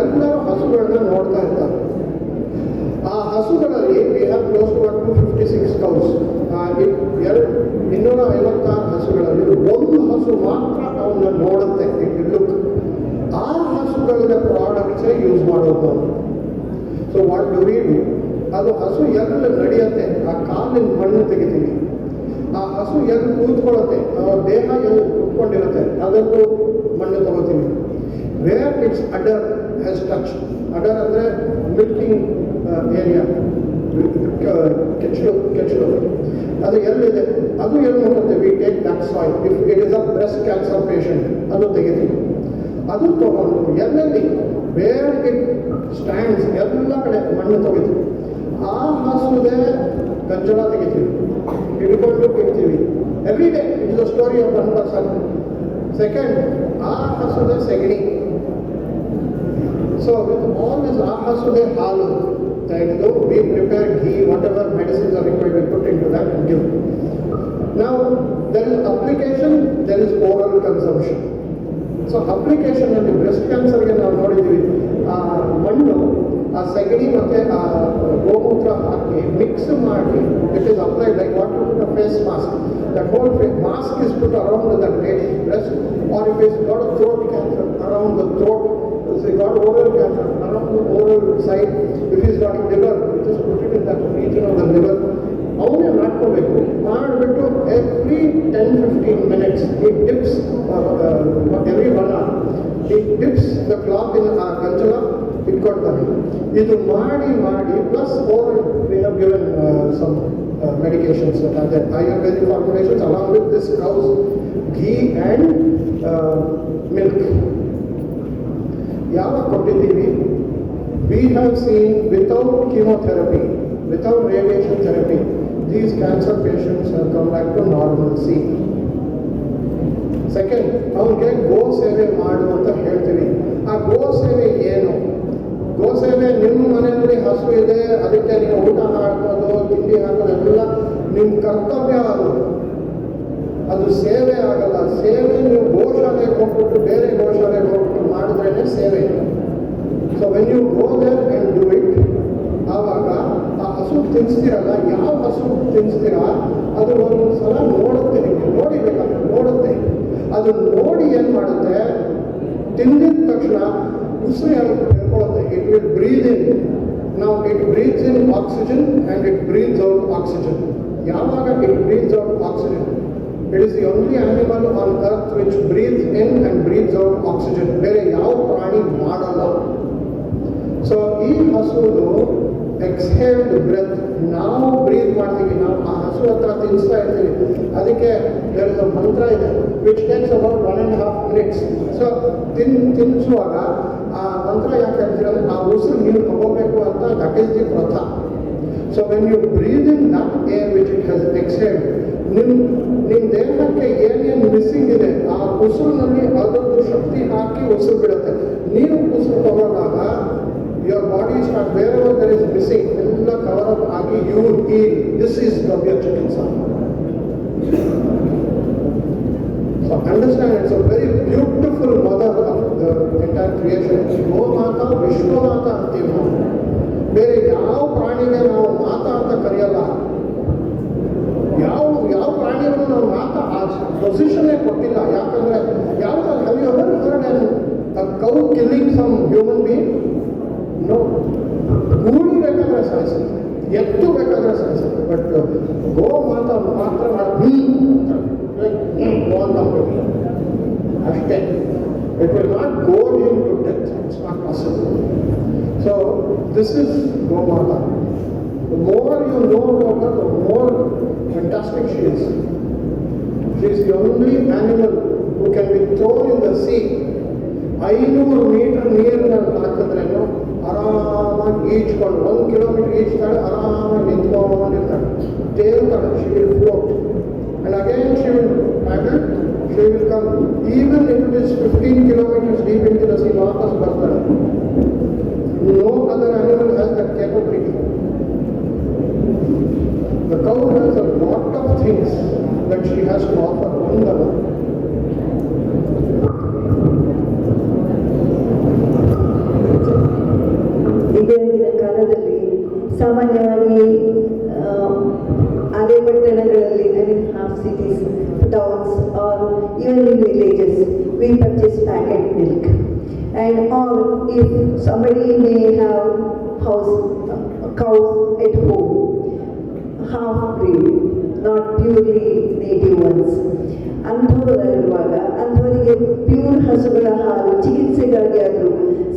ಎಲ್ಲರೂ ಹಸುಗಳನ್ನ ನೋಡ್ತಾ ಇರ್ತಾರೆ. ಆ ಹಸುಗಳಲ್ಲಿ ವಿ ಹ್ಯಾವ್ ಕ್ಲೋಸ್ ಟು 256 ಕೌಸ್. 256 ಹಸುಗಳಲ್ಲಿ ಒಂದು ಹಸು ಮಾತ್ರ ಅವನ್ನ ನೋಡುತ್ತೆ. ಆ ಹಸುಗಳ ಪ್ರಾಡಕ್ಟ್ಸೇ ಯೂಸ್ ಮಾಡೋದು. So what do we do? ಅದು ಹಸು ಎಲ್ಲಿ ನಡೆಯುತ್ತೆ ಆ ಕಾಲಿನ ಮಣ್ಣು ತೆಗಿತೀವಿ. ಆ ಹಸು ಎಲ್ಲಿ ಕೂತ್ಕೊಳ್ಳುತ್ತೆ, ದೇಹ ಎಲ್ಲಿ ಕೂತ್ಕೊಂಡಿರುತ್ತೆ ಅದಕ್ಕೂ ಮಣ್ಣು ತಗೋತೀವಿ. Where it's udder has touch, udder ಅಂದರೆ ಮಿಲ್ಕಿಂಗ್ ಏರಿಯಾ, ಕೆಚ್ಚಲು ಅದು ಎಲ್ಲಿದೆ ಅದು ಎಲ್ಲಿ ನೋಡುತ್ತೆ, we take that soil. If it is a breast cancer patient ಅದು ತೆಗಿತೀವಿ. ಅದು ತಗೊಂಡು ಎಲ್ಲೆಲ್ಲಿ ವೇರ್ ಇಟ್ ಸ್ಟ್ಯಾಂಡ್ಸ್ ಎಲ್ಲ ಕಡೆ ಮಣ್ಣು ತೆಗಿತೀವಿ. ಆ ಹಸುದೇ ಗಂಜಲ ತೆಗಿತೀವಿ, ಹಿಡ್ಕೊಂಡು ಇಡ್ತೀವಿ. Every day it is a story of 1 person. Second, ಆ ಹಸುದೇ ಸೆಗಣಿ. ಸೊ ವಿತ್ ಆಲ್ ದಿಸ್ ಆ ಹಸುದೇ ಹಾಲು ತೆಗೆದು we prepare ghee, whatever medicines are required we put into that and give. ನಾವು there is application, there is oral consumption. So ಅಪ್ಲಿಕೇಶನಲ್ಲಿ breast ಕ್ಯಾನ್ಸರ್ಗೆ ನಾವು ನೋಡಿದ್ದೀವಿ, ಆ ಮಣ್ಣು ಆ ಸೆಗಣಿ ಮತ್ತು ಆ ಗೋಮೂತ್ರ ಹಾಕಿ ಮಿಕ್ಸ್ ಮಾಡಿ it is applied like what you put a face mask. That whole mask is put around that ladies breast, or if is got a throat cancer around the throat, if he got oral cancer around the oral side, if he's got liver, just put it in that region of the liver. ಅವನೇ ಮಾಡ್ಕೋಬೇಕು. ಮಾಡಿಬಿಟ್ಟು every 10-15 minutes he dips every 1 hour he dips the cloth in ಆ ಗಂಜಲ ಇಟ್ಕೊಳ್ತಾನೆ. ಇದು ಮಾಡಿ plus oral we have given some medications that are Ayurvedic formulations along with this cow's ghee and milk. ಯಾವಾಗ ಕೊಟ್ಟಿದ್ದೀವಿ, we have seen without chemotherapy, without radiation therapy, these cancer patients have come back to normalcy. Second, ಅವನಿಗೆ ಗೋ ಸೇವೆ ಮಾಡು ಅಂತ ಹೇಳ್ತೀವಿ. ಆ ಗೋ ಸೇವೆ ಏನು? ಗೋ ಸೇವೆ ನಿಮ್ಮ ಮನೆಯಲ್ಲಿ ಹಸು ಇದೆ, ಅದಕ್ಕೆ ನೀವು ಊಟ ಹಾಕೋದು, ತಿಂಡಿ ಹಾಕೋದು ಎಲ್ಲ ನಿಮ್ಮ ಕರ್ತವ್ಯ. ಅದು ಸೇವೆ ಆಗಲ್ಲ. ಸೇವೆ ನೀವು ಗೋಶಾಲೆಗೆ ಹೋಗ್ಬಿಟ್ಟು ಬೇರೆ ಗೋಶಾಲೆಗೆ ಹೋಗ್ಬಿಟ್ಟು ಮಾಡಿದ್ರೇ ಸೇವೆ. So when you go there and do it, ಆವಾಗ ಆ ಹಸು ತಿನ್ನಿಸ್ತೀರಲ್ಲ, ಯಾವ ಹಸು ತಿನ್ನಿಸ್ತೀರಾ ಅದು ಒಂದು ಸಲ ನೋಡುತ್ತೆ, ನಿಮಗೆ ನೋಡಿಬೇಕಂದ್ರೆ ನೋಡುತ್ತೆ. ಅದು ನೋಡಿ ಏನು ಮಾಡುತ್ತೆ, ತಿಂದಿದ ತಕ್ಷಣ ಉಸಿರು ಹೇಳ್ಕೊಳ್ಳುತ್ತೆ. It will breathe in. ನಾವು it breathes in oxygen and it breathes out oxygen. ಯಾವಾಗ it breathes out oxygen, it is the only animal on earth which breathes in and breathes out oxygen. ಬೇರೆ ಯಾವ ಪ್ರಾಣಿ ಮಾಡಲ್ಲ. So ಈ ಹಸುದು ಎಕ್ಸ್ಹೇಲ್ಡ್ breath ನಾವು breathe ಮಾಡ್ತೀವಿ. ನಾವು ಆ ಹಸು ಹತ್ರ ತಿನ್ನಿಸ್ತಾ ಇರ್ತೀವಿ. ಅದಕ್ಕೆ there is a ಮಂತ್ರ ಇದೆ which takes about 1.5 minutes. So ತಿನ್ನಿಸುವಾಗ ಆ ಮಂತ್ರ ಯಾಕೆ ಹೇಳ್ತೀರ ಅಂದರೆ ಆ ಉಸಿರು ನೀವು ತಗೋಬೇಕು ಅಂತ, that is the breath. So when you breathe in that air which it has exhaled, ನಿಮ್ಮ ದೇಹಕ್ಕೆ ಏನೇನು ಮಿಸ್ಸಿಂಗ್ ಇದೆ ಆ ಉಸಿರಿನಲ್ಲಿ ಅದೊಂದು ಶಕ್ತಿ ಹಾಕಿ ಉಸಿರು ಬಿಡುತ್ತೆ. ನೀವು ಉಸಿರು ತಗೊಂಡಾಗ your body start wherever there is missing ಎಲ್ಲ ಕವರ್ ಅಪ್ ಆಗಿ ಯು ಈ this is gavya chikitsa. So understand, it's a very beautiful mother of the entire creation. Gomata Vishwamata ಅಂತೀವಿ ನಾವು. ಬೇರೆ ಯಾವ ಪ್ರಾಣಿಗೆ ನಾವು ಮಾತಾ ಅಂತ ಕರೆಯಲ್ಲ. ಯಾವ ಪ್ರಾಣಿಯನ್ನು ನಾವು ಮಾತಾ ಆ ಪೊಸಿಷನ್ನೇ ಕೊಟ್ಟಿಲ್ಲ. ಯಾಕಂದರೆ ಯಾವ್ದಾದ್ರು have you ever heard a cow killing some human being? No. ಗೂಳಿ ಬೇಕಾದ್ರೆ ಸಾಯಿಸುತ್ತೆ, ಎತ್ತು ಬೇಕಾದ್ರೆ ಸಾಯಿಸುತ್ತೆ, ಬಟ್ ಗೋ ಮಾತಾ ಮಾತ್ರ ಅಷ್ಟೇ. It will not go him to death. It's not possible. So This is Gomata. The more you know about her, the more fantastic she is. She is the only animal who can be thrown in the sea. 500 metre ನೀರಿನಲ್ಲಿ ಹಾಕಿದ್ರೇನು ಆರಾಮಾಗಿ ಈಜ್ಕೊಂಡು 1 kilometre ಈಜ್ತಾಳೆ, ಆರಾಮಾಗಿ ನಿಂತ್ಕೊಂಡಿರ್ತಾಳೆ, ತೇಲ್ತಾಳೆ. She will float. And again she will paddle, she will come. Even if it is 15 kilometers deep into the sea, ವಾಪಸ್ ಬರ್ತಾಳೆ. No other animal has that capability. The cow has a lot of things that she has to offer one another. ಈಗಿನ ಕಾಲದಲ್ಲಿ ಸಾಮಾನ್ಯವಾಗಿ ಅದೇ ಪಟ್ಟಣಗಳಲ್ಲಿ, I mean half cities, towns, or even in villages, we purchase packet milk. And or if somebody may have cows at home, half breed, not purely native ones. ಅಂಥವರಿರುವಾಗ ಅಂಥವರಿಗೆ pure ಹಸುಗಳ ಹಾಲು ಚಿಕಿತ್ಸೆಗಾಗಿ ಆದರೂ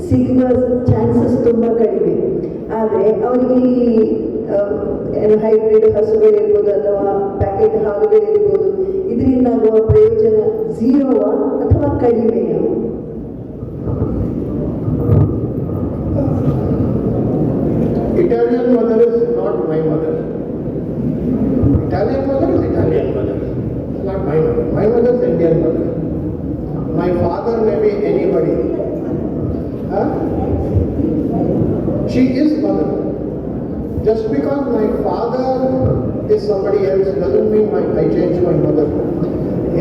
ಸಿಗುವ ಚಾನ್ಸಸ್ ತುಂಬ ಕಡಿಮೆ. ಆದರೆ ಅವರಿಗೆ ಹೈಬ್ರಿಡ್ ಹಸುಗಳಿರ್ಬೋದು ಅಥವಾ ಪ್ಯಾಕೆಟ್ ಹಾಲುಗಳಿರ್ಬೋದು, ಇದರಿಂದಾಗುವ ಪ್ರಯೋಜನ ಝೀರೋವಾ ಅಥವಾ ಕಡಿಮೆಯ? Italian mother is not my mother. Italian mother is Italian mother. It's not my mother. My mother is Indian mother. My father may be anybody. Huh? She is mother. Just because my father is somebody else doesn't mean I change my mother.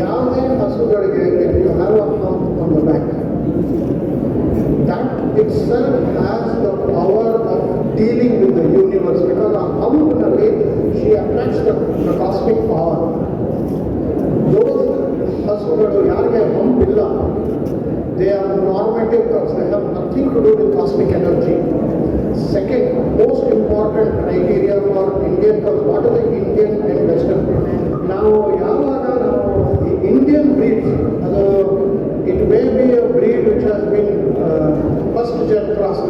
ಯಾವುದೇ ಹಸುಗಳಿಗೆ if you have a hump on the back, that itself has the power of dealing with the universe, because a hump ನಲ್ಲಿ she attracts the cosmic power. Those ಹಸುಗಳು ಯಾರಿಗೆ hump ಇಲ್ಲ, they are normative cows. They have nothing to do with cosmic energy. Second most important criteria for Indian cows, what are the Indian and Western? ನಾವು ಯಾವಾಗ ನಾವು Indian breeds, it may be a breed which has been first gen cross,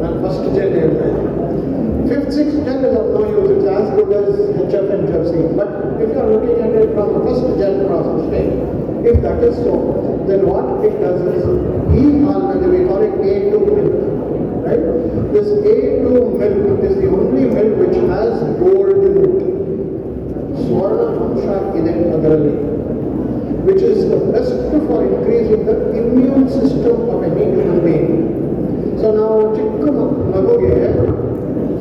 and first gen ಹೇಳ್ತಾ ಇದ್ದೀನಿ. 5th, 6th gen is of no use, it's as good as HF and Jersey. But if you are looking at it from the first gen cross stage, if that is so, then what it does is, we call it A2 milk, right? This A2 milk is the only milk which has gold in it. Swarna Amsha ide adರಲ್ಲಿ, which is the best for increasing the immune system of any human being. So ನಾವು ಚಿಕ್ಕ ಮಗುಗೆ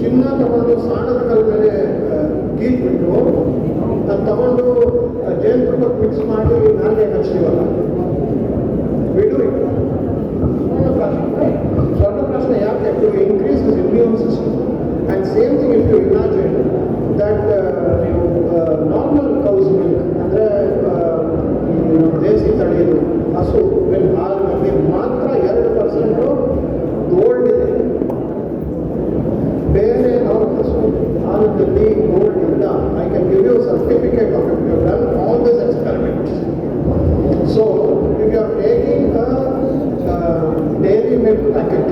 ಚಿನ್ನ ತಗೊಂಡು ಸಾಣದ ಕಲ್ ಮೇಲೆ ಗೀಟ್ಬಿಟ್ಟು ಅದು ತಗೊಂಡು ಜೇನುತುಪ್ಪಕ್ಕೆ mix ಮಾಡಿ ನಾಲ್ಗೆ ಹಚ್ತೀವಲ್ಲ, ಬಿಡು ಸ್ವರ್ಣಪ್ರಾಶನ ಯಾಕೆ? To increase this immune system. And same thing if you imagine that ನೀವು ನಾರ್ಮಲ್ ಕೌಸ್ ಮಿಲ್ಕ್ ಅಂದರೆ ದೇಸಿ ತಳಿದು ಹಸು ಹಾಲಿನಲ್ಲಿ ಮಾತ್ರ 2% ಗೋಲ್ಡ್ ಇದೆ. ಬೇರೆ ಅವ್ರ ಹಸು ಹಾಲಿನಲ್ಲಿ ಗೋಲ್ಡ್ ಇಲ್ಲ. I can give you certificate of it. You done all this experiments. So if you are taking dairy milk packet,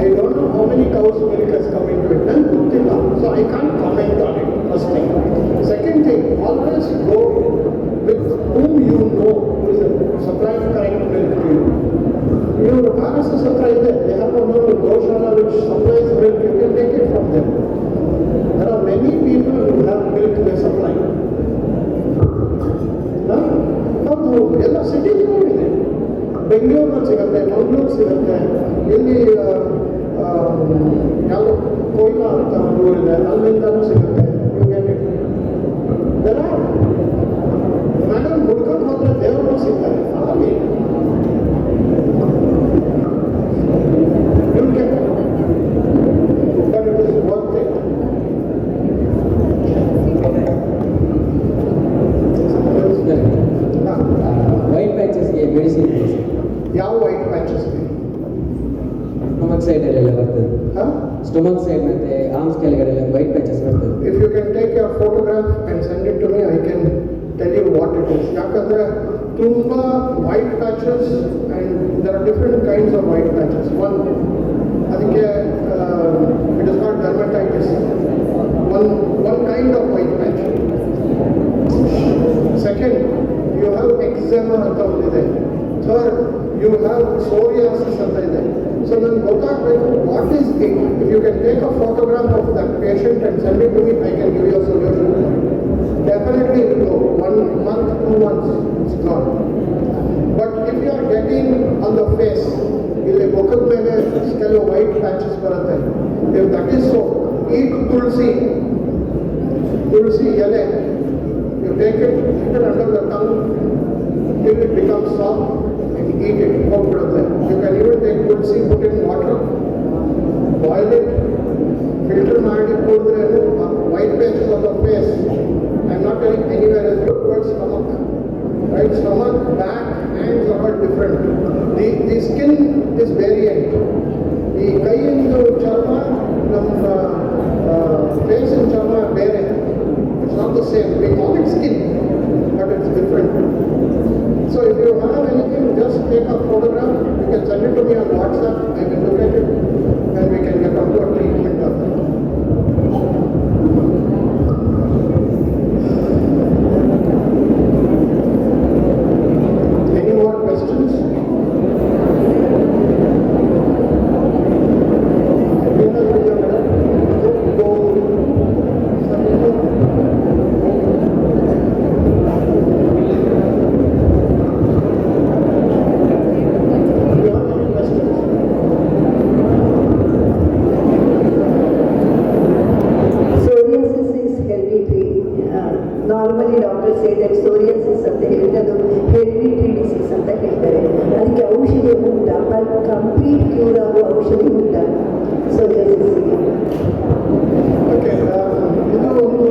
I don't know how many cows milk has come into it, and gottilla, so I can't comment on it. First thing. Second thing, always go with whom you know who is supplying correct milk to you. Your RSS supply is there. They have a little Goshala which supplies milk. You can take it from them. There are many people who have milk they supply. ಹೌದು, ಎಲ್ಲ ಸಿಟೀಸ್ಗೂ ಇದೆ. ಬೆಂಗಳೂರಲ್ಲಿ ಸಿಗುತ್ತೆ, ಮಂಗಳೂರು ಸಿಗುತ್ತೆ, ಇಲ್ಲಿ ಯಾವುದೋ ಕೊಯ್ಲಾ ಅಂತ ಒಂದು ಊರಿದೆ, ಅಲ್ಲಿಂದಲೂ ಸಿಗುತ್ತೆ. ಮೇಡಮ್ ಹುಡ್ಕೊಂಡು ಹೋದ್ರೆ ದೇವರು ಸಿಗ್ತಾರೆ. ಅಲ್ಲಿ but it is worth it. White ಪ್ಯಾಚಸ್ಗೆ ಮೆಡಿಸಿನ್ ಯಾವ ವೈಟ್ ಪ್ಯಾಚಸ್? ಸ್ಟೊಮಕ್ ಸೈಡಲ್ಲೆಲ್ಲ ಬರ್ತದೆ. ಸ್ಟೊಮಕ್ ಸೈಡ್ ಮತ್ತೆ ಆರ್ಮ್ಸ್ ಕೆಳಗಡೆ ವೈಟ್ ಪ್ಯಾಚಸ್ ಬರ್ತದೆ. If you can take your photograph and send it to me, I can tell you what it is. ಯಾಕಂದರೆ ತುಂಬ white patches and there are different kinds of white patches. One, ಅದಕ್ಕೆ So then what is it? If you can take a photograph of that patient and send it to me, I can give you a solution. Definitely it will go. 1 month, 2 months, it's gone. But if you are getting on the face, ಇಲ್ಲಿ ಮುಖದ ಮೇಲೆ ಕೆಲವು white patches ಬರುತ್ತೆ. If that is so, eat ತುಳಸಿ ಎಲೆ. You take it, put it under the tongue till it becomes soft and eat it. ಹೋಗ್ಬಿಡುತ್ತೆ. You can even take Tulasi, put it in water, boil it, filter ಮಾಡಿ ಕುಡಿದ್ರೆ white patches of the face. I'm not telling anywhere else, but stomach. Right, stomach, back, hands are all different. The skin is variant. The ಕೈಯಿಂದ ಚರ್ಮ, ನಮ್ಮ face and ಚರ್ಮ ಬೇರೆ. It's not the same. We call it skin, but it's different. So if you have anything, just take a photograph. You can send it to me on WhatsApp. I can look at it, and we can get onto a treatment of it. Any more questions? Normally doctors say that psoriasis ಅಂತ ಹೇಳಿದ್ರೆ ಅದು hereditary disease ಅಂತ ಹೇಳ್ತಾರೆ. ಅದಕ್ಕೆ ಔಷಧಿ ಉಂಟಾ? But complete cure ಆಗೋ ಔಷಧಿ ಉಂಟಾ psoriasis? Okay, ಇದು ಒಂದು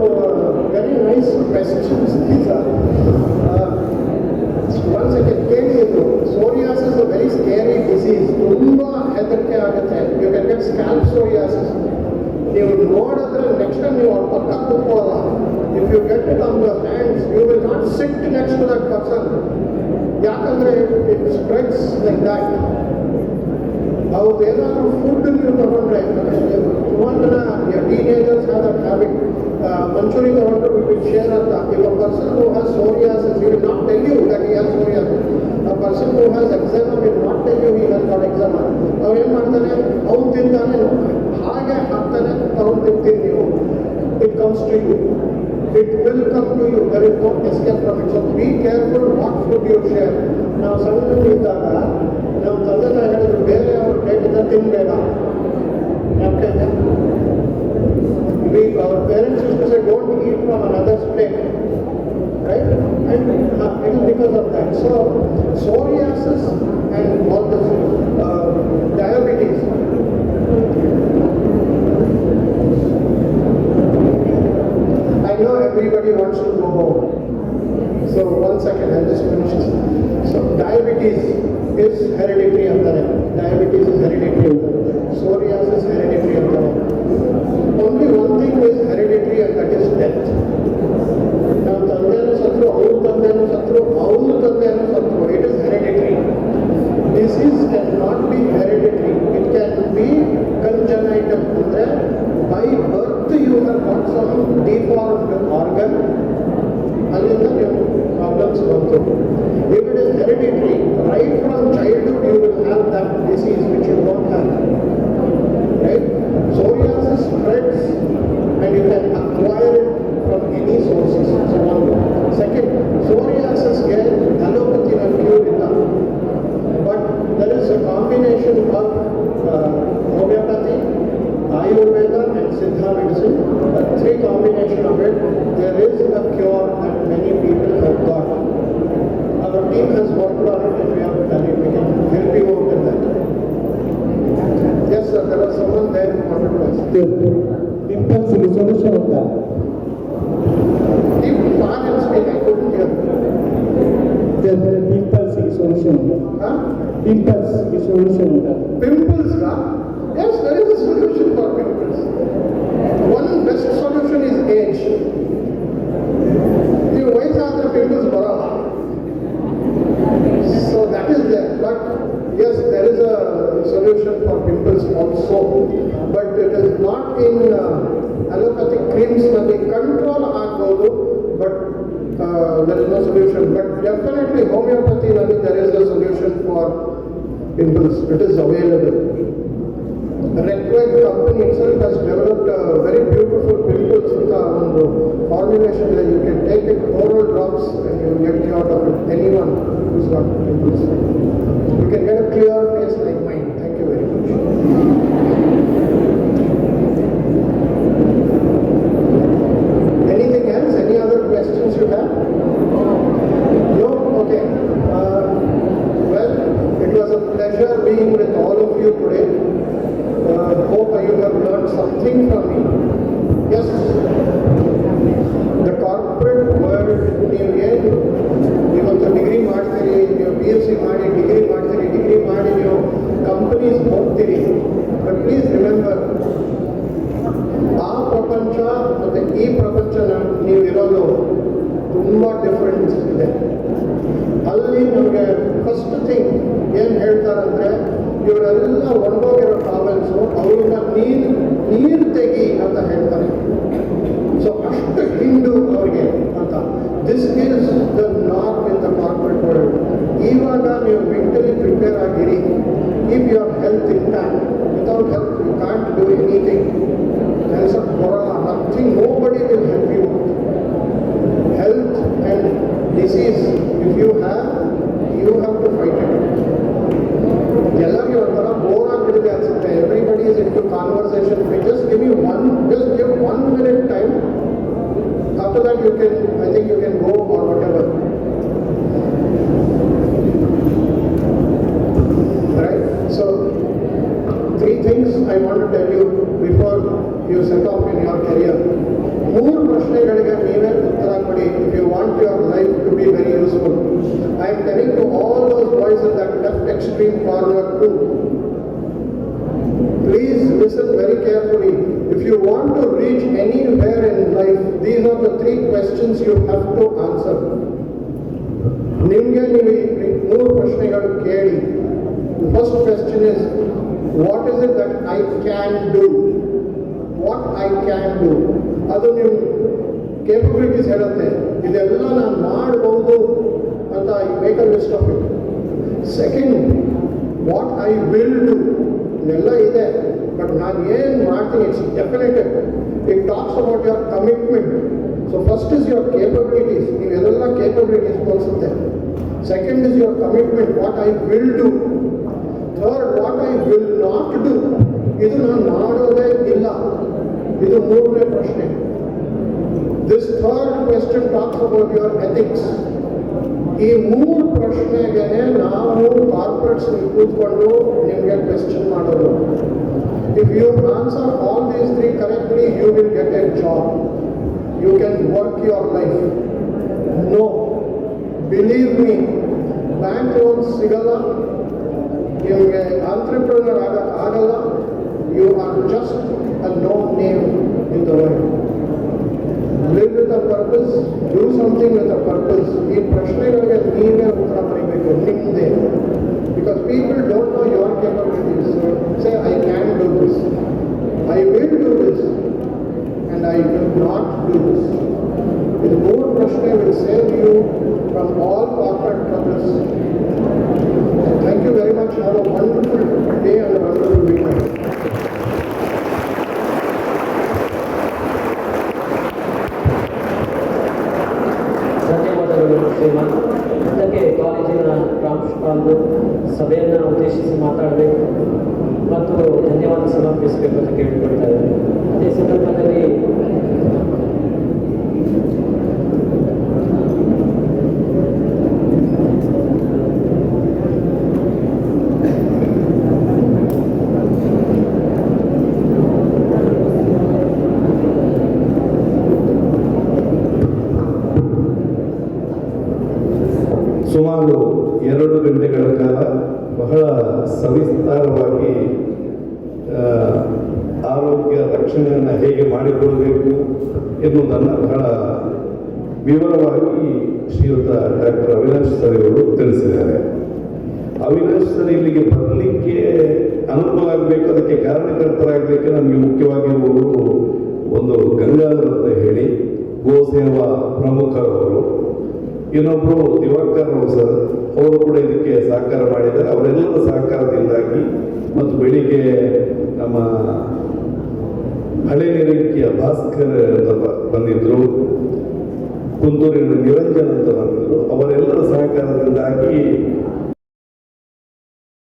very nice questions. These are once again ಕೇಳಿ ಇದು psoriasis is a very scary disease. ತುಂಬಾ ಹೆದರಿಕೆ ಆಗುತ್ತೆ. You can get scalp psoriasis. ನೀವು ನೋಡಿದ್ರೆ ನೆಕ್ಸ್ಟ್ ಟೈಮ್ ನೀವು ಅವ್ರ ಪಕ್ಕ ಕೂತ್ಕೊಳ್ಳಲ್ಲ. If you get it on your hands, you will not sit next to that person. ಯಾಕಂದ್ರೆ it spreads like that. ಅವ್ರದ್ದೇನಾದ್ರೂ ಫುಡ್ ನೀವು ತಗೊಂಡ್ರೆ, ಸುಮಾರು ಜನ teenagers have that habit. Manchurian ತಗೊಂಡ್ರೆ we will share ಅಂತ. If a person who has psoriasis, he will not tell you that he has psoriasis. A person who has eczema will not tell you he has got eczema. ಅವ್ರು ಏನು ಮಾಡ್ತಾನೆ, ಅವ್ನು ತಿಂತಾನೆ, ಹಾಗೆ ಹಾಕ್ತಾನೆ, ಅವ್ನು ತಿಂತೀನಿ ನೀವು. It comes to you. It will come to you. There is no escape from it. So be careful what food you share. ನಾವು ಸಣ್ಣದಿದ್ದಾಗ ನಮ್ಮ ತಂದೆ ತಾಯಿ ಹೇಳಿದ್ರು ಬೇರೆ ಅವ್ರ ಪ್ಲೇಟಿಂದ ತಿನ್ನಬೇಡ. ಯಾಕೆ? Our parents used to say don't eat from another's plate. Right? And it is because of that. So psoriasis and all this diabetes. I know everybody wants to go home. So 1 second, I'll just finish this. So diabetes is hereditary anತಾರೆ. Diabetes is hereditary anತಾರೆ. Psoriasis is hereditary anತಾರೆ. Only one thing is hereditary and that is death. Now ತಂದೆನೂ ಸತ್ರು, ಅವ್ರ ತಂದೆನೂ ಸತ್ರು, ಅವ್ರ ತಂದೆನೂ ಸತ್ರು. It is hereditary. Disease cannot be hereditary. It can be congenital. ಅಂದ್ರೆ by birth you have got some deformed organ. ಅಲ್ಲಿಂದ ನೀವು problems ಬಂತು. If it is hereditary, right from childhood you will have that disease which you don't have. Right? Psoriasis spreads and you can acquire it from any sources. So one. Second, psoriasis ಗೆ allopathy cure ಇಲ್ಲ. But there is a combination of homeopathy, Ayurveda and Siddha medicine. The three combination of it, there is a cure that many people have got. Our team has worked on it and we have done it. We can help you out with that. Yes sir, there was someone there who wanted to ask. Pimples solution ಉಂಟಾ? Keep far and speak, I couldn't hear. Pimples solution ಉಂಟಾ? Huh? Pimples solution ಉಂಟಾ? Pimples, yes, there is a solution for pimples. One best solution is age. ನೀವು ವಯಸ್ಸಾದ್ರೆ pimples ಬರಲ್ಲ. So that is there. But yes, there is a solution for pimples also. But it is not in allopathic creams. The control ಆಗ್ಬೋದು, but there is no solution. But definitely homeopathy, there is a solution for pimples. It is available. Requiem company itself has developed a very beautiful pimples formulation that you can take it oral drops and you will get cured of it. Anyone who's got pimples. You can get a clear face like mine. Thank you very much. Anything else? Any other questions you have? No? Okay. Well, it was a pleasure being with all of you today. Hope you have learned something from me. Yes, the corporate world, ನೀವು ಏನು ಇವತ್ತು degree ಮಾಡ್ತೀರಿ, ನೀವು PhD ಮಾಡಿ degree ಮಾಡಿ ನೀವು companies ಹೋಗ್ತೀರಿ. But please remember, ಆ ಪ್ರಪಂಚ ಮತ್ತು ಈ ಪ್ರಪಂಚ ನೀವು ಇರೋದು ತುಂಬ ಡಿಫ್ರೆನ್ಸ್ ಇದೆ. ಅಲ್ಲಿ ನಮಗೆ ಫಸ್ಟ್ ಥಿಂಗ್ ಏನು ಹೇಳ್ತಾರಂದ್ರೆ, ಇವರೆಲ್ಲ ಒಣಗೋಗಿರೋ ಟ್ರಾವೆಲ್ಸು ಅವ್ರನ್ನ ನೀರು ತೆಗಿ ಅಂತ ಹೇಳ್ತಾರೆ. ಸೊ ಅಷ್ಟು ಹಿಂಡು ಅವ್ರಿಗೆ ಅಂತ. This is the norm in the corporate world. ಇವಾಗ ನೀವು ಮೆಂಟಲಿ ಪ್ರಿಪೇರ್ ಆಗಿರಿ. Keep your health intact. Without health you can't do anything. there is a corona, nothing, nobody will help you. Health and disease, if you have to fight it. ಎಲ್ಲರಿಗೂ ಒಂಥರ bore ಆಗಿಬಿಟ್ಟಿದೆ ಅನ್ಸುತ್ತೆ. Everybody is into conversation. just give 1 minute time. After that I think you can go or whatever. Right? So 3 things I want to tell you before you set off in your career. 3 ಪ್ರಶ್ನೆಗಳಿಗೆ ನೀವೇ ಉತ್ತರ ಕೊಡಿ if you want your life to be very useful. I am telling to all those boys in that left extreme corner too. Please listen very carefully. If you want to reach anywhere in life, these are the 3 questions you have to answer. ನಿಮಗೆ ನೀವು ಈ 3 ಪ್ರಶ್ನೆಗಳು ಕೇಳಿ. The first question is, what is it that I can do? What I can do. ಅದು ನಿಮ್ಮ capabilities ಹೇಳುತ್ತೆ. ಇದೆಲ್ಲ ನಾನು ಮಾಡಬಹುದು ಅಂತ make a list of it. Second, what I will do. ಇದೆಲ್ಲ ಇದೆ, ಬಟ್ ನಾನು ಏನು ಮಾಡ್ತೀನಿ, it's definitive. It talks about your commitment. So first is your capabilities. ನೀವೆಲ್ಲ ಕೇಪಬಿಲಿಟೀಸ್ ತೋರಿಸುತ್ತೆ. Second is your commitment, what I will do. Third, what I will not do. ಇದು ನಾನು ಮಾಡೋದೇ ಇಲ್ಲ. ಇದು 3ನೇ ಪ್ರಶ್ನೆ. This third question talks about your ethics. ಈ 3 ಪ್ರಶ್ನೆಗೆ ನಾವು ಕಾರ್ಪೊರೇಟ್ಸ್ ಕೂತ್ಕೊಂಡು ನಿಮಗೆ ಕ್ವೆಶ್ಚನ್ ಮಾಡೋದು. If you answer all these 3 correctly, you will get a job. You can work your life. No, believe me, bank loans ಸಿಗಲ್ಲ, ನಿಮಗೆ ಆಂಟ್ರಪ್ರನರ್ ಆಗಲ್ಲ. You are just a known name in the world. Live with a purpose, do something with a purpose. ಈ ಪ್ರಶ್ನೆಗಳಿಗೆ ನೀವೇ ಉತ್ತರ ಬರೀಬೇಕು ನಿಮ್ಮದೇ. Because people don't know your capabilities. So say, I can do this, I will do this, and I will not do this. This 3 ಪ್ರಶ್ನೆ will save you from all corporate troubles. Thank you very much. Have a wonderful day and a wonderful weekend. ಇದಕ್ಕೆ ಕಾಲೇಜಿನ ಪ್ರಾಂಶುಪಾಲರು ಸಭೆಯನ್ನು ಉದ್ದೇಶಿಸಿ ಮಾತಾಡಬೇಕು ಮತ್ತು ಧನ್ಯವಾದ ಸಮರ್ಪಿಸಬೇಕು ಅಂತ ಕೇಳಿಕೊಳ್ತಾ ಇದ್ದಾರೆ. ಅದೇ ಸಂದರ್ಭದಲ್ಲಿ ಸುಮಾರು 2 ಗಂಟೆಗಳ ಕಾಲ ಬಹಳ ಸವಿಸ್ತಾರವಾಗಿ ಆರೋಗ್ಯ ರಕ್ಷಣೆಯನ್ನು ಹೇಗೆ ಮಾಡಿಕೊಳ್ಳಬೇಕು ಎನ್ನುವುದನ್ನು ಬಹಳ ವಿವರವಾಗಿ ಶ್ರೀಯುತ ಡಾಕ್ಟರ್ ಅವಿನಾಶ್ ಸರ್ ಇವರು ತಿಳಿಸಿದ್ದಾರೆ. ಅವಿನಾಶ್ ಸರ್ ಇಲ್ಲಿಗೆ ಬರಲಿಕ್ಕೆ ಅನುಕೂಲ ಆಗಬೇಕು, ಅದಕ್ಕೆ ಕಾರಣಕರ್ತರಾಗಲಿಕ್ಕೆ ನಮಗೆ ಮುಖ್ಯವಾಗಿರುವುದು ಒಂದು ಗಂಗಾಧರ್ ಅಂತ ಹೇಳಿ ಗೋಸೇವಾ ಪ್ರಮುಖರವರು, ಇನ್ನೊಬ್ಬರು ದಿವಾಕರ್ ರಾವ್ ಸರ್ ಅವರು ಕೂಡ ಇದಕ್ಕೆ ಸಹಕಾರ ಮಾಡಿದ್ದಾರೆ. ಅವರೆಲ್ಲರ ಸಹಕಾರದಿಂದ ಸಹಕಾರದಿಂದಾಗಿ ಮತ್ತು ಬೆಳಿಗ್ಗೆ ನಮ್ಮ ಹಳೆ ನಿರೀಕ್ಷೆಯ ಭಾಸ್ಕರ್ ಅಂತ ಬಂದಿದ್ದರು, ಪುತ್ತೂರಿನ ನಿರಂಜನ್ ಅಂತ ಬಂದಿದ್ದರು. ಅವರೆಲ್ಲರ ಸಹಕಾರದಿಂದಾಗಿ